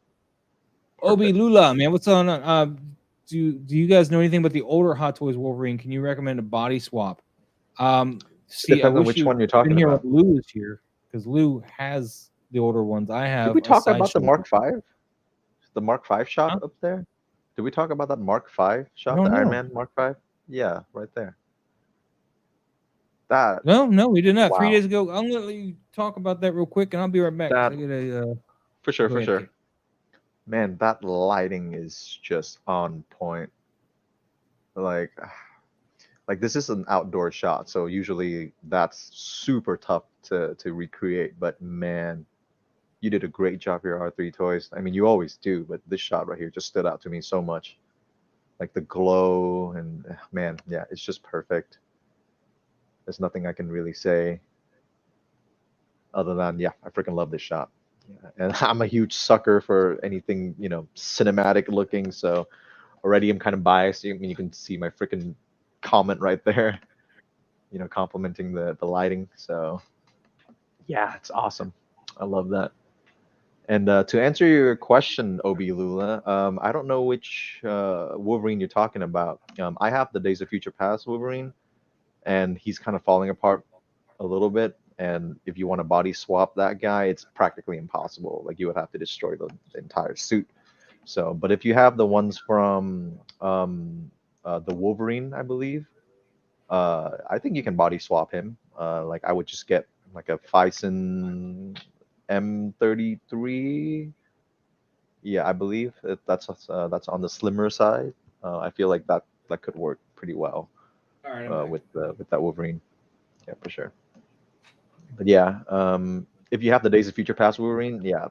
Obi Lula, man, what's on? Do you guys know anything about the older Hot Toys Wolverine? Can you recommend a body swap? See, I Depends on wish which you one you're been talking here about. when Lou is here, because Lou has the older ones. I have Did we a talk about the sideshow. Mark V? The Mark V shot Huh? up there? Did we talk about that Mark V I shot, don't the Iron know. Man Mark V? Yeah, right there. That No, we did not. 3 wow. days ago. I'm gonna let you talk about that real quick, and I'll be right back. 'Cause That I gotta for sure, go for ahead, sure. kid. Man, that lighting is just on point. Like this is an outdoor shot, so usually that's super tough to recreate. But man, you did a great job here, R3 Toys. I mean, you always do, but this shot right here just stood out to me so much. Like the glow and man, yeah, it's just perfect. There's nothing I can really say other than yeah, I freaking love this shot. Yeah. And I'm a huge sucker for anything, cinematic looking, so already I'm kind of biased. I mean, you can see my freaking comment right there, complimenting the lighting. So yeah, it's awesome. I love that. And to answer your question, Obi Lula, I don't know which Wolverine you're talking about. I have the Days of Future Past Wolverine, and he's kind of falling apart a little bit. And if you want to body swap that guy, it's practically impossible. Like you would have to destroy the entire suit. So, but if you have the ones from the Wolverine, I believe, I think you can body swap him. Like I would just get like a Fison M33. Yeah, I believe that's on the slimmer side. I feel like that could work pretty well All right, with that Wolverine. Yeah, for sure. But yeah, if you have the Days of Future Past Wolverine, yeah,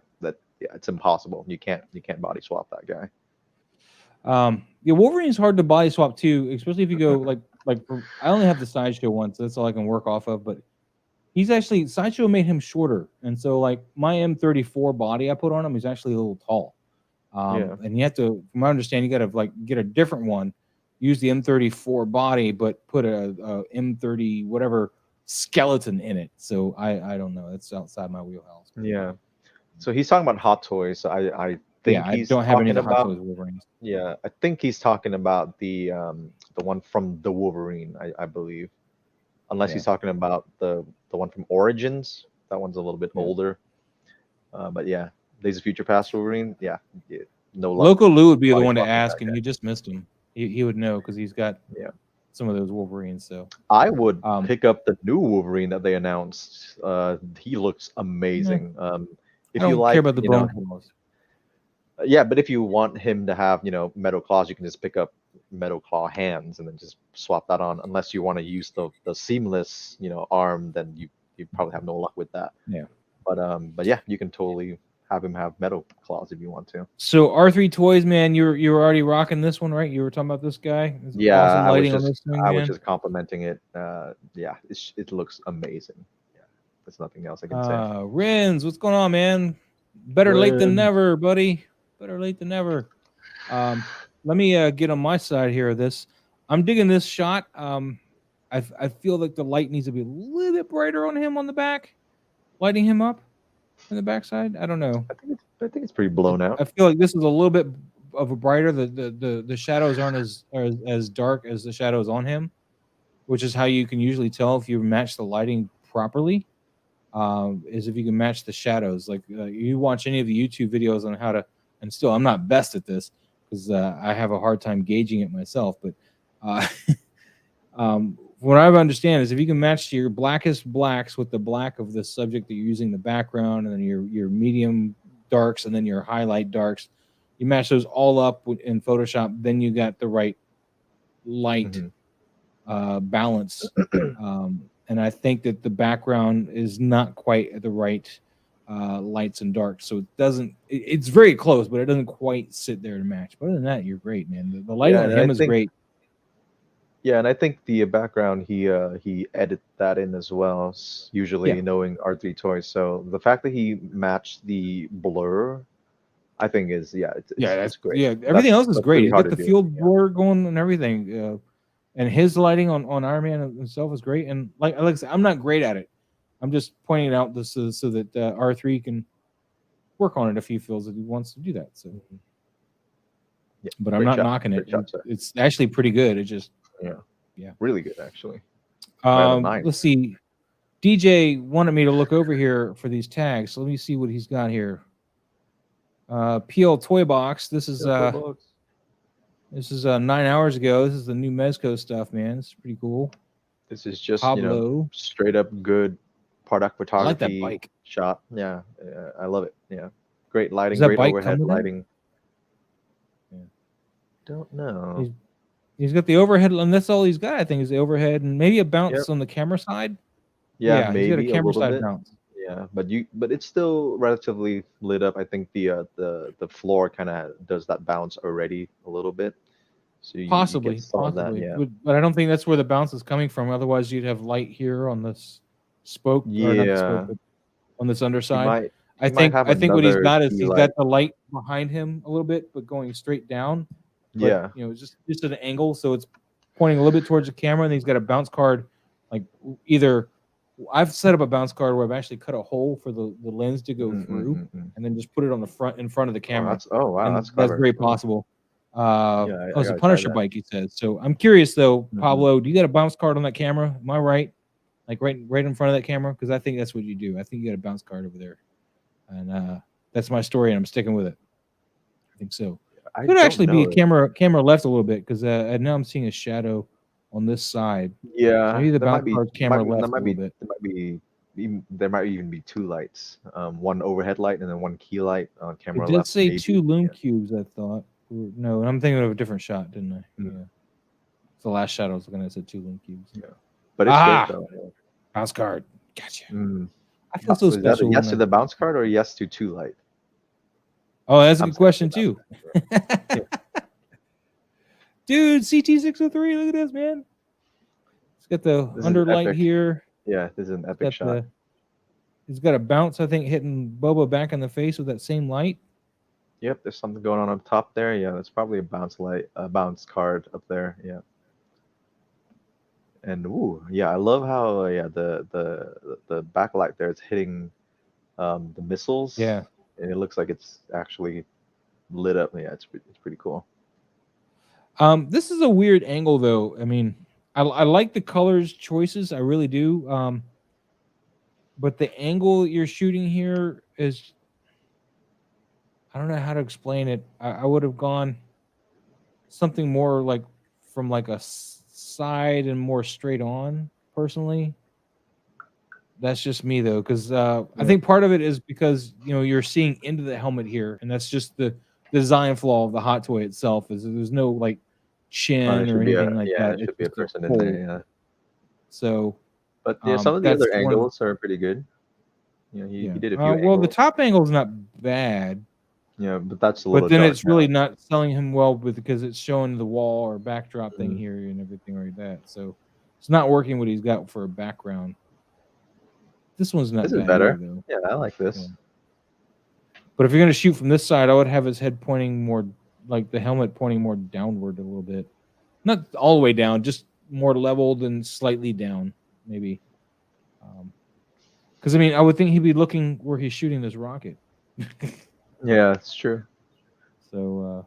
it's impossible. You can't body swap that guy. Yeah, Wolverine's hard to body swap too, especially if you go I only have the sideshow one, so that's all I can work off of. But he's actually sideshow made him shorter, and so like my M34 body I put on him is actually a little tall. Yeah. And you have to, from my understanding, you got to get a different one, use the M34 body, but put a M30 whatever skeleton in it. So I don't know. That's outside my wheelhouse. Yeah. So he's talking about Hot Toys. So I think I he's don't have any talking of the Hot about Toys Wolverines. yeah. I think he's talking about the one from the Wolverine. I believe, unless he's talking about the one from Origins. That one's a little bit older. But yeah, Days of Future Past Wolverine. Yeah, no luck. Loco Lu would be the Body one to swapping ask, that and guy. you just missed him. He would know because he's got some of those Wolverines. So I would pick up the new Wolverine that they announced. He looks amazing. If I you don't like, care about the bone claws. yeah, but if you want him to have, metal claws, you can just pick up metal claw hands and then just swap that on. Unless you want to use the seamless, arm, then you probably have no luck with that. Yeah. But yeah, you can totally have him have metal claws if you want to. So R3 Toys, man, you were already rocking this one, right? You were talking about this guy. This Yeah, awesome lighting on this thing, I was man. just complimenting it. Yeah, it looks amazing. Yeah, there's nothing else I can say. Rins, what's going on, man? Better late than never, buddy. Better late than never. Let me get on my side here of this. I'm digging this shot. I feel like the light needs to be a little bit brighter on him on the back, lighting him up on the backside. I don't know. I think it's pretty blown out. I feel like this is a little bit of a brighter. The shadows aren't as dark as the shadows on him, which is how you can usually tell if you match the lighting properly. Is if you can match the shadows. Like you watch any of the YouTube videos on how to, and still I'm not best at this because I have a hard time gauging it myself. But what I understand is if you can match your blackest blacks with the black of the subject that you're using the background, and then your medium darks, and then your highlight darks, you match those all up in Photoshop, then you got the right light balance. And I think that the background is not quite at the right lights and darks, so it doesn't. It's very close, but it doesn't quite sit there to match. But other than that, you're great, man. The light on him is great. Yeah, and I think the background he edited that in as well. Usually knowing R3 Toys, so the fact that he matched the blur, I think is it's great. Yeah, everything else is great. He's got the do. field blur going and everything. And his lighting on Iron Man himself is great. And like I said, I'm not great at it. I'm just pointing it out so that R3 can work on it if he feels that he wants to do that. So, but I'm not knocking it. It's actually pretty good. It just yeah, really good actually. Rather nice. Let's see. DJ wanted me to look over here for these tags. So let me see what he's got here. PL Toy Box. This is 9 hours ago. This is the new Mezco stuff, man. It's pretty cool. This is just Pablo. straight up good product I like photography that bike. shot. Yeah, I love it. Yeah, great lighting, Does that great bike overhead come with that? lighting. Yeah. Don't know. He's got the overhead, and that's all he's got. I think is the overhead and maybe a bounce Yep. on the camera side. Yeah, he's got a maybe a camera little side bit. bounce. Yeah, but it's still relatively lit up. I think the floor kind of does that bounce already a little bit. So you Possibly, get some of that. possibly. Yeah. But I don't think that's where the bounce is coming from. Otherwise, you'd have light here on this spoke, or not the spoke, Yeah. but on this He underside. might I he might think have what he's another got is key he's light. got the light behind him a little bit, but going straight down. But, Yeah. just at an angle, so it's pointing a little bit towards the camera, and he's got a bounce card. Like either I've set up a bounce card where I've actually cut a hole for the lens to go through, and then just put it on the in front of the camera. Wow, And that's clever. very possible. I It's a gotta try Punisher that. bike, he says. So I'm curious though, Mhm. Pablo, do you got a bounce card on that camera? Am I right? Like right in front of that camera? Because I think that's what you do. I think you got a bounce card over there. And that's my story, and I'm sticking with it. I think so. I Could don't actually be a know. camera left a little bit, because now I'm seeing a shadow on this side. Yeah, Maybe the there might bounce be card's camera there left a might little be bit. there might even be two lights. One overhead light and then one key light on camera It did left. say Maybe. 2 loom cubes, I thought. No, I'm thinking of a different shot, didn't I? Mm. Yeah. It's the last shot I was looking at. It said 2 loom cubes. Yeah. But it's Ah! good though. Bounce card. Gotcha. Mm. I feel so Is that a special. yes when to the bounce card or yes to two light? Oh, that's a I'm good saying question the too. Dude, CT603, look at this, man. It's got the This is underlight epic. here. Yeah, this is an epic shot. It's got a bounce, I think, hitting Boba back in the face with that same light. Yep, there's something going on up top there. Yeah, that's probably a bounce light, a bounce card up there. Yeah. And ooh, yeah, I love how the backlight there is hitting the missiles. Yeah. And it looks like it's actually lit up. Yeah, it's pretty cool. This is a weird angle, though. I mean, I like the colors choices, I really do. But the angle you're shooting here is, I don't know how to explain it. I would have gone something more like from like a side and more straight on, personally. That's just me though, because I think part of it is because you're seeing into the helmet here, and that's just the design flaw of the hot toy itself. Is there's no like chin or anything like that. It should It's be a just person in hole. there. Yeah. So, But yeah, some of the that's other one of angles are pretty good. He did a few well, angles. the top angle's not bad, Yeah, but that's a little. but then dark it's really now. not selling him well because it's showing the wall or backdrop thing Mhm. here and everything like that. So it's not working what he's got for a background. This one's not This bad is better. either, though. Yeah, I like this. Yeah. But if you're going to shoot from this side, I would have his head pointing more, like the helmet pointing more downward a little bit. Not all the way down, just more leveled and slightly down, maybe. Because, I mean, I would think he'd be looking where he's shooting this rocket. Yeah, it's true. So,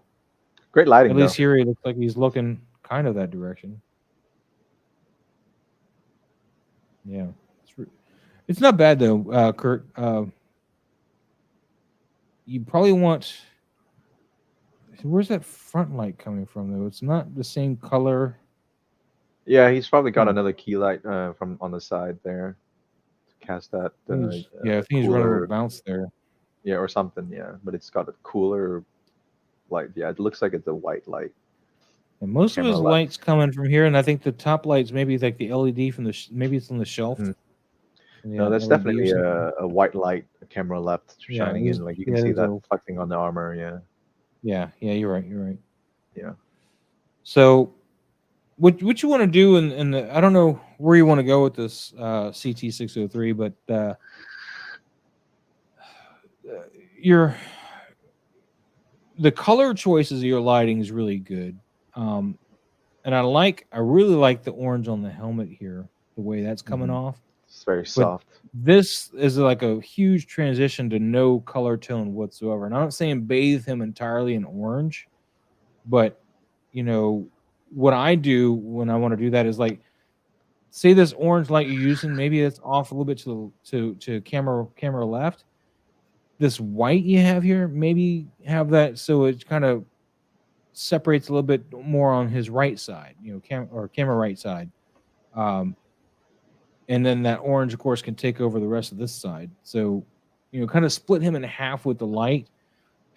Great lighting, at least though. here he looks like he's looking kind of that direction. Yeah. It's not bad, though, Kurt. You probably want... Where's that front light coming from, though? It's not the same color. Yeah, he's probably got another key light from on the side there to cast that. I think he's running a little bounce there. Yeah, or something. Yeah, but it's got a cooler light. Yeah, it looks like it's a white light. And most of his lights coming from here, and I think the top lights maybe like the LED from maybe it's on the shelf. Mm-hmm. No, that's definitely a white light, a camera left shining in. Like you can see that reflecting on the armor. Yeah. Yeah. You're right. Yeah. So, what you want to do, and I don't know where you want to go with this CT603, but the color choices of your lighting is really good, and I really like the orange on the helmet here, the way that's coming off. It's very soft. This is like a huge transition to no color tone whatsoever. And I'm not saying bathe him entirely in orange, but what I do when I want to do that is like say this orange light you're using, maybe it's off a little bit to camera left. This white you have here, maybe have that so it kind of separates a little bit more on his right side, camera right side. And then that orange, of course, can take over the rest of this side. So, kind of split him in half with the light,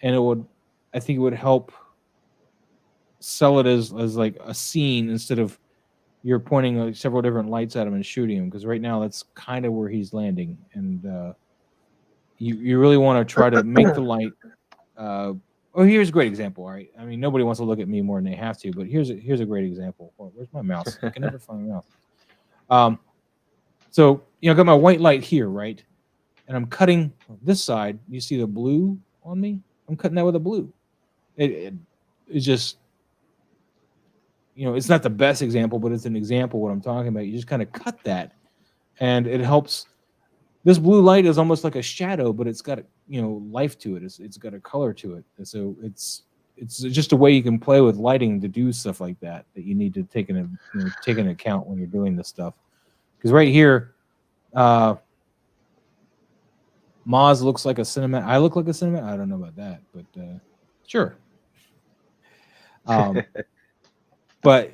and I think it would help sell it as like a scene instead of you're pointing like several different lights at him and shooting him, because right now that's kind of where he's landing, and you really want to try to make the light. Here's a great example. All right, I mean nobody wants to look at me more than they have to, but here's a great example. Where's my mouse? I can never find my mouse. So I got my white light here, right, and I'm cutting this side. You see the blue on me? I'm cutting that with a blue. It's just it's not the best example, but it's an example of what I'm talking about. You just kind of cut that, and it helps. This blue light is almost like a shadow, but it's got life to it. It's got a color to it. And so it's just a way you can play with lighting to do stuff like that you need to take into account when you're doing this stuff. Because right here, Maz looks like a cinema. I look like a cinema. I don't know about that, but sure. But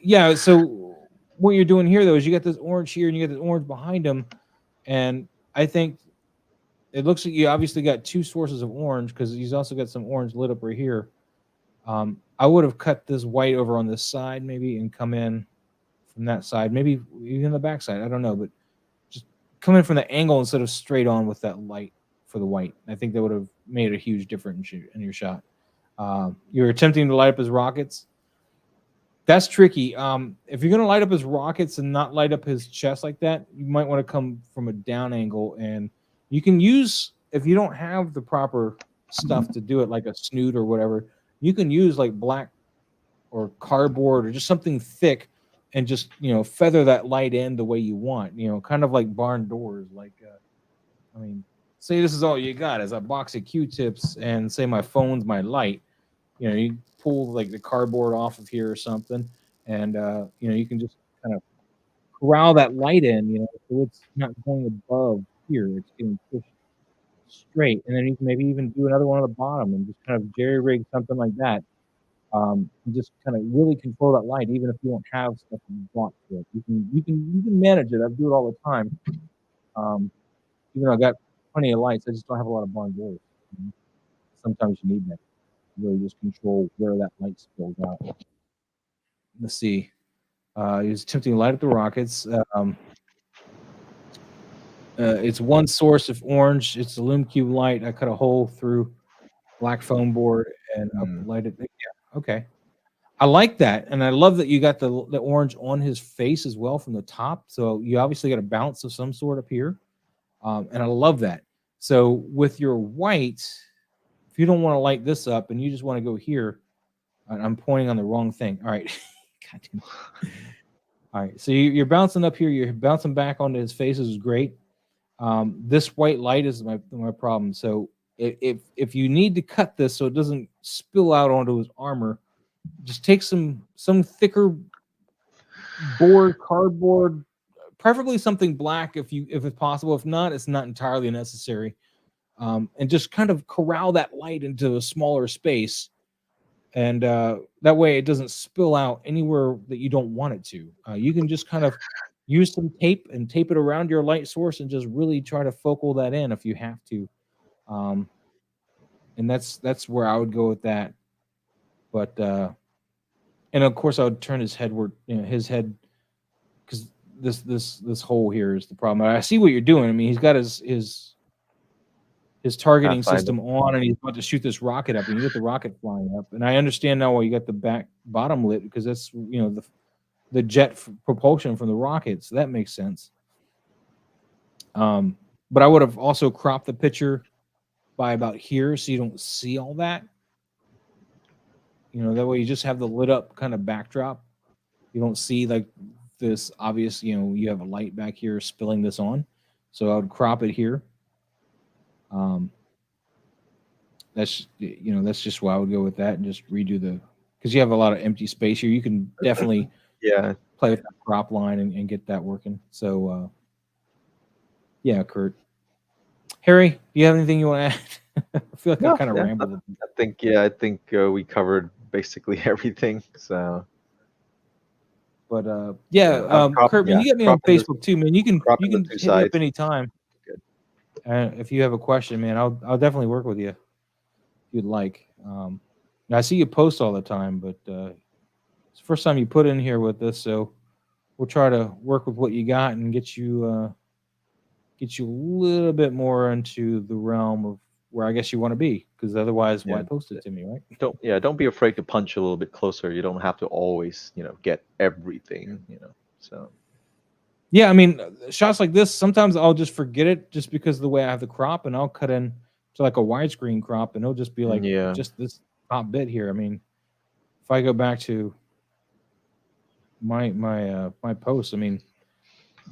yeah, so what you're doing here though is you got this orange here and you got this orange behind him, and I think it looks like you obviously got two sources of orange because he's also got some orange lit up right here. I would have cut this white over on this side maybe and come in from that side, maybe even the back side. I don't know, but just come in from the angle instead of straight on with that light for the white. I think that would have made a huge difference in your shot. You're attempting to light up his rockets. That's tricky. If you're going to light up his rockets and not light up his chest like that, you might want to come from a down angle. And you can use, if you don't have the proper stuff to do it, like a snoot or whatever, you can use like black or cardboard or just something thick and just, feather that light in the way you want, kind of like barn doors. Like, say this is all you got is a box of Q-tips and say my phone's my light. You pull like the cardboard off of here or something, and you can just kind of corral that light in, so it's not going above here. It's getting pushed straight, and then you can maybe even do another one on the bottom and just kind of jerry rig something like that. And just kind of really control that light, even if you don't have stuff you want to it. You can manage it. I do it all the time. Even though I got plenty of lights, I just don't have a lot of barn doors. Sometimes you need that. Really just control where that light spills out. Let's see. He was attempting to light up the rockets. It's one source of orange. It's a Lume Cube light. I cut a hole through black foam board and uplighted. Yeah, okay. I like that, and I love that you got the orange on his face as well from the top. So you obviously got a bounce of some sort up here, and I love that. So with your white, if you don't want to light this up and you just want to go here, I'm pointing on the wrong thing. All right. All right. So you're bouncing up here. You're bouncing back onto his face. This is great. This white light is my problem. So if you need to cut this so it doesn't spill out onto his armor, just take some thicker cardboard, preferably something black if it's possible. If not, it's not entirely necessary. And just kind of corral that light into a smaller space. And that way it doesn't spill out anywhere that you don't want it to. You can just kind of use some tape and tape it around your light source and just really try to focal that in if you have to. And that's where I would go with that. But and of course I would turn his headward, his head, because this hole here is the problem. I see what you're doing. I mean, he's got his targeting system on, and he's about to shoot this rocket up, and you get the rocket flying up. And I understand now why you got the bottom lit, because that's the jet propulsion from the rocket, so that makes sense. But I would have also cropped the picture by about here so you don't see all that. That way you just have the lit up kind of backdrop. You don't see like this obvious, you have a light back here spilling this on. So I would crop it here. That's just why I would go with that and just redo because you have a lot of empty space here. You can definitely play with that crop line and get that working. So yeah, Kurt. Harry, do you have anything you want to add? I feel like I No, kind of yeah, rambled. I think we covered basically everything. So But yeah, Kurt, man, you get me on cropping Facebook too, man. You can cropping the two hit me up sides. anytime. Good. If you have a question, man, I'll definitely work with you if you'd like. I see you post all the time, but it's the first time you put in here with us, so we'll try to work with what you got and get you a little bit more into the realm of where I guess you want to be, because otherwise, why Yeah. post it to me, right? Don't be afraid to punch a little bit closer. You don't have to always, get everything, So Yeah, I mean, shots like this, sometimes I'll just forget it just because of the way I have the crop, and I'll cut in to like a widescreen crop, and it'll just be like Yeah. just this top bit here. I mean, if I go back to my post, I mean,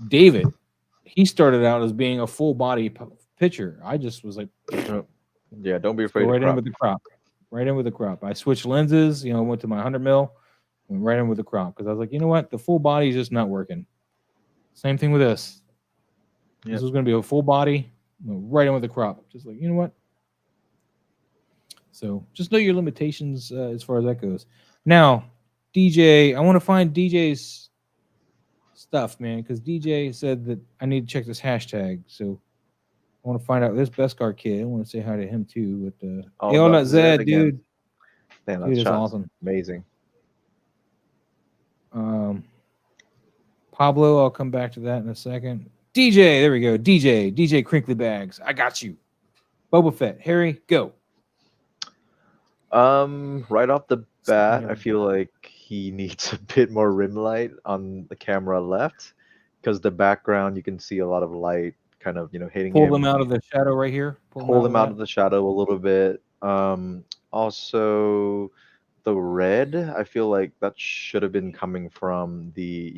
David, he started out as being a full body pitcher. I just was like, Yeah, don't be go afraid to right in crop. with the crop, right in with the crop. I switched lenses, went to my 100 mil, went right in with the crop because I was like, you know what, the full body is just not working. Same thing with this. Yep. This was going to be a full body, right in with the crop. Just like, you know what? So just know your limitations as far as that goes. Now, DJ, I want to find DJ's stuff, man, because DJ said that I need to check this hashtag. So I want to find out this Beskar kid. I want to say hi to him too. With the about Zed, again. dude. Damn, Dude, that it's shot's awesome. amazing. Pablo, I'll come back to that in a second. DJ, there we go. DJ Crinkly Bags. I got you. Boba Fett. Harry, go. Right off the bat, Yeah. I feel like he needs a bit more rim light on the camera left, because the background you can see a lot of light kind of hitting Pull him. them out of the shadow right here. Pull them out of that. the shadow a little bit. Also the red, I feel like that should have been coming from the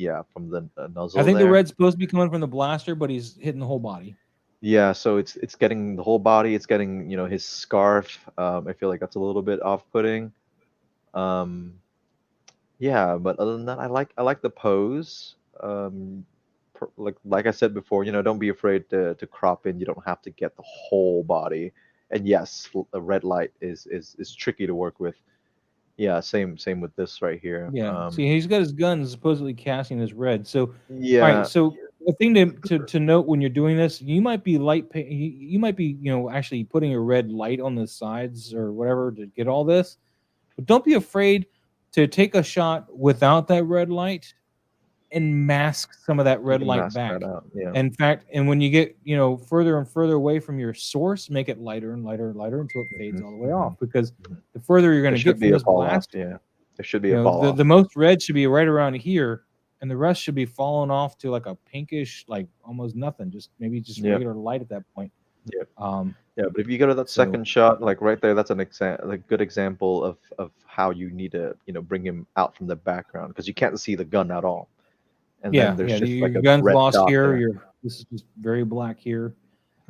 nozzle I think there. the red's supposed to be coming from the blaster, but he's hitting the whole body. Yeah, so it's getting the whole body. It's getting his scarf. I feel like that's a little bit off-putting. Yeah, but other than that, I like the pose. Like I said before, don't be afraid to crop in. You don't have to get the whole body. And yes, a red light is tricky to work with. Yeah, same with this right here. Yeah. See, he's got his gun supposedly casting as red. So, all Yeah, right. So the thing to note when you're doing this, you might be you might be actually putting a red light on the sides or whatever to get all this. But don't be afraid to take a shot without that red light and mask some of that you red can light mask back. that out. Yeah. In fact, and when you get further and further away from your source, make it lighter and lighter and lighter until it fades all the way off. Because the further you're going to get from this blast, Yeah, there should be a fall off. the most red should be right around here, and the rest should be falling off to like a pinkish, like almost nothing, just maybe just regular light at that point. Yep. Yeah, but if you go to that second shot, like right there, that's an good example of how you need to bring him out from the background, because you can't see the gun at all. And then there's just your like a gun's red lost dot here. there. This is just very black here.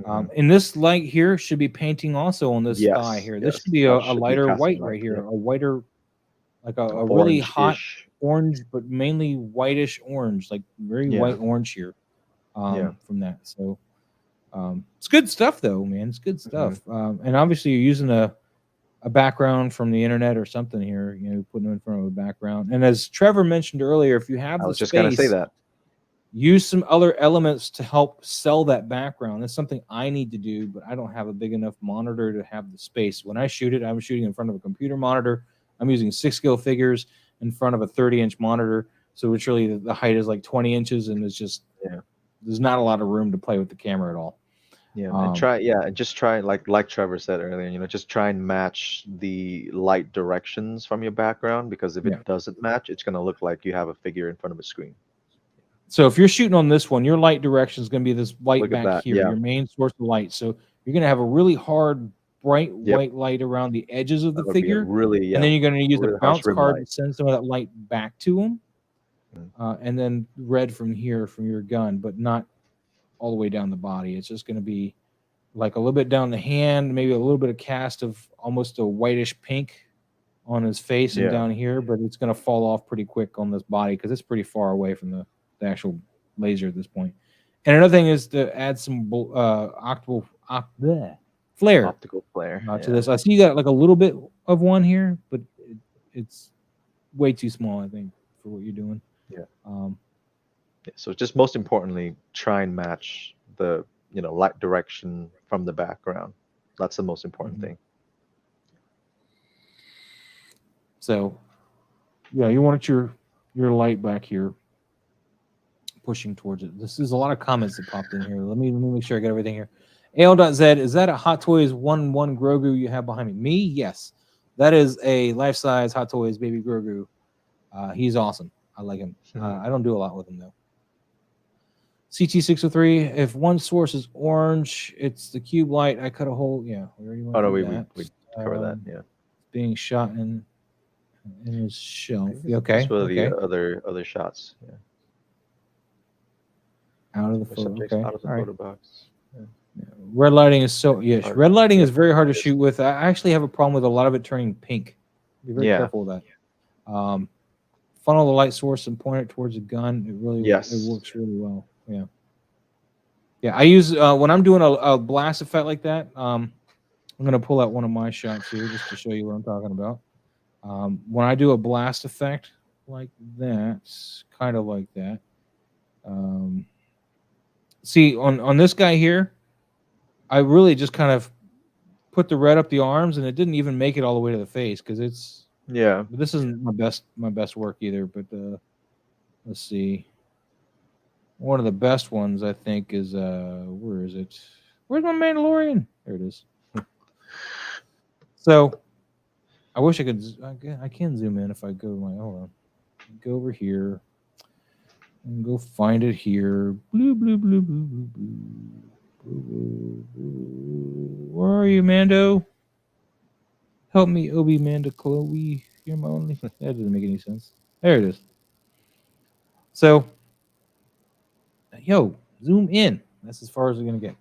Mhm. And this light here should be painting also on this Yes, sky here. This yes, should be that a should be lighter casting white light, right here, yeah. a whiter, like a really hot Orange-ish. orange, but mainly whitish orange, like very white orange here. From that. So it's good stuff though, man. It's good stuff. And obviously you're using a background from the internet or something here, putting them in front of a background. And as Trevor mentioned earlier, if you have I the was just space, gonna say that. use some other elements to help sell that background. That's something I need to do, but I don't have a big enough monitor to have the space. When I shoot it, I'm shooting in front of a computer monitor. I'm using 6-scale figures in front of a 30-inch monitor. So it's really the height is like 20 inches, and it's just there's not a lot of room to play with the camera at all. Yeah, and just try like Trevor said earlier, just try and match the light directions from your background, because if it doesn't match, it's gonna look like you have a figure in front of a screen. So if you're shooting on this one, your light direction is going to be this light Look at back that, here, your main source of light. So you're going to have a really hard, bright white light around the edges of the That'll be a figure, really and then you're going to use really a bounce harsh rim card light. to send some of that light back to them, and then red from here from your gun, but not all the way down the body. It's just going to be like a little bit down the hand, maybe a little bit of cast of almost a whitish pink on his face and Yeah. down here, but it's going to fall off pretty quick on this body because it's pretty far away from the actual laser at this point. And another thing is to add some flare Optical flare. to this. I see you got like a little bit of one here, but it's way too small, I think, for what you're doing. Yeah. Um, So just most importantly, try and match the light direction from the background. That's the most important Mhm. thing. So, yeah, you want your light back here, pushing towards it. This is a lot of comments that popped in here. Let me make sure I got everything here. AL.Z, is that a Hot Toys 1-1 Grogu you have behind me? Me? Yes. That is a life-size Hot Toys baby Grogu. He's awesome. I like him. I don't do a lot with him, though. CT603, if one source is orange, it's the cube light. I cut a hole. Yeah, we already went Oh no, through we that. cover that. Yeah. Being shot in his shelf. These Okay. were Okay. the other shots. Yeah. Out of the The photo. subjects Okay. out of the All right. photo box. Yeah. Red lighting is so Hard. red lighting is Yeah, very hard to it is. shoot with. I actually have a problem with a lot of it turning pink. Be very Yeah. careful with that. Funnel the light source and point it towards a gun. It really Yes. it works really well. Yeah. Yeah, I use when I'm doing a blast effect like that. I'm gonna pull out one of my shots here just to show you what I'm talking about. When I do a blast effect like that, kind of like that. See on this guy here, I really just kind of put the red up the arms, and it didn't even make it all the way to the face because it's. Yeah. This isn't my best work either, but let's see. One of the best ones I think is where is it? Where's my Mandalorian? There it is. So I wish I could. I can zoom in if I go like hold on. Go over here and go find it here. Blue, blue, blue, blue, blue, blue. Blue, blue. Where are you, Mando? Help me, Obi Manda Chloe. You're my only. That doesn't make any sense. There it is. So, yo, zoom in. That's as far as we're gonna get.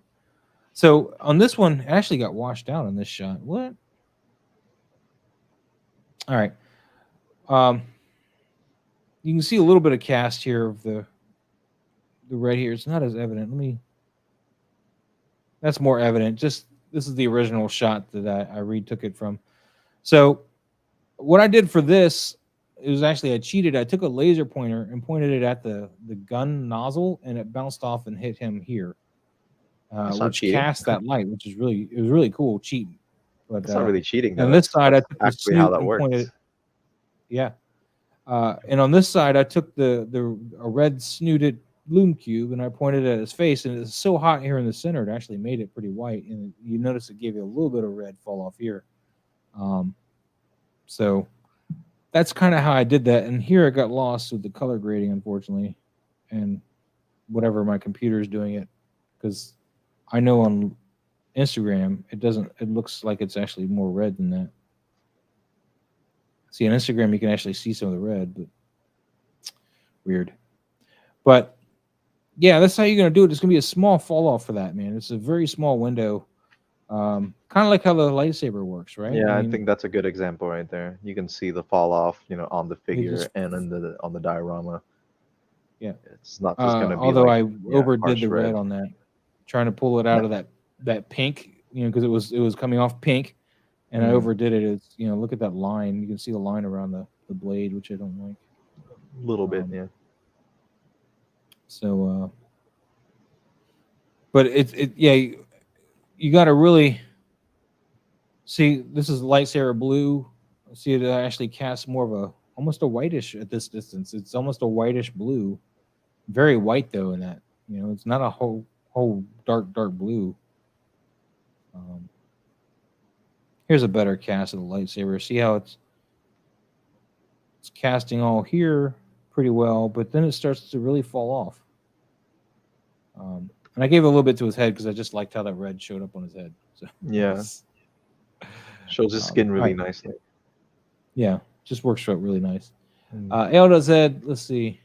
So on this one, it actually got washed out on this shot. What? All right. You can see a little bit of cast here of the red here. It's not as evident. That's more evident. Just this is the original shot that I retook it from. So what I did for this, it was actually I cheated. I took a laser pointer and pointed it at the gun nozzle, and it bounced off and hit him here, which cast that light, which is it was really cool cheating. But It's not really cheating. Though. On this side, I took the actually how that and works. pointed. Yeah. And on this side, I took a red snooted loom cube and I pointed at his face, and it's so hot here in the center, it actually made it pretty white. And you notice it gave you a little bit of red fall off here. So that's kind of how I did that. And here it got lost with the color grading, unfortunately, and whatever my computer is doing it, because I know on Instagram it looks like it's actually more red than that. See, on Instagram, you can actually see some of the red, but weird. But yeah, that's how you're going to do it. It's going to be a small fall off for that, man. It's a very small window. Kind of like how the lightsaber works, right? Yeah, I think that's a good example right there. You can see the fall off, on the figure just- and on the diorama. Yeah. It's not just going to be although like, I overdid harsh the red on that, trying to pull it out of that pink, because it was coming off pink. And I overdid it. It's look at that line. You can see the line around the blade, which I don't like. A little bit, yeah. So, but you got to really see. This is lightsaber blue. See, it actually casts more of almost a whitish at this distance. It's almost a whitish blue, very white though. In that, it's not a whole dark blue. Here's a better cast of the lightsaber. See how it's casting all here pretty well, but then it starts to really fall off. And I gave a little bit to his head because I just liked how that red showed up on his head. So Yeah. Shows his skin really nicely. Yeah, just works out really nice. A.K.A, let's see.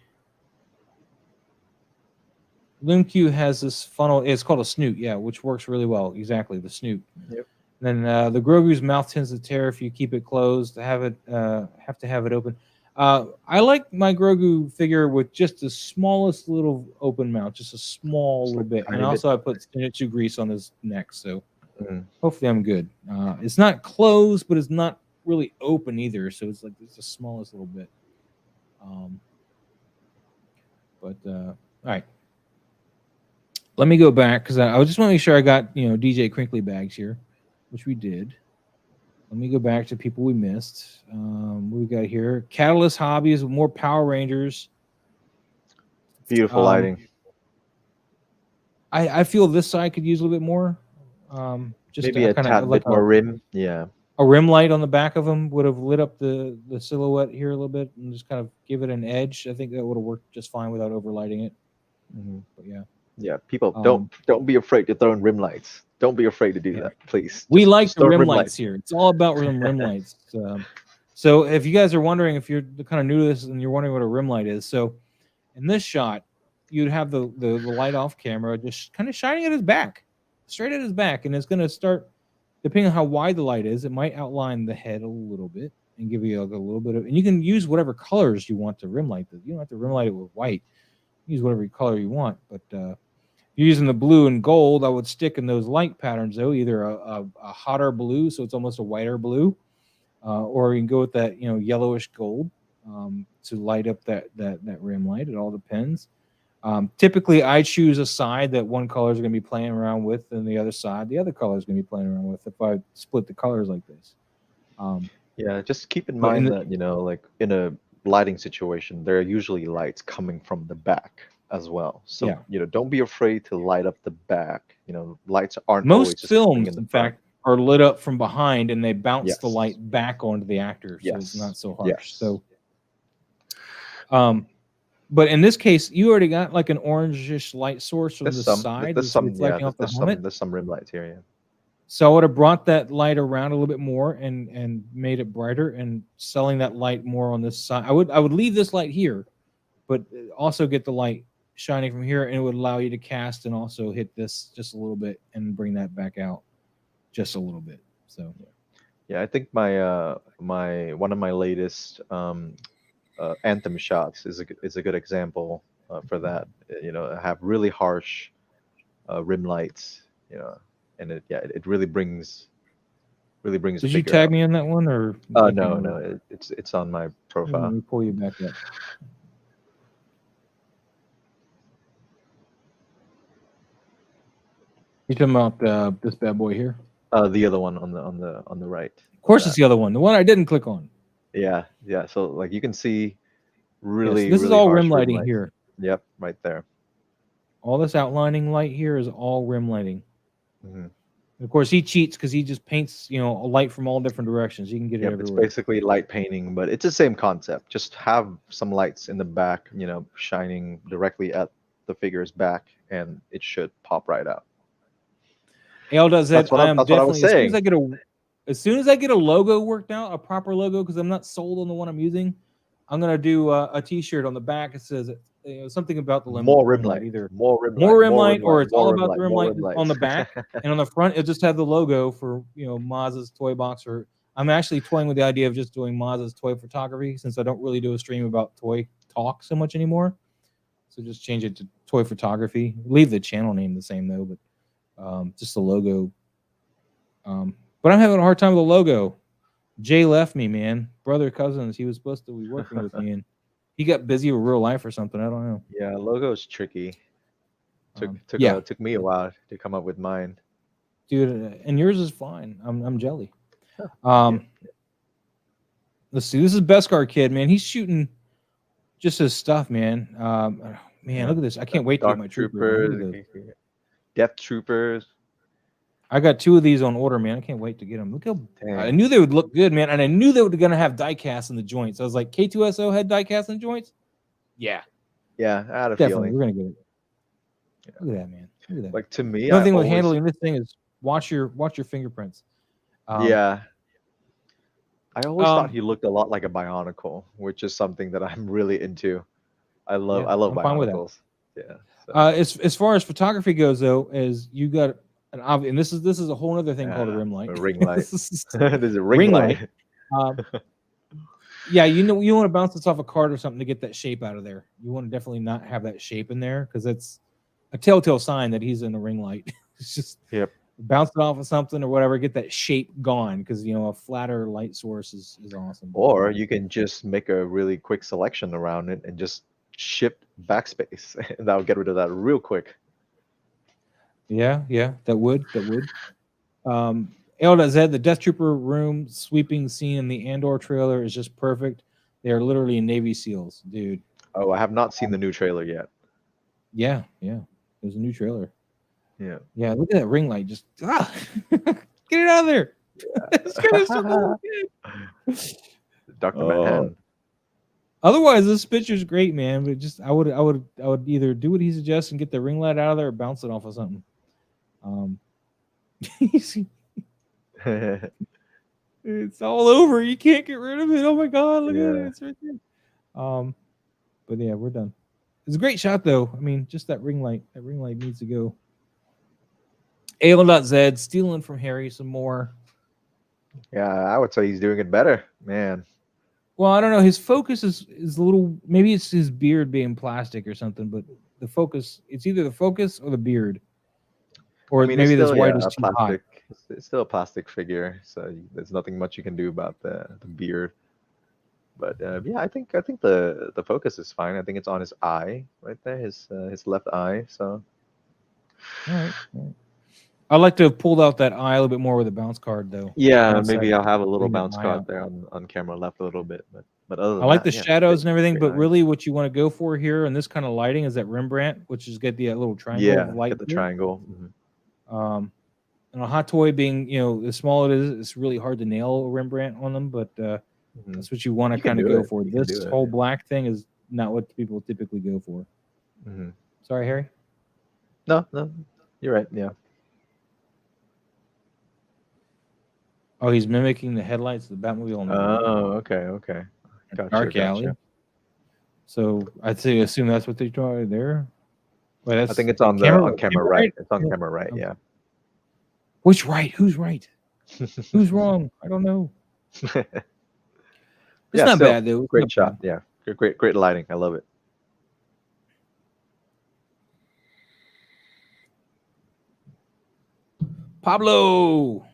LoomQ has this funnel. It's called a snoot, yeah, which works really well. Exactly, the snoot. Yep. Then the Grogu's mouth tends to tear if you keep it closed. Have to have it open. I like my Grogu figure with just the smallest little open mouth, just a small Just little like bit. tiny And bit. also I put Zenitsu grease on his neck, so Mhm. hopefully I'm good. It's not closed, but it's not really open either, so it's like it's the smallest little bit. All right. Let me go back because I just want to make sure I got DJ Crinkly bags here, which we did. Let me go back to people we missed. What we got here? Catalyst Hobbies with more Power Rangers. Beautiful lighting. I feel this side could use a little bit more. Just Maybe a kind tad of like bit more rim. Yeah. a rim light on the back of them would have lit up the silhouette here a little bit and just kind of give it an edge. I think that would have worked just fine without overlighting it. Mhm. But yeah. Yeah, people Um, don't be afraid to throw in rim lights. Don't be afraid to do Yeah. that, please. We like just the throw rim rim lights here. It's all about rim lights. So if you guys are wondering, if you're kind of new to this and you're wondering what a rim light is, so in this shot, you'd have the light off camera just kind of shining at his back, straight at his back, and it's going to start, depending on how wide the light is, it might outline the head a little bit and give you a little bit of, and you can use whatever colors you want to rim light this. You don't have to rim light it with white. Use whatever color you want, but using the blue and gold, I would stick in those light patterns though, either a hotter blue, so it's almost a whiter blue, or you can go with that yellowish gold to light up that rim light. It all depends. Typically, I choose a side that one color is going to be playing around with, and the other side, the other color is going to be playing around with. If I split the colors like this, Yeah, just keep in But in mind the- that, like in a lighting situation, there are usually lights coming from the back as well. So, Yeah. don't be afraid to light up the back. Lights aren't always most just coming films, in the in front. fact, are lit up from behind, and they bounce the Yes. light back onto the actor, so it's Yes. not so harsh. Yes. So, but in this case, you already got like an orangish light source from There's the some, side there's that's some, reflecting off the there's helmet. some, there's some rim lights here. Yeah. So I would have brought that light around a little bit more and made it brighter and selling that light more on this side. I would leave this light here, but also get the light shining from here, and it would allow you to cast and also hit this just a little bit and bring that back out just a little bit. So Yeah, I think my one of my latest anthem shots is a good example for that. Have really harsh rim lights. And it really brings the did you figure tag out. me in that one, or I can't No, remember. it's on my Let profile. me pull you back up. You talking about this bad boy here? The other one on the right. Of course, it's the other one. The one I didn't click on. Yeah. So like you can see Yes, really this is really all harsh rim lighting lights. here. Yep, right there. All this outlining light here is all rim lighting. Mhm. Of course, he cheats because he just paints, a light from all different directions. You can get it Yep, it's everywhere. basically light painting, but it's the same concept. Just have some lights in the back, shining directly at the figure's back, and it should pop right out. Ale does that. That's what I was As soon as saying. I get a logo worked out, a proper logo, because I'm not sold on the one I'm using, I'm gonna do a T-shirt on the back. It says something about the More rim light, light, either more rim more light, rim more light, rim or light, it's all more about the rim more light rim on the lights. back, and on the front it'll just have the logo for Maz's toy box. Or I'm actually toying with the idea of just doing Maz's toy photography, since I don't really do a stream about toy talk so much anymore. So just change it to toy photography. Leave the channel name the same though, but just the logo. But I'm having a hard time with the logo. Jay left me, man. Brother cousins. He was supposed to be working with me, and he got busy with real life or something. I don't know. Yeah, logo is tricky. Yeah, Took me a while to come up with mine. dude, and yours is fine. I'm jelly. Yeah. Let's see. This is Beskar Kid, man. He's shooting just his stuff, man. Yeah. Look at this. I can't wait to get Dark my troopers. Man. Look at those. Death Troopers. I got 2 of these on order, man. I can't wait to get them. Look how Dang. I knew they would look good, man, and I knew they were gonna have die cast in the joints. I was like, K2SO had die cast in the joints. Yeah, Yeah, I had a definitely. feeling. We're gonna get it. Look at that, man. Look at that. Like to me, The only thing with always, handling this thing is watch your fingerprints. yeah. I always thought um, he looked a lot like a Bionicle, which is something that I'm really into. I love I'm fine with that. Bionicles. Yeah. So. As far as photography goes, though, is you got and this is a whole other thing called a rim light. A ring light. This is There's a ring light. Yeah, you want to bounce this off a card or something to get that shape out of there. You want to definitely not have that shape in there because it's a telltale sign that he's in a ring light. It's just bounce it off of something or whatever, get that shape gone because a flatter light source is awesome. Or you can just make a really quick selection around it and just shift backspace, and that'll get rid of that real quick. Yeah, that would. L.Z, the Death Trooper room sweeping scene in the Andor trailer is just perfect. They are literally Navy SEALs, dude. Oh, I have not seen the new trailer yet. Yeah. There's a new trailer. Yeah. Look at that ring light. Just get it out of there. Dr. Manhattan. Otherwise, this picture's great, man. But just I would either do what he suggests and get the ring light out of there or bounce it off of something. It's all over. You can't get rid of it. Oh my god, look at it. It's right there. But yeah, we're done. It's a great shot though. I mean, just that ring light. That ring light needs to go. AL.Z stealing from Harry some more. Yeah, I would say he's doing it better, man. Well, I don't know. His focus is a little. Maybe it's his beard being plastic or something. But the focus, it's either the focus or the beard, or maybe this white is too hot. It's still a plastic figure, so there's nothing much you can do about the beard. But yeah, I think the focus is fine. I think it's on his eye right there, his left eye. So. All right. I'd like to have pulled out that eye a little bit more with a bounce card, though. Yeah, maybe I'll have a little bounce card there on camera left a little bit. But other than I like that, the shadows and everything, but nice. Really what you want to go for here in this kind of lighting is that Rembrandt, which is get the little triangle of light. Get the triangle. And a hot toy being, as small it is, it's really hard to nail a Rembrandt on them, but that's what you want to kind of go for. This whole black thing is not what people typically go for. Sorry, Harry? No, you're right. Yeah. Oh, he's mimicking the headlights of the Batmobile on the okay. Gotcha, dark alley. So I'd assume that's what they draw there. Wait, I think it's on camera right. It's on camera right. Okay. Yeah. Which right? Who's right? Who's wrong? I don't know. It's not bad though. Great shot. Yeah. Great lighting. I love it. Pablo.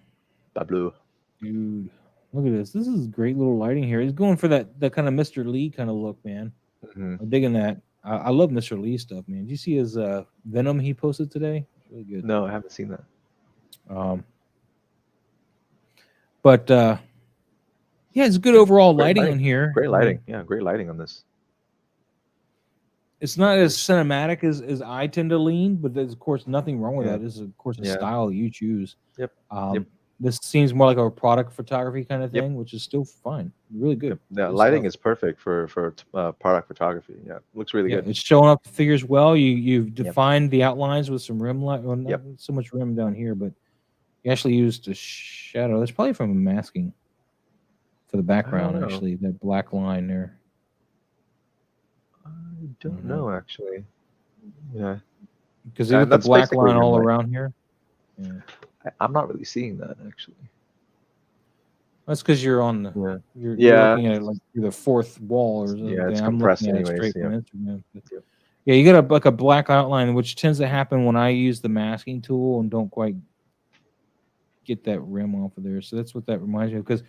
Dude, look at this. This is great little lighting here. He's going for that kind of Mr. Lee kind of look, man. I'm digging that. I love Mr. Lee stuff, man. Did you see his Venom he posted today? It's really good. No, I haven't seen that. But yeah, it's good overall lighting on here. Great lighting. Yeah, great lighting on this. It's not as cinematic as I tend to lean, but there's of course nothing wrong with that. This is of course a style you choose. Yep. This seems more like a product photography kind of thing, which is still fine. Really good. Yeah, lighting is perfect for product photography. Yeah, looks really good. It's showing up the figures well. You've defined the outlines with some rim light. Well, not so much rim down here, but you actually used a shadow. That's probably from a masking for the background. Actually, that black line there. I don't know actually. Yeah, because they got the black line all around here. Yeah. I'm not really seeing that actually. That's because you're on the you're looking at it like through the fourth wall or something. Yeah, it's compressed anyways. Yeah, you got a black outline, which tends to happen when I use the masking tool and don't quite get that rim off of there. So that's what that reminds me of, because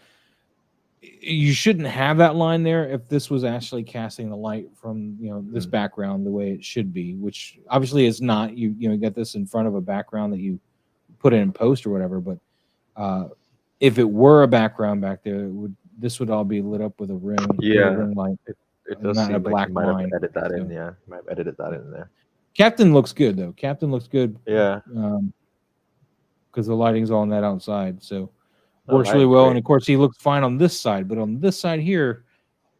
you shouldn't have that line there if this was actually casting the light from this background the way it should be, which obviously is not. You got this in front of a background that you put it in post or whatever, but if it were a background back there, this would all be lit up with a rim. Rim light. It does not seem a black like line. Edit that in. Yeah, might have edited that in there. Captain looks good though. Captain looks good. Yeah. Because the lighting's all on that outside, so works really well. Great. And of course, he looks fine on this side, but on this side here,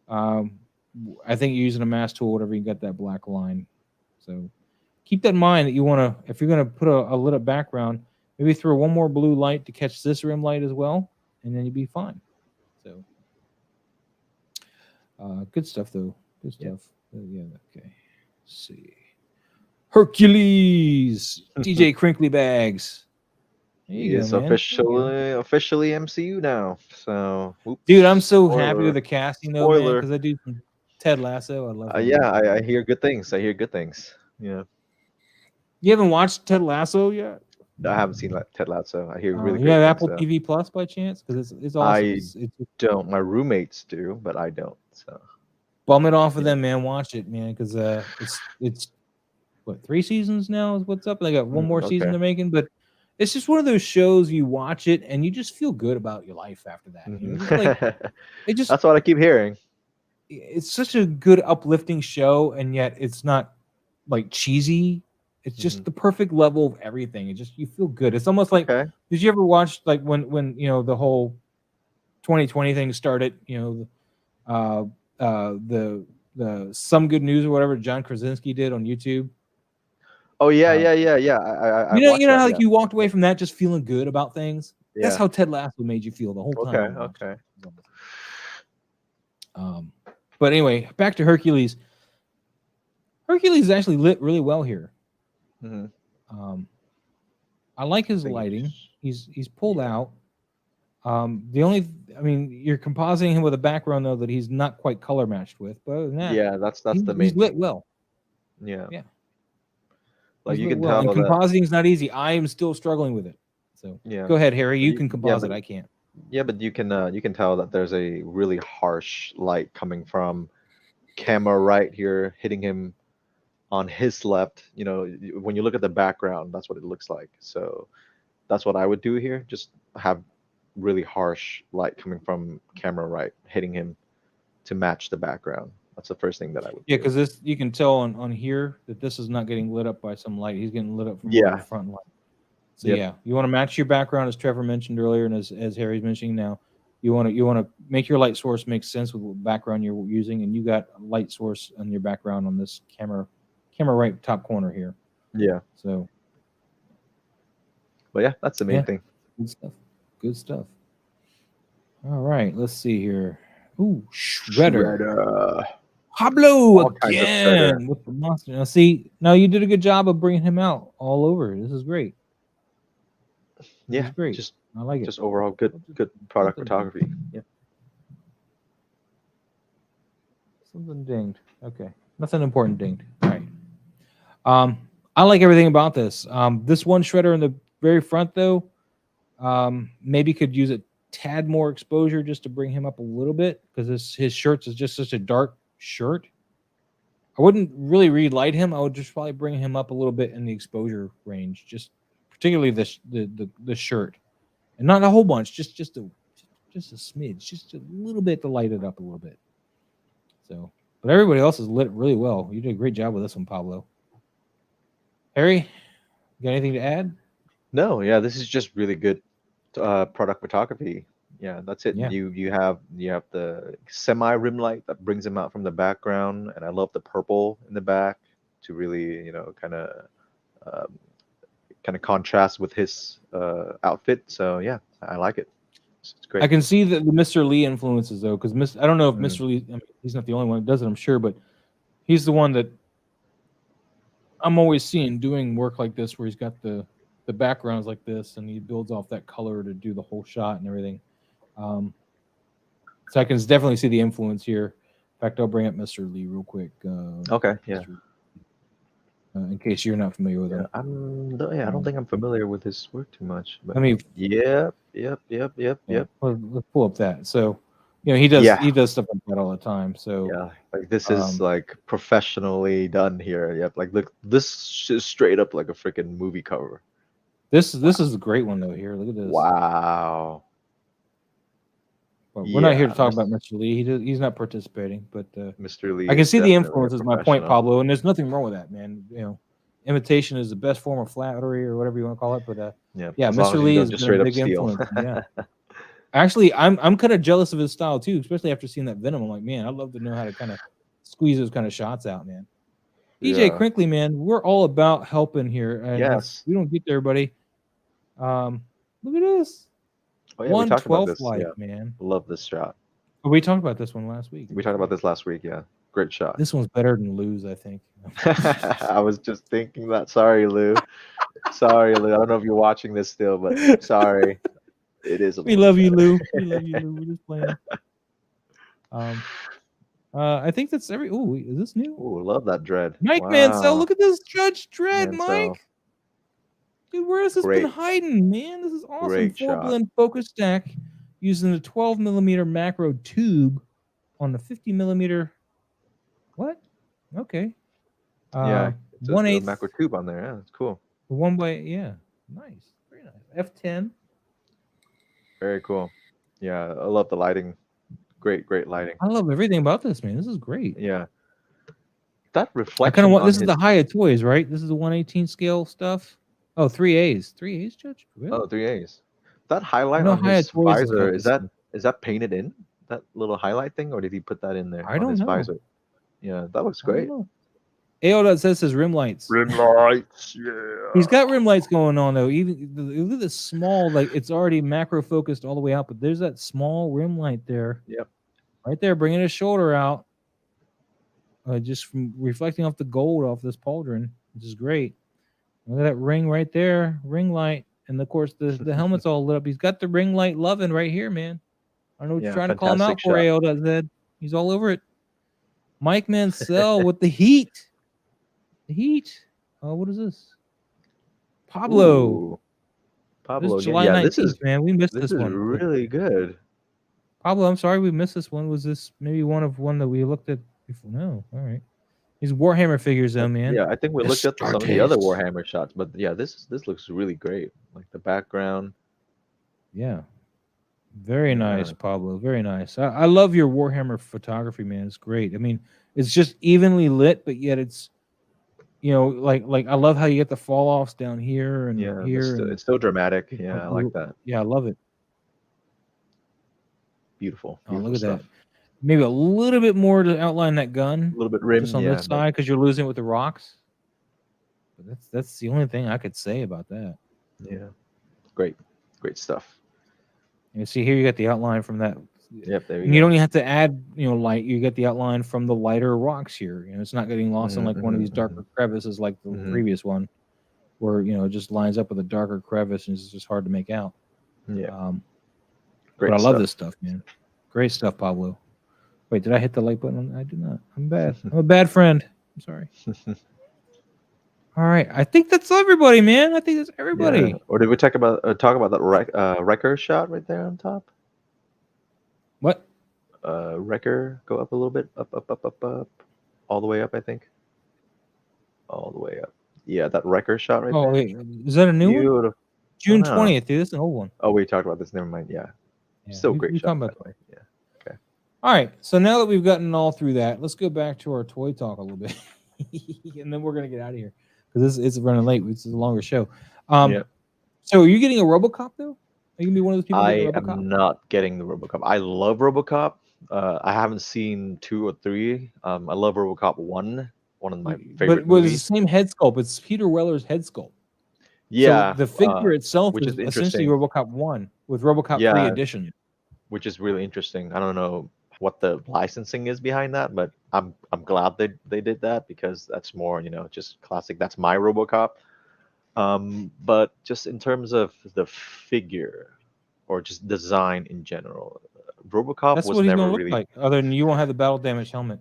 I think you're using a mask tool, whatever, you got that black line. So keep that in mind that you want to, if you're going to put a lit up background, maybe throw one more blue light to catch this rim light as well, and then you'd be fine. So good stuff though. Good stuff. Yeah. Okay. Let's see. Hercules. DJ Crinkly Bags. There He you is go, man. There you go. officially MCU now. So, oops, Dude, I'm so happy with spoiler. the casting though, man, Spoiler. because I do some Ted Lasso. I love him. Yeah, I hear good things. I hear good things. Yeah, You haven't watched Ted Lasso yet? I haven't seen Ted Lasso. I hear really You have great things. Apple So. TV Plus by chance? Because it's awesome. I It's don't. My roommates do, but I don't. So bum it off of Yeah. them, man. Watch it, man, because it's what 3 seasons now is what's up. They got one more season okay. they're making, but it's just one of those shows you watch it and you just feel good about your life after that. You know, just like it just That's what I keep hearing. it's such a good uplifting show, and yet it's not like cheesy. It's just the perfect level of everything. It just you feel good. It's almost like Okay. did you ever watch like when you know the whole 2020 thing started? You know, the Some Good News or whatever John Krasinski did on YouTube. Oh yeah, Uh, yeah. I you watched know that. how Yeah. like you walked away from that just feeling good about things. That's Yeah. how Ted Lasso made you feel the whole time. Okay. you watched Okay. it. But anyway, back to Hercules. Hercules is actually lit really well here. hmm I like his lighting. He's pulled out. The only, I mean, you're compositing him with a background though that he's not quite color matched with. But other than that, Yeah, that's the main he's lit thing. well. Yeah. Yeah. Like He's you lit can well. And tell that. compositing is not easy. I am still struggling with it. So Yeah. go ahead, Harry. You you- can yeah, composite. but- I can't. Yeah, but you can tell that there's a really harsh light coming from camera right here, hitting him on his left. You know, when you look at the background, that's what it looks like. So that's what I would do here. Just have really harsh light coming from camera right, hitting him to match the background. That's the first thing that I would Yeah, do. because this you can tell on here that this is not getting lit up by some light. He's getting lit up from Yeah. more of the front light. So Yep. yeah, you want to match your background as Trevor mentioned earlier, and as Harry's mentioning now. You want to make your light source make sense with what background you're using, and you got a light source on your background on this camera right top corner here. Yeah. So But yeah, that's the main thing. good stuff. Good stuff. All right, let's see here. Ooh, Shredder. Pablo All kinds of again Shredder. with the monster. Now, see, now you did a good job of bringing him out all over. This is great. Yeah, This is great. just I like it. just overall good product photography. Yeah. Something dinged. Okay, nothing important dinged. All right. I like everything about this. This one shredder in the very front, though, maybe could use a tad more exposure just to bring him up a little bit because his shirts is just such a dark shirt. I wouldn't really relight him. I would just probably bring him up a little bit in the exposure range, just particularly the shirt, and not a whole bunch, just a smidge, just a little bit to light it up a little bit. So, but everybody else is lit really well. You did a great job with this one, Pablo. Harry, you got anything to add? No, yeah, this is just really good product photography. Yeah, that's it. Yeah. You have the semi rim light that brings him out from the background, and I love the purple in the back to really kind of contrast with his outfit. So yeah, I like it. It's great. I can see the Mr. Lee influences though, because I don't know if Mr. Lee, I mean, he's not the only one that does it, I'm sure, but he's the one that I'm always seeing doing work like this, where he's got the backgrounds like this, and he builds off that color to do the whole shot and everything. So I can definitely see the influence here. In fact, I'll bring up Mr. Lee real quick. Okay, yeah. In case you're not familiar with him. I don't think I'm familiar with his work too much. But I mean, yep. Let's pull up that. So, he does stuff like that all the time. So Yeah, like this is like professionally done here. Yep, like look, this is straight up like a freaking movie cover. this is a great one though. Here, look at this. Wow. Well, we're not here to Yeah, talk about Mr. Lee. He's not participating, but Mr. Lee. I can is see the definitely a influence. Is my point, professional. Pablo, and there's nothing wrong with that, man. Imitation is the best form of flattery, or whatever you want to call it. But yeah, as long Mr. as you Lee don't has just been straight a up big steal. influence. Yeah, actually, I'm kind of jealous of his style too, especially after seeing that Venom. I'm like, man, I'd love to know how to kind of squeeze those kind of shots out, man. DJ Yeah. Crinkly, man, we're all about helping here. And Yes. we don't get to everybody. Look at this. Oh yeah, we talked about 1/12 this. life, Yeah, man. love this shot. Oh, we talked about this one last week. We talked about this last week. Yeah, great shot. This one's better than Lou's, I think. I was just thinking that. Sorry, Lou. Sorry, Lou. I don't know if you're watching this still, but sorry. It is a We little love you, better. Lou. We love you, Lou. We're just playing. I think that's every. Oh, is this new? Ooh, love that dread. Mike Mansell, Wow. look at this Judge Dredd, Mansell. Mike. Dude, where has this been Great. hiding, man? This is awesome. Great 4 shot. blend focus stack using the 12mm macro tube on the 50mm. What? Okay. Yeah, it's a 1/8 macro tube on there. Yeah, it's cool. 1/8. Yeah, nice, very nice. F10. Very cool. Yeah, I love the lighting. Great lighting. I love everything about this, man. This is great. Yeah. That I kind reflection of want. on This is his... the Hyatt Toys, right? This is the 1/18 scale stuff. Oh, 3As. 3As, Judge? Really? Oh, 3As. That highlight know on Hyatt his Toys has visor, got is this that painted in? That little highlight thing, or did he put that in there I on don't his know. visor? Yeah, that looks I don't great. know. AO says his rim lights. Rim lights, yeah. He's got rim lights going on though. Even look at the small, like it's already macro focused all the way out, but there's that small rim light there. Yep. Right there, bringing his shoulder out, just from reflecting off the gold off this pauldron, which is great. Look at that ring right there, ring light, and of course the helmet's all lit up. He's got the ring light loving right here, man. I don't know what you're trying to call him out for, AO.Z. He's all over it. Mike Mansell with the heat. The heat. Oh, what is this? Pablo. Ooh. Pablo This is again. July Yeah, 19th, man. We missed this this is one. really good. Pablo, I'm sorry we missed this one. Was this maybe one that we looked at before? No. All right. These Warhammer figures, though, man. Yeah, I think we looked at some of the other Warhammer shots, but yeah, this looks really great. Like the background. Yeah. Very nice, Yeah. Pablo. Very nice. I love your Warhammer photography, man. It's great. I mean, it's just evenly lit, but yet it's, like I love how you get the fall offs down here and Yeah, here. it's so dramatic. Yeah, I like that. Yeah, I love it. Beautiful. Oh, look Beautiful at stuff. that. Maybe a little bit more to outline that gun. A little bit rim, Just on yeah, this side because you're losing with the rocks. But that's the only thing I could say about that. Yeah, great stuff. You see here, you got the outline from that. Yep, there And you don't even have to add, light. You get the outline from the lighter rocks here. It's not getting lost in like one of these darker crevices like the previous one, where it just lines up with a darker crevice and it's just hard to make out. Yeah, great. But I love this stuff, man. Great stuff, Pablo. Wait, did I hit the like button? I did not. I'm bad. I'm a bad friend. I'm sorry. All right, I think that's everybody, man. I think that's everybody. Yeah. Or did we talk about that wrecker shot right there on top? What? Wrecker, go up a little bit, up, all the way up. I think. All the way up. Yeah, that wrecker shot right there. Oh wait, is that a new one? June 20th, dude. That's an old one. Oh, we talked about this. Never mind. Yeah. Still great shot. By the way. Yeah. Okay. All right. So now that we've gotten all through that, let's go back to our toy talk a little bit, and then we're gonna get out of here because it's running late. It's a longer show. Yeah. So are you getting a RoboCop though? Are you gonna be one of those people? I am not getting the RoboCop. I love RoboCop. I haven't seen 2 or 3. I love RoboCop 1. One of my favorite movies. It's the same head sculpt. It's Peter Weller's head sculpt. Yeah. So the figure itself which is is essentially RoboCop 1 with RoboCop 3 edition. Which is really interesting. I don't know what the licensing is behind that, but I'm glad they did that because that's more, just classic. That's my RoboCop. But just in terms of the figure or just design in general, RoboCop that's was what he's never gonna look really like. Other than you won't have the battle damage helmet.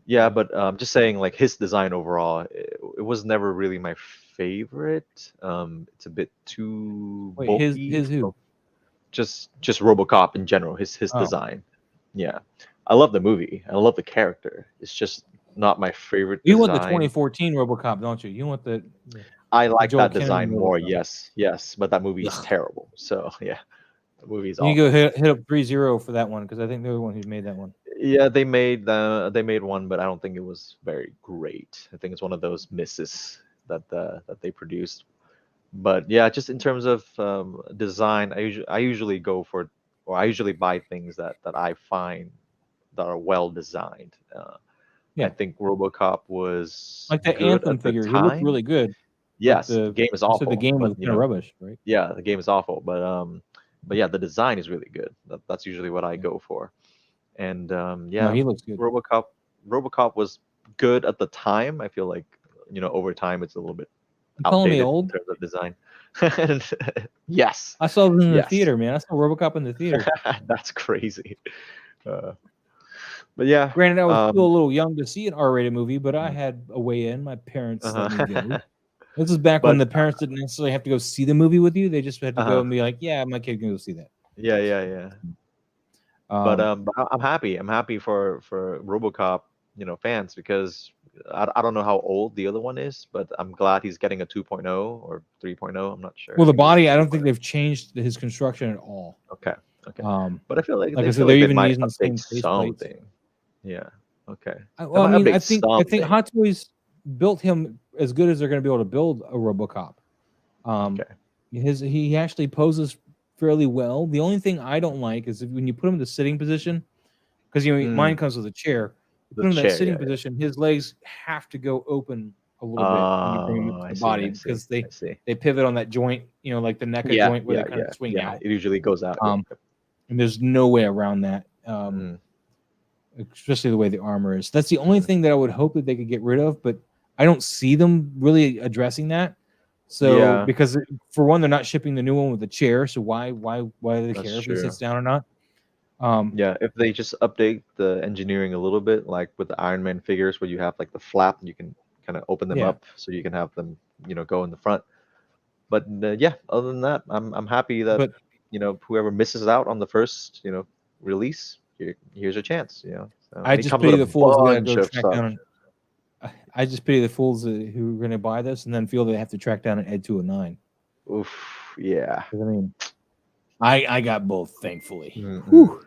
Yeah, but just saying, like his design overall, it was never really my favorite. It's a bit too bulky. His who? Just RoboCop in general. His design. Yeah, I love the movie. I love the character. It's just not my favorite. You want the 2014 RoboCop, don't you? You want the. I like Joel that design Kinnaman more. RoboCop. Yes, but that movie is terrible. So yeah, the movie is. You go hit up 3-0 for that one because I think they're the one who made that one. Yeah, they made one, but I don't think it was very great. I think it's one of those misses that they produced. But yeah, just in terms of design, I usually go for, or I usually buy things that I find that are well designed. I think RoboCop was like the good Anthem at the figure. He time. looked really good. Yes, the game is awful. The game was but, kind of rubbish, right? Yeah, the game is awful, but yeah, the design is really good. That's usually what I go for. And No, he looks good. RoboCop was good at the time. I feel like over time it's a little bit You calling me outdated in old? terms of design. Yes, I saw them in the yes. theater, man. I saw RoboCop in the theater. That's crazy. Uh, but yeah, Granted, I was still a little young to see an R-rated movie, but I Mhm. had a way in. My parents let me uh-huh. go. This is back when But the parents didn't necessarily have to go see the movie with you. They just had to go uh-huh. and be like, "Yeah, my kid can go see that." Yeah. But I'm happy. I'm happy for RoboCop, fans, because I don't know how old the other one is, but I'm glad he's getting a 2.0 or 3.0. I'm not sure. Well, I the think this is body, I don't 3.0. think they've changed his construction at all. Okay. Um, But I feel like like I they said, feel they're like they even might using the same update face plates. something. Yeah. Okay. Well, I might mean, update I think something. Hot Toys built him as good as they're going to be able to build a RoboCop. Okay. He actually poses fairly well. The only thing I don't like is when you put him in the sitting position, because mine comes with a chair. You The put him in that chair, sitting yeah. position, his legs have to go open a little bit when you bring him Oh, into I the see. body I see. because I see. they pivot on that joint, like the NECA Yeah. joint where Yeah. they kind Yeah. of swing Yeah. out. It usually goes out. Yeah. And there's no way around that. Especially the way the armor is. That's the only thing that I would hope that they could get rid of, but I don't see them really addressing that. So Yeah. because for one, they're not shipping the new one with the chair, so why do they That's care if he true. sits down or not? Yeah, if they just update the engineering a little bit, like with the Iron Man figures, where you have like the flap, and you can kind of open them Yeah. up so you can have them, go in the front. But yeah, other than that, I'm happy that But whoever misses out on the first release, here's your chance. So, I and it just comes with pity a the fools that gotta bunch go of track stuff. down. I just pity the fools who are going to buy this and then feel they have to track down an Ed 209. Oof, yeah. 'Cause, I mean, I got both, thankfully. Mhm. Whew.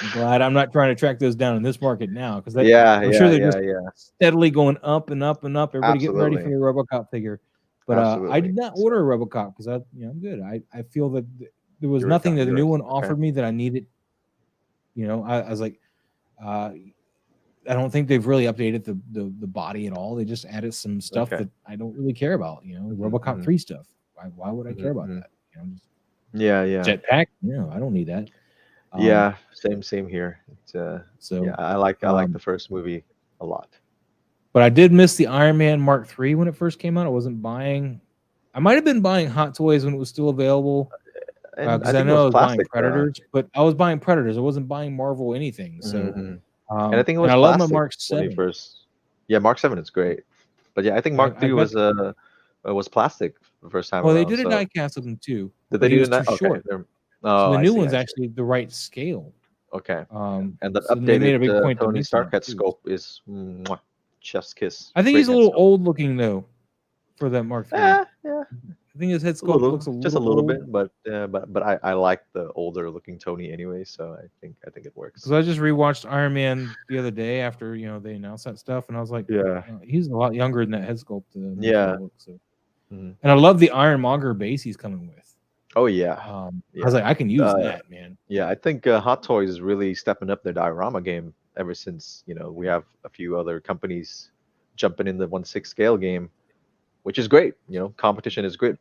I'm glad I'm not trying to track those down in this market now because Yeah, I'm sure they're yeah, just yeah. steadily going up and up and up. Everybody getting ready for Absolutely. their RoboCop figure. But I Absolutely. did not order a RoboCop because I'm good. I feel that there was You're nothing that the new one okay. offered me that I needed. I was like, I don't think they've really updated the body at all. They just added some stuff Okay. that I don't really care about. RoboCop 3 stuff. Why would I care about that? Just Yeah. jetpack? No, I don't need that. Yeah, same here. So yeah, I like the first movie a lot. But I did miss the Iron Man Mark III when it first came out. I wasn't buying. I might have been buying Hot Toys when it was still available And because I I think it know was I was buying plastic. Predators, but I was buying Predators. I wasn't buying Marvel anything. So, And I think it and was I love my plastic Mark when he 7. first. Yeah, Mark 7 is great, but yeah, I think Mark I 3 got. was plastic the first time Well, they around. did a So die cast of them too, did they but he do was too that? Okay. short. So Oh, the I new see. one's I see. actually the right scale. Okay. And that So they made a big updated point to Tony mention Stark that head too. sculpt is chef's kiss. I think Great he's a head little sculpt. old looking though for that Mark III. Yeah. I think his head A sculpt little, looks a just a little little old. bit, but I like the older looking Tony anyway, so I think it works. Because I just rewatched Iron Man the other day after they announced that stuff, and I was like, Yeah. he's a lot younger than that head sculpt. Yeah. Looks, so. Mhm. And I love the Ironmonger base he's coming with. Oh yeah. I was like, I can use that, man. Yeah, I think Hot Toys is really stepping up their diorama game ever since we have a few other companies jumping in the 1/6 scale game, which is great. Competition is good.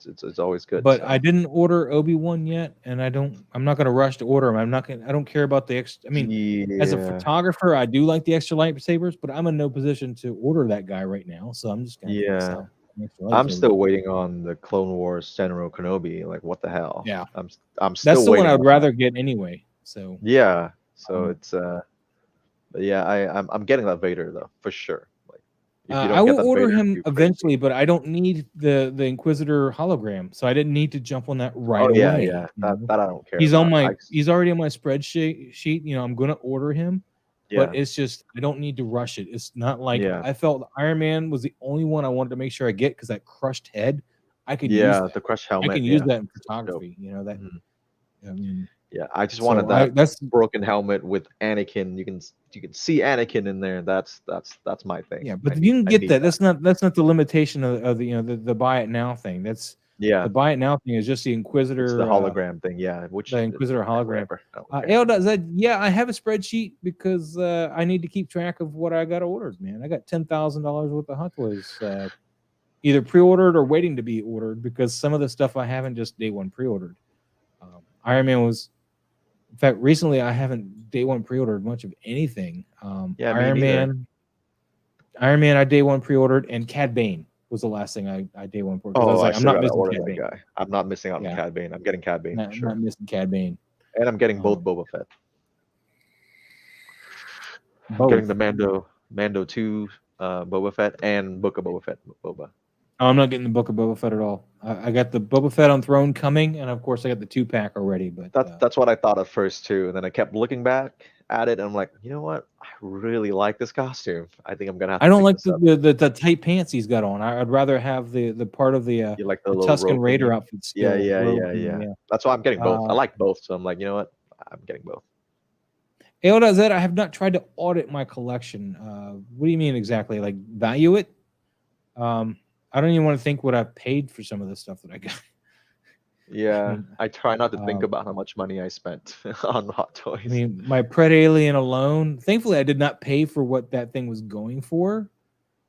It's always good. But So. I didn't order Obi-Wan yet, and I'm not going to rush to order him. I don't care about the extra. I mean, as a photographer, I do like the extra lightsabers, but I'm in no position to order that guy right now, so I'm just going to pass out. I'm still waiting on the Clone Wars General Kenobi. Like, what the hell? Yeah, I'm still that's the waiting one I'd on rather that. get anyway. So yeah, so it's but yeah, I'm getting that Vader though for sure. Like, if you don't I get will that order Vader, him you're crazy. eventually, but I don't need the Inquisitor hologram, so I didn't need to jump on that right Oh away. yeah, that I don't care. He's about. on he's already on my spreadsheet. I'm going to order him. Yeah. But it's just I don't need to rush it. It's not like Yeah. I felt Iron Man was the only one I wanted to make sure I get because that crushed head, I could use that. The crushed helmet. I can use that in photography. That. Mhm. I mean, Yeah, I just wanted that that's broken helmet with Anakin. You can see Anakin in there. That's my thing. Yeah, but you can get that. That's not the limitation of the buy it now thing. That's the buy it now thing is just the Inquisitor. It's the hologram thing. Yeah, which the Inquisitor hologram. Whatever. Yeah, I have a spreadsheet because I need to keep track of what I got ordered. Man, I got $10,000 worth of Hot Toys, either pre-ordered or waiting to be ordered because some of the stuff I haven't just day one pre-ordered. Iron Man was, in fact, recently I haven't day one pre-ordered much of anything. Iron Man, I day one pre-ordered, and Cad Bane was the last thing I day one for. 'Cause I Oh, was I like, I'm still not gotta missing order Cad that Bane. guy. I'm not missing out on Yeah. Cad Bane. I'm getting Cad Bane Not, for sure. not missing Cad Bane. And I'm getting both Um, Boba Fett. I'm Both. getting the Mando 2 Boba Fett and Book of Boba Fett Boba. Oh, I'm not getting the Book of Boba Fett at all. I got the Boba Fett on Throne coming, and of course I got the 2-pack already. But That's what I thought at first too, and then I kept looking back at it, and I'm like, you know what? I really like this costume. I think I'm gonna have to I don't pick like this up. the tight pants he's got on. I'd rather have the part of the You like the the little Tusken robe Raider thingy? outfit still. Yeah. That's why I'm getting both. I like both, so I'm like, you know what? I'm getting both. AOZ, I have not tried to audit my collection. What do you mean exactly? Like value it? I don't even want to think what I've paid for some of the stuff that I got. Yeah, mean, I try not to think um, about how much money I spent on Hot Toys. I mean, my Pred Alien alone. Thankfully, I did not pay for what that thing was going for,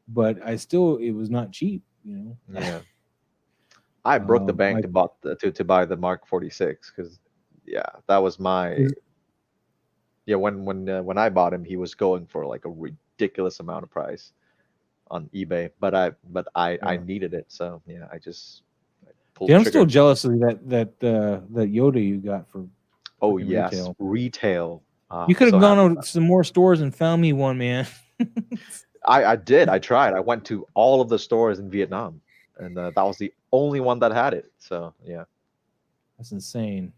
but it was not cheap. You know. Yeah, I broke the bank I- to buy the Mark 46 because that was my when I bought him, he was going for like a ridiculous amount of price on eBay, but I needed it, so yeah, I just pulled I'm trigger. still jealous of that Yoda you got for. Oh freaking yes, retail. You could have so gone happy. to some more stores and found me one, man. I did. I tried. I went to all of the stores in Vietnam, and that was the only one that had it. So yeah, That's insane.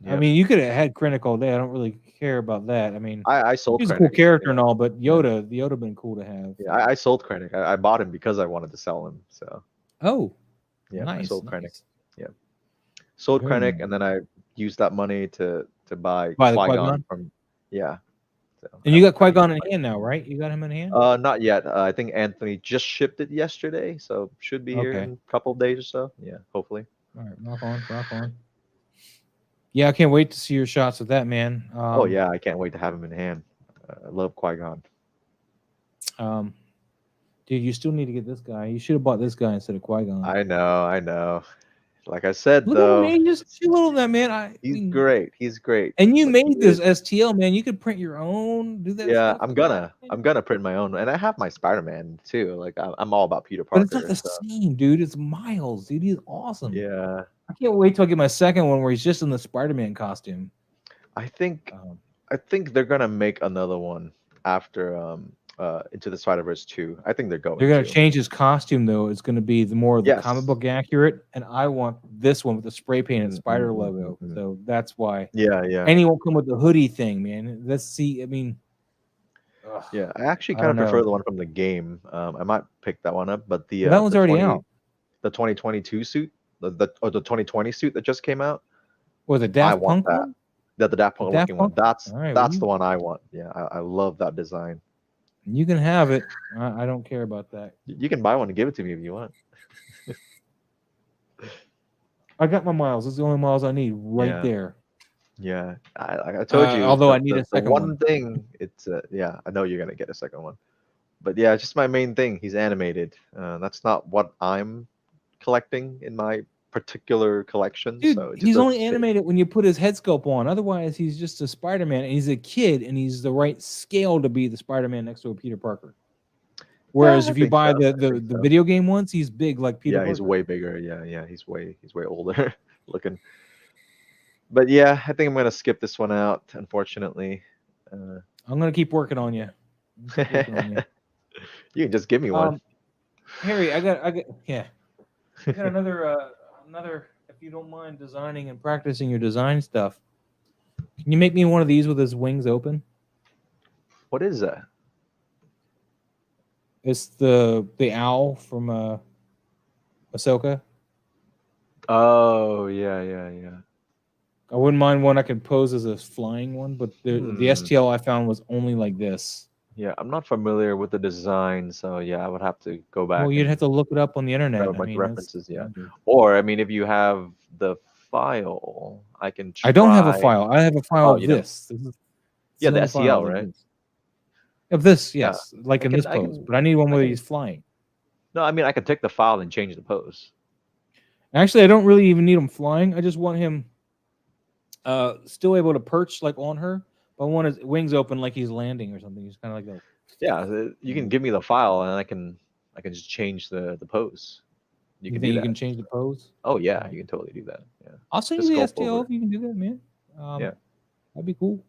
Yeah. I mean, you could have had Krennic all day. I don't really care about that. I mean, I sold. he's a Krennic, cool character yeah. and all, but Yoda, the Yoda, been cool to have. Yeah, I sold Krennic. I bought him because I wanted to sell him. So Oh, yeah, nice. I sold nice. Krennic. Sold Very Krennic, nice. and then I used that money to buy Buy the Qui-Gon Qui-Gon? from So, And you got Qui-Gon in hand now, right? You got him in hand? Not yet. I think Anthony just shipped it yesterday, so should be here Okay. in a couple of days or so. Yeah, hopefully. All right, rock on. Yeah, I can't wait to see your shots with that, man. Oh yeah, I can't wait to have him in hand. I love Qui-Gon. Dude, you still need to get this guy. You should have bought this guy instead of Qui-Gon. I know. Like I said, Look though, at him, man. Just chill on that, man. he's great. He's great. And you But made he this is- STL, man. You could print your own, do that. Yeah, stuff. I'm gonna print my own, and I have my Spider-Man too. Like I'm all about Peter But Parker. it's not the so, same, dude. It's Miles, dude. He's awesome. yeah, I can't wait till I get my second one where he's just in the Spider-Man costume. I think Um, they're gonna make another one after Into the Spider-Verse 2. I think they're going. they're gonna to. change his costume though. It's gonna be the more the comic Yes. book accurate, and I want this one with the spray painted spider Mhm, logo. mhm. So that's why. Yeah. And he won't come with the hoodie thing, man. Let's see. I mean, ugh. Yeah, I actually I kind of don't prefer know. the one from the game. I might pick that one up, but the Well, that one's already out. The 2022 suit, the 2020 suit that just came out. Or the I Daft want Punk that. one? The Daft Punk Daft looking one. Punk? That's All right, well, the one I want. Yeah, I love that design. You can have it. I don't care about that. You can buy one and give it to me if you want. I got my Miles. That's the only Miles I need right Yeah. there. Yeah, I told you. Although I need a second one one. thing. It's yeah, I know you're gonna get a second one, but yeah, just my main thing. He's animated. That's not what I'm collecting in my particular collection. Dude, so it just he's only doesn't fit. animated when you put his head sculpt on. Otherwise, he's just a Spider-Man, and he's a kid, and he's the right scale to be the Spider-Man next to a Peter Parker. Whereas I if you think buy so. the video game ones, he's big like Peter Yeah, Parker. he's way bigger. Yeah, he's way older looking. But yeah, I think I'm gonna skip this one out. Unfortunately, I'm gonna keep working on you. you can just give me one. Harry, I got yeah. I got another. If you don't mind designing and practicing your design stuff, can you make me one of these with his wings open? What is that? It's the owl from Ahsoka. Oh yeah. I wouldn't mind one I could pose as a flying one, but the STL I found was only like this. Yeah, I'm not familiar with the design, so yeah, I would have to go back. Well, you'd and have to look it up on the internet. grab a bunch of that's references, yeah. standard. Or I mean, if you have the file, I can. I don't have a try- file. I have a file Oh, of you don't? this. This is Yeah, the only file STL, like right? this. Of this, Yeah. yes, like I in can- this I pose. can- But I need one I where can- he's flying. No, I mean I can take the file and change the pose. Actually, I don't really even need him flying. I just want him still able to perch like on her, but I want his wings open like he's landing or something. He's kind of like a Yeah, you can give me the file and I can I can just change the pose. You can think do you that. can change the pose? Oh yeah, you can totally do that. Yeah. I'll send Just you the sculpt STL over if you can do that, man. Yeah. That'd be cool.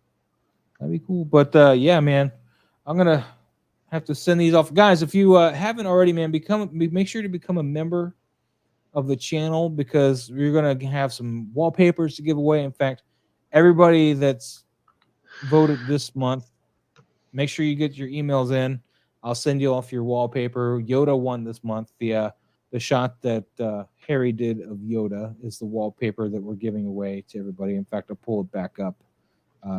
That'd be cool. But yeah, man, I'm gonna have to send these off, guys. If you haven't already, man, make sure to become a member of the channel, because we're gonna have some wallpapers to give away. In fact, everybody that's voted this month, make sure you get your emails in. I'll send you off your wallpaper. Yoda won this month. The shot that Harry did of Yoda is the wallpaper that we're giving away to everybody. In fact, I'll pull it back up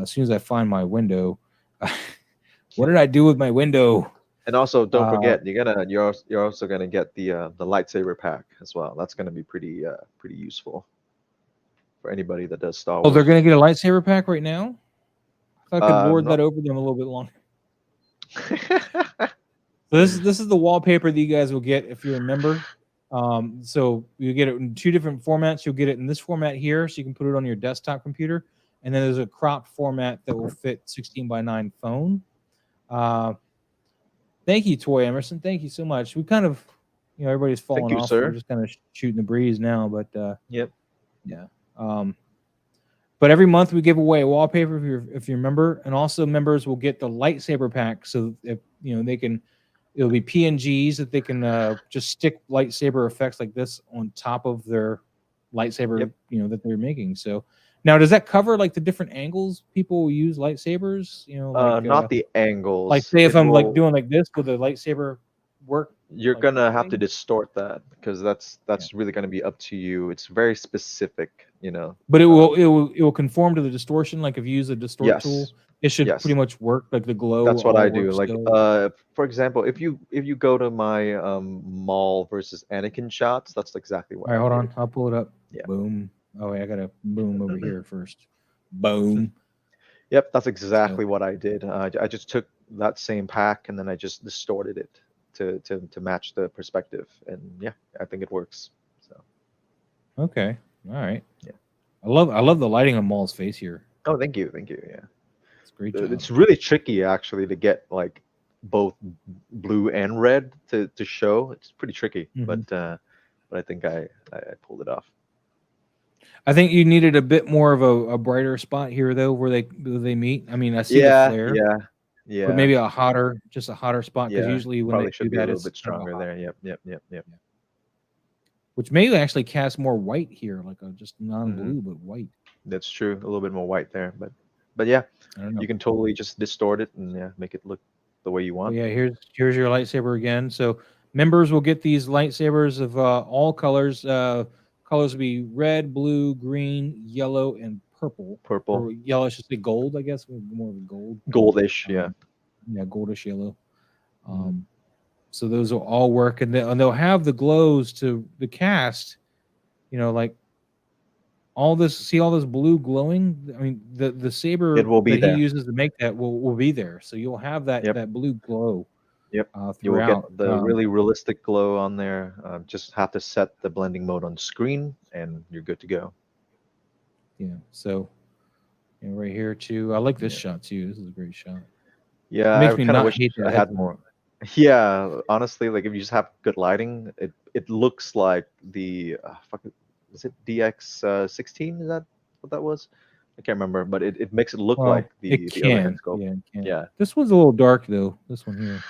as soon as I find my window. What did I do with my window? And also, don't forget, you're also gonna get the lightsaber pack as well. That's gonna be pretty useful for anybody that does Star Wars. Oh, they're gonna get a lightsaber pack right now. I could lord No. that over them a little bit longer. So this is the wallpaper that you guys will get if you're a member. So you get it in 2 different formats. You'll get it in this format here, so you can put it on your desktop computer, and then there's a cropped format that will fit 16:9 phone. Thank you, Toy Emerson. Thank you so much. We kind of, everybody's falling you, off. sir. We're just kind of shooting the breeze now, but Yep. yeah. But every month we give away a wallpaper if you're a member, and also members will get the lightsaber pack. So if they can, it'll be PNGs that they can just stick lightsaber effects like this on top of their lightsaber, that they're making. So now, does that cover like the different angles people will use lightsabers? Not the angles. Like say if I'm like doing like this with a lightsaber work. You're like, gonna have to distort that, because that's really gonna be up to you. It's very specific, But it will conform to the distortion. Like if you use a distort tool, it should Yes. pretty much work. Like the glow. That's what all I do. works Like, still. for example, if you go to my Maul versus Anakin shots, that's exactly what All right, I hold did. on. I'll pull it up. Yeah. Boom. Oh, wait, I got to boom over here first. Boom. Yep, that's exactly what I did. I just took that same pack and then I just distorted it to match the perspective, and yeah, I think it works. So. Okay. All right. Yeah. I love the lighting on Maul's face here. Oh, thank you. Yeah. It's a great job. It's really tricky actually to get like both blue and red to show. It's pretty tricky, but I think I pulled it off. I think you needed a bit more of a brighter spot here though, where they meet. I mean, I see the flare. Yeah. But maybe a hotter spot, because Yeah, usually when probably they should do be that, a little it's bit stronger there. Yep. Which may actually cast more white here, like a just non-blue but white. That's true. A little bit more white there, but yeah, I don't know. you can totally just distort it and make it look the way you want. Well, yeah, here's your lightsaber again. So members will get these lightsabers of all colors. Colors will be red, blue, green, yellow, and purple. Purple. Or yellow, I should say gold, I guess. More of a gold. Goldish, yeah. Yeah, goldish yellow. So those will all work, and they'll have the glows to the cast. Like all this. See all this blue glowing. I mean, the saber It will be that there. he uses to make that will be there. So you'll have that blue glow. Yep. You will get the really realistic glow on there. Just have to set the blending mode on screen, and you're good to go. Yeah. So, right here too. I like this shot too. This is a great shot. Yeah, Makes I me kind of not wish hate I that had headphone. more. Yeah, honestly, like if you just have good lighting, it looks like the is it DX16? Is that what that was? I can't remember, but it makes it look like the other head sculpt. Yeah, it can. Yeah. This one's a little dark though. This one here.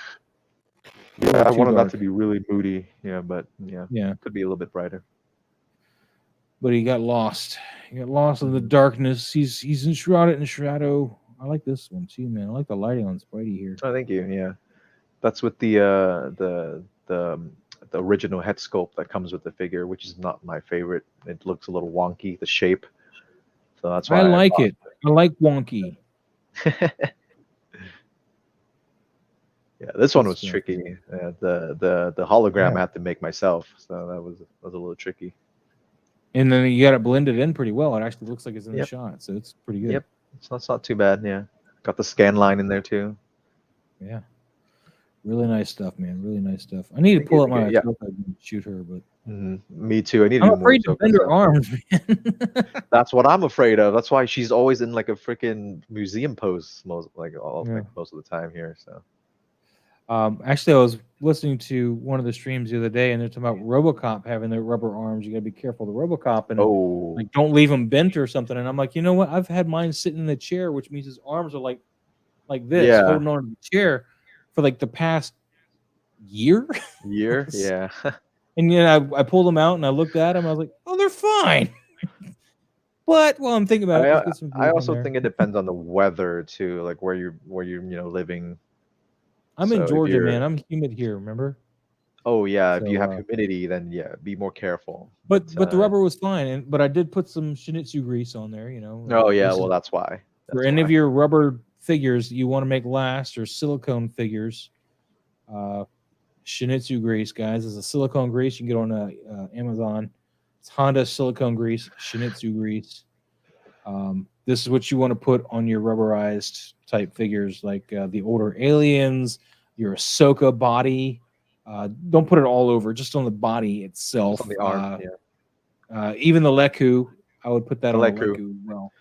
Yeah, I too wanted dark. that to be really moody. Yeah, but Yeah. could be a little bit brighter. But he got lost. He got lost in the darkness. He's enshrouded in shadow. I like this one too, man. I like the lighting on Spidey here. Oh, thank you. Yeah, that's with the original head sculpt that comes with the figure, which is not my favorite. It looks a little wonky, the shape. So that's why I like it. I like wonky. Yeah, this one was tricky. The hologram I had to make myself, so that was a little tricky. And then you got it blended in pretty well. It actually looks like it's in the shot, so it's pretty good. Yep, it's not too bad. Yeah, got the scan line in there too. Yeah, really nice stuff, man. Really nice stuff. I need to pull up my and shoot her, but me too. I need. I'm afraid to bend her arms, man. That's what I'm afraid of. That's why she's always in like a freaking museum pose most of the time here. So. Actually, I was listening to one of the streams the other day, and they're talking about RoboCop having their rubber arms. You got to be careful of the RoboCop, and Oh, like don't leave them bent or something. And I'm like, you know what? I've had mine sitting in the chair, which means his arms are like this, yeah, holding on to the chair for like the past year. year, yeah. And I pulled them out and I looked at them. I was like, oh, they're fine. But while I'm thinking about it, I let's get some I views on also there. think it depends on the weather too, like where you're living. I'm So in if Georgia, you're man. I'm humid here. Remember? oh yeah, if you have So, humidity, then yeah, be more careful. but the rubber was fine, but I did put some Shinichi grease on there. Oh yeah, This well is that's why. for That's any of why. your rubber figures that you want to make last or silicone figures. Shinichi grease, guys, is a silicone grease you can get on Amazon. It's Honda silicone grease, Shinichi grease. This is what you want to put on your rubberized type figures, like the older aliens, your Ahsoka body. Don't put it all over, just on the body itself. Just on the arm, yeah. Even the Leku, I would put that The on the Leku. Leku as well.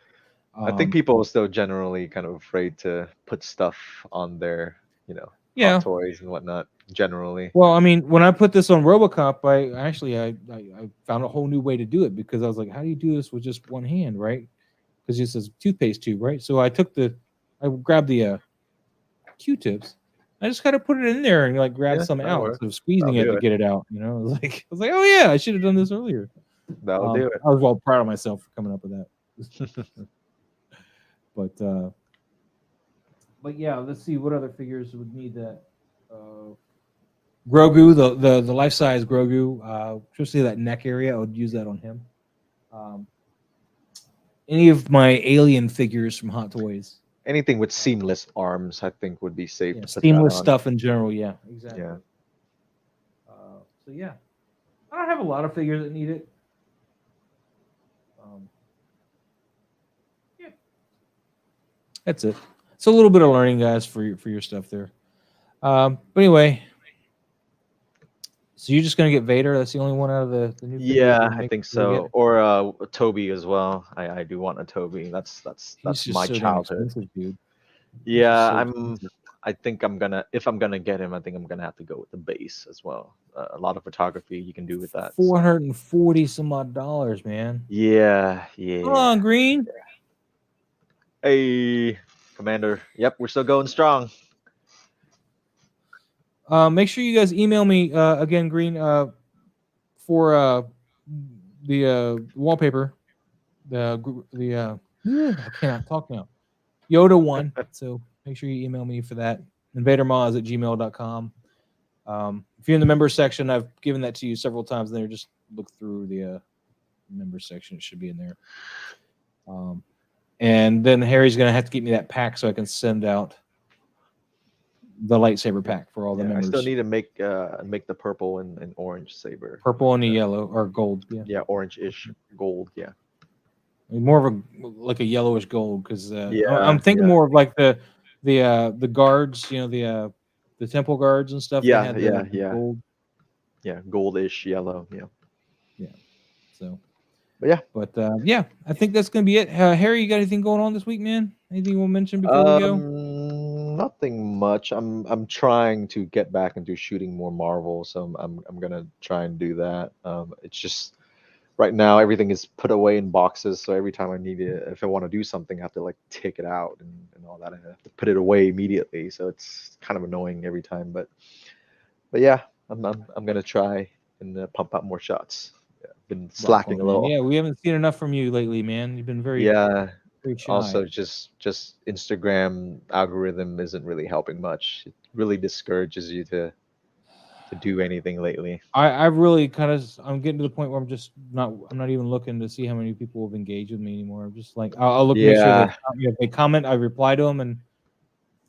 I think people are still generally kind of afraid to put stuff on their, Yeah. hot toys and whatnot. Generally. Well, I mean, when I put this on RoboCop, I found a whole new way to do it because I was like, how do you do this with just one hand, right? Because it's a toothpaste tube, right? So I grabbed the Q-tips. I just kind of put it in there and like grab Yeah, some that'll out, work. so squeezing That'll it do to it. get it out. I was like, oh yeah, I should have done this earlier. That'll do it. I was well proud of myself for coming up with that. But yeah, let's see what other figures would need that. Grogu, the life size Grogu, especially that neck area, I would use that on him. Any of my alien figures from Hot Toys. Anything with seamless arms, I think, would be safe Yeah, to put that seamless on. stuff in general. Yeah, exactly. Yeah. So yeah, I don't have a lot of figures that need it. Yeah, that's it. It's a little bit of learning, guys, for your stuff there. But anyway, so you're just gonna get Vader. That's the only one out of the new. figures Yeah, you're I making think sure you so. get? Or Toby as well. I do want a Toby. That's He's just my so damn childhood. expensive, dude. Yeah, so I think if I'm gonna get him, I think I'm gonna have to go with the base as well. A lot of photography you can do with that. So. $440 some odd dollars, man. Yeah, Come yeah. on, Green. Hey, Commander. Yep, we're still going strong. Make sure you guys email me again, Green, for the wallpaper. I cannot talk now. Yoda one. So make sure you email me for that. InvaderMoz@gmail.com. If you're in the member section, I've given that to you several times there. Just look through the member section. It should be in there. And then Harry's going to have to get me that pack so I can send out the lightsaber pack for all the members. I still need to make the purple and orange saber. Purple and the yellow or gold. Yeah. Yeah, orange-ish gold. Yeah. More of a yellowish gold because Yeah, I'm thinking yeah. more of like the guards, the temple guards and stuff. Yeah, they had the yeah. gold. Yeah, goldish yellow. Yeah. Yeah. So. But yeah, I think that's gonna be it. Harry, you got anything going on this week, man? Anything we'll mention before we go? Nothing much. I'm trying to get back into shooting more Marvel, so I'm gonna try and do that. It's just right now everything is put away in boxes, so every time I need it, if I want to do something, I have to like take it out and all that, and I have to put it away immediately. So it's kind of annoying every time, but yeah, I'm gonna try and pump out more shots. Yeah, been slacking a little. Yeah, we haven't seen enough from you lately, man. You've been very very shy. Also, just Instagram algorithm isn't really helping much. It really discourages you to do anything lately. I really I'm getting to the point where I'm not even looking to see how many people have engaged with me anymore. I'm just like I'll look, make sure if they comment, I reply to them, and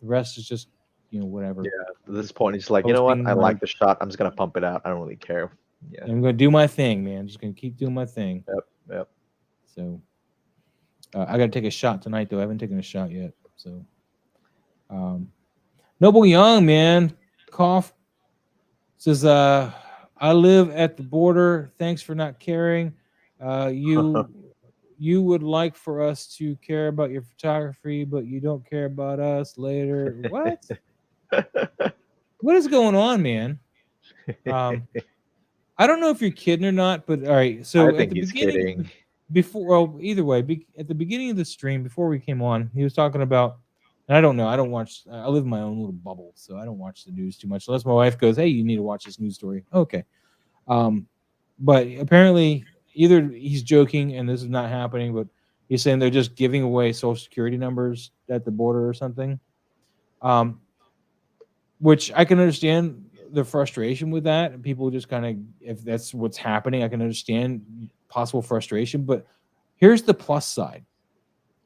the rest is just whatever. Yeah, at this point, it's like, you know what? I like the shot. I'm just gonna pump it out. I don't really care. Yeah, I'm gonna do my thing, man. I'm just gonna keep doing my thing. Yep. So I gotta take a shot tonight, though. I haven't taken a shot yet. So Noble Young, man, cough says, I live at the border. Thanks for not caring. You would like for us to care about your photography, but you don't care about us later. What? What is going on, man? I don't know if you're kidding or not, but all right. So I at think the he's beginning, kidding. before, well, either way, at the beginning of the stream, before we came on, he was talking about, and I don't know, I don't watch, I live in my own little bubble, so I don't watch the news too much, unless my wife goes, hey, you need to watch this news story. Okay. But apparently, either he's joking and this is not happening, but he's saying they're just giving away social security numbers at the border or something. Which I can understand the frustration with that. And people just kind of, if that's what's happening, I can understand possible frustration. But here's the plus side.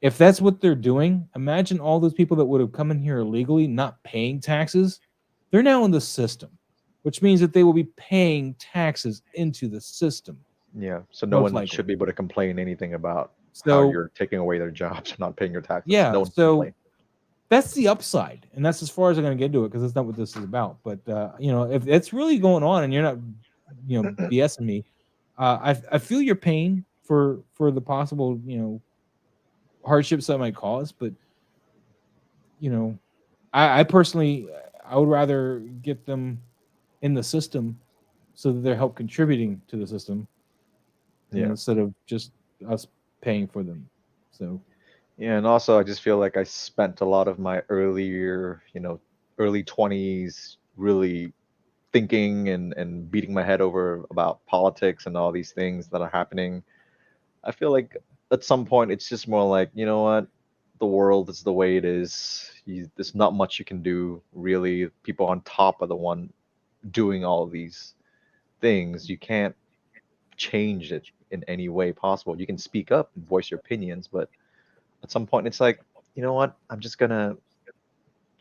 If that's what they're doing, imagine all those people that would have come in here illegally, not paying taxes. They're now in the system, which means that they will be paying taxes into the system. Yeah, so no Most one likely. should be able to complain anything about how So you're taking away their jobs, not paying your taxes. yeah, No one can so complain. that's the upside, and that's as far as I'm going to get to it because that's not what this is about. But you know, if it's really going on and you're not, you know, BSing me, I feel your pain for the possible, you know, hardships that might cause. But you know, I personally, I would rather get them in the system so that they're help contributing to the system, you know, Yeah. instead of just us paying for them. So Yeah, and also I just feel like I spent a lot of my earlier, early 20s really thinking and beating my head over about politics and all these things that are happening. I feel like at some point it's just more like, you know what? The world is the way it is. There's not much you can do, really. People on top are the one doing all these things. You can't change it in any way possible. You can speak up and voice your opinions, but at some point it's like, you know what? I'm just gonna,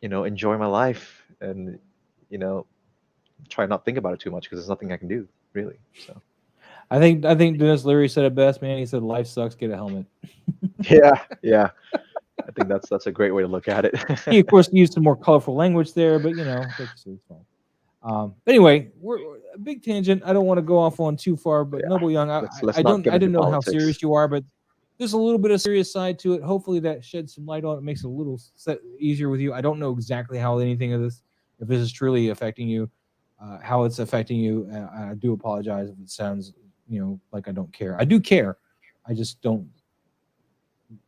enjoy my life and, try not think about it too much because there's nothing I can do, really. So I think Dennis Leary said it best, man. He said, "Life sucks. Get a helmet." yeah. I think that's a great way to look at it. He, of course, used some more colorful language there, but you know, it's fine. Anyway, we're a big tangent. I don't want to go off on too far, but Yeah. Noble Young, Let's I not get into didn't know how politics. serious you are, but there's a little bit of serious side to it. Hopefully, that sheds some light on it, makes it a little easier with you. I don't know exactly how anything of this, if this is truly affecting you, how it's affecting you. I do apologize if it sounds, you know, like I don't care. I do care. I just don't.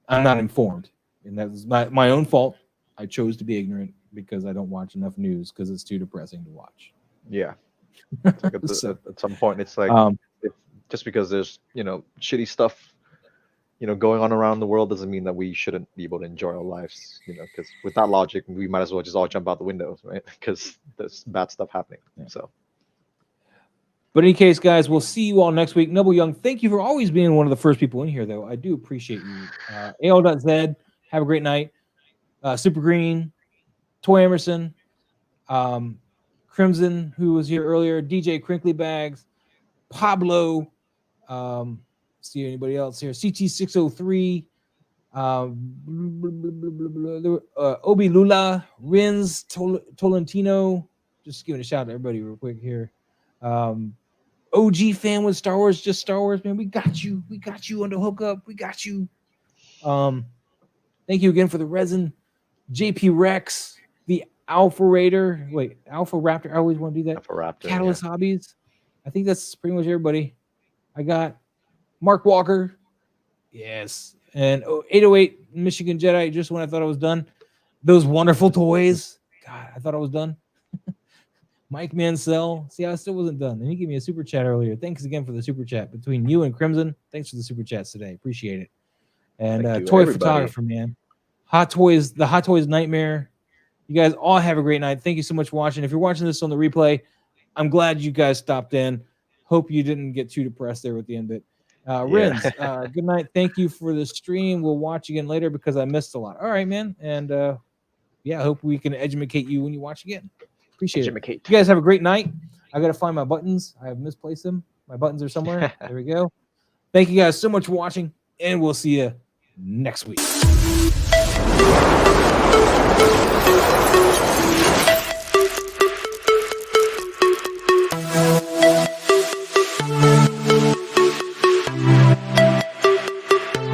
I'm not informed, and that was my own fault. I chose to be ignorant because I don't watch enough news because it's too depressing to watch. Yeah. It's like So, at some point it's like if, just because there's, shitty stuff, going on around the world doesn't mean that we shouldn't be able to enjoy our lives, because with that logic, we might as well just all jump out the windows, right? Because there's bad stuff happening. Yeah. So but in any case, guys, we'll see you all next week. Noble Young, thank you for always being one of the first people in here, though. I do appreciate you. AL.Z, have a great night. Super Green, Toy Emerson, Crimson, who was here earlier, DJ Crinkly Bags, Pablo, see anybody else here, CT603, Obi Lula, Rins, Tolentino, just giving a shout out to everybody real quick here. OG fan with Star Wars, just Star Wars, man. We got you on the hookup. We got you. Thank you again for the resin. JP Rex, the Alpha Raider. Wait, Alpha Raptor. I always want to do that. Alpha Raptor, Catalyst Hobbies. I think that's pretty much everybody. I got Mark Walker. Yes. And 808 Michigan Jedi, just when I thought I was done. Those wonderful toys. God, I thought I was done. Mike Mansell. See, I still wasn't done. And he gave me a super chat earlier. Thanks again for the super chat between you and Crimson. Thanks for the super chats today. Appreciate it. And Thank you, Toy everybody. Photographer, man. Hot Toys, the Hot Toys Nightmare. You guys all have a great night. Thank you so much for watching. If you're watching this on the replay, I'm glad you guys stopped in. Hope you didn't get too depressed there at the end of it. Rins, good night. Thank you for the stream. We'll watch again later because I missed a lot. All right, man. And yeah, I hope we can educate you when you watch again. Appreciate it. You guys have a great night. I got to find my buttons. I have misplaced them. My buttons are somewhere. There we go. Thank you guys so much for watching, and we'll see you next week.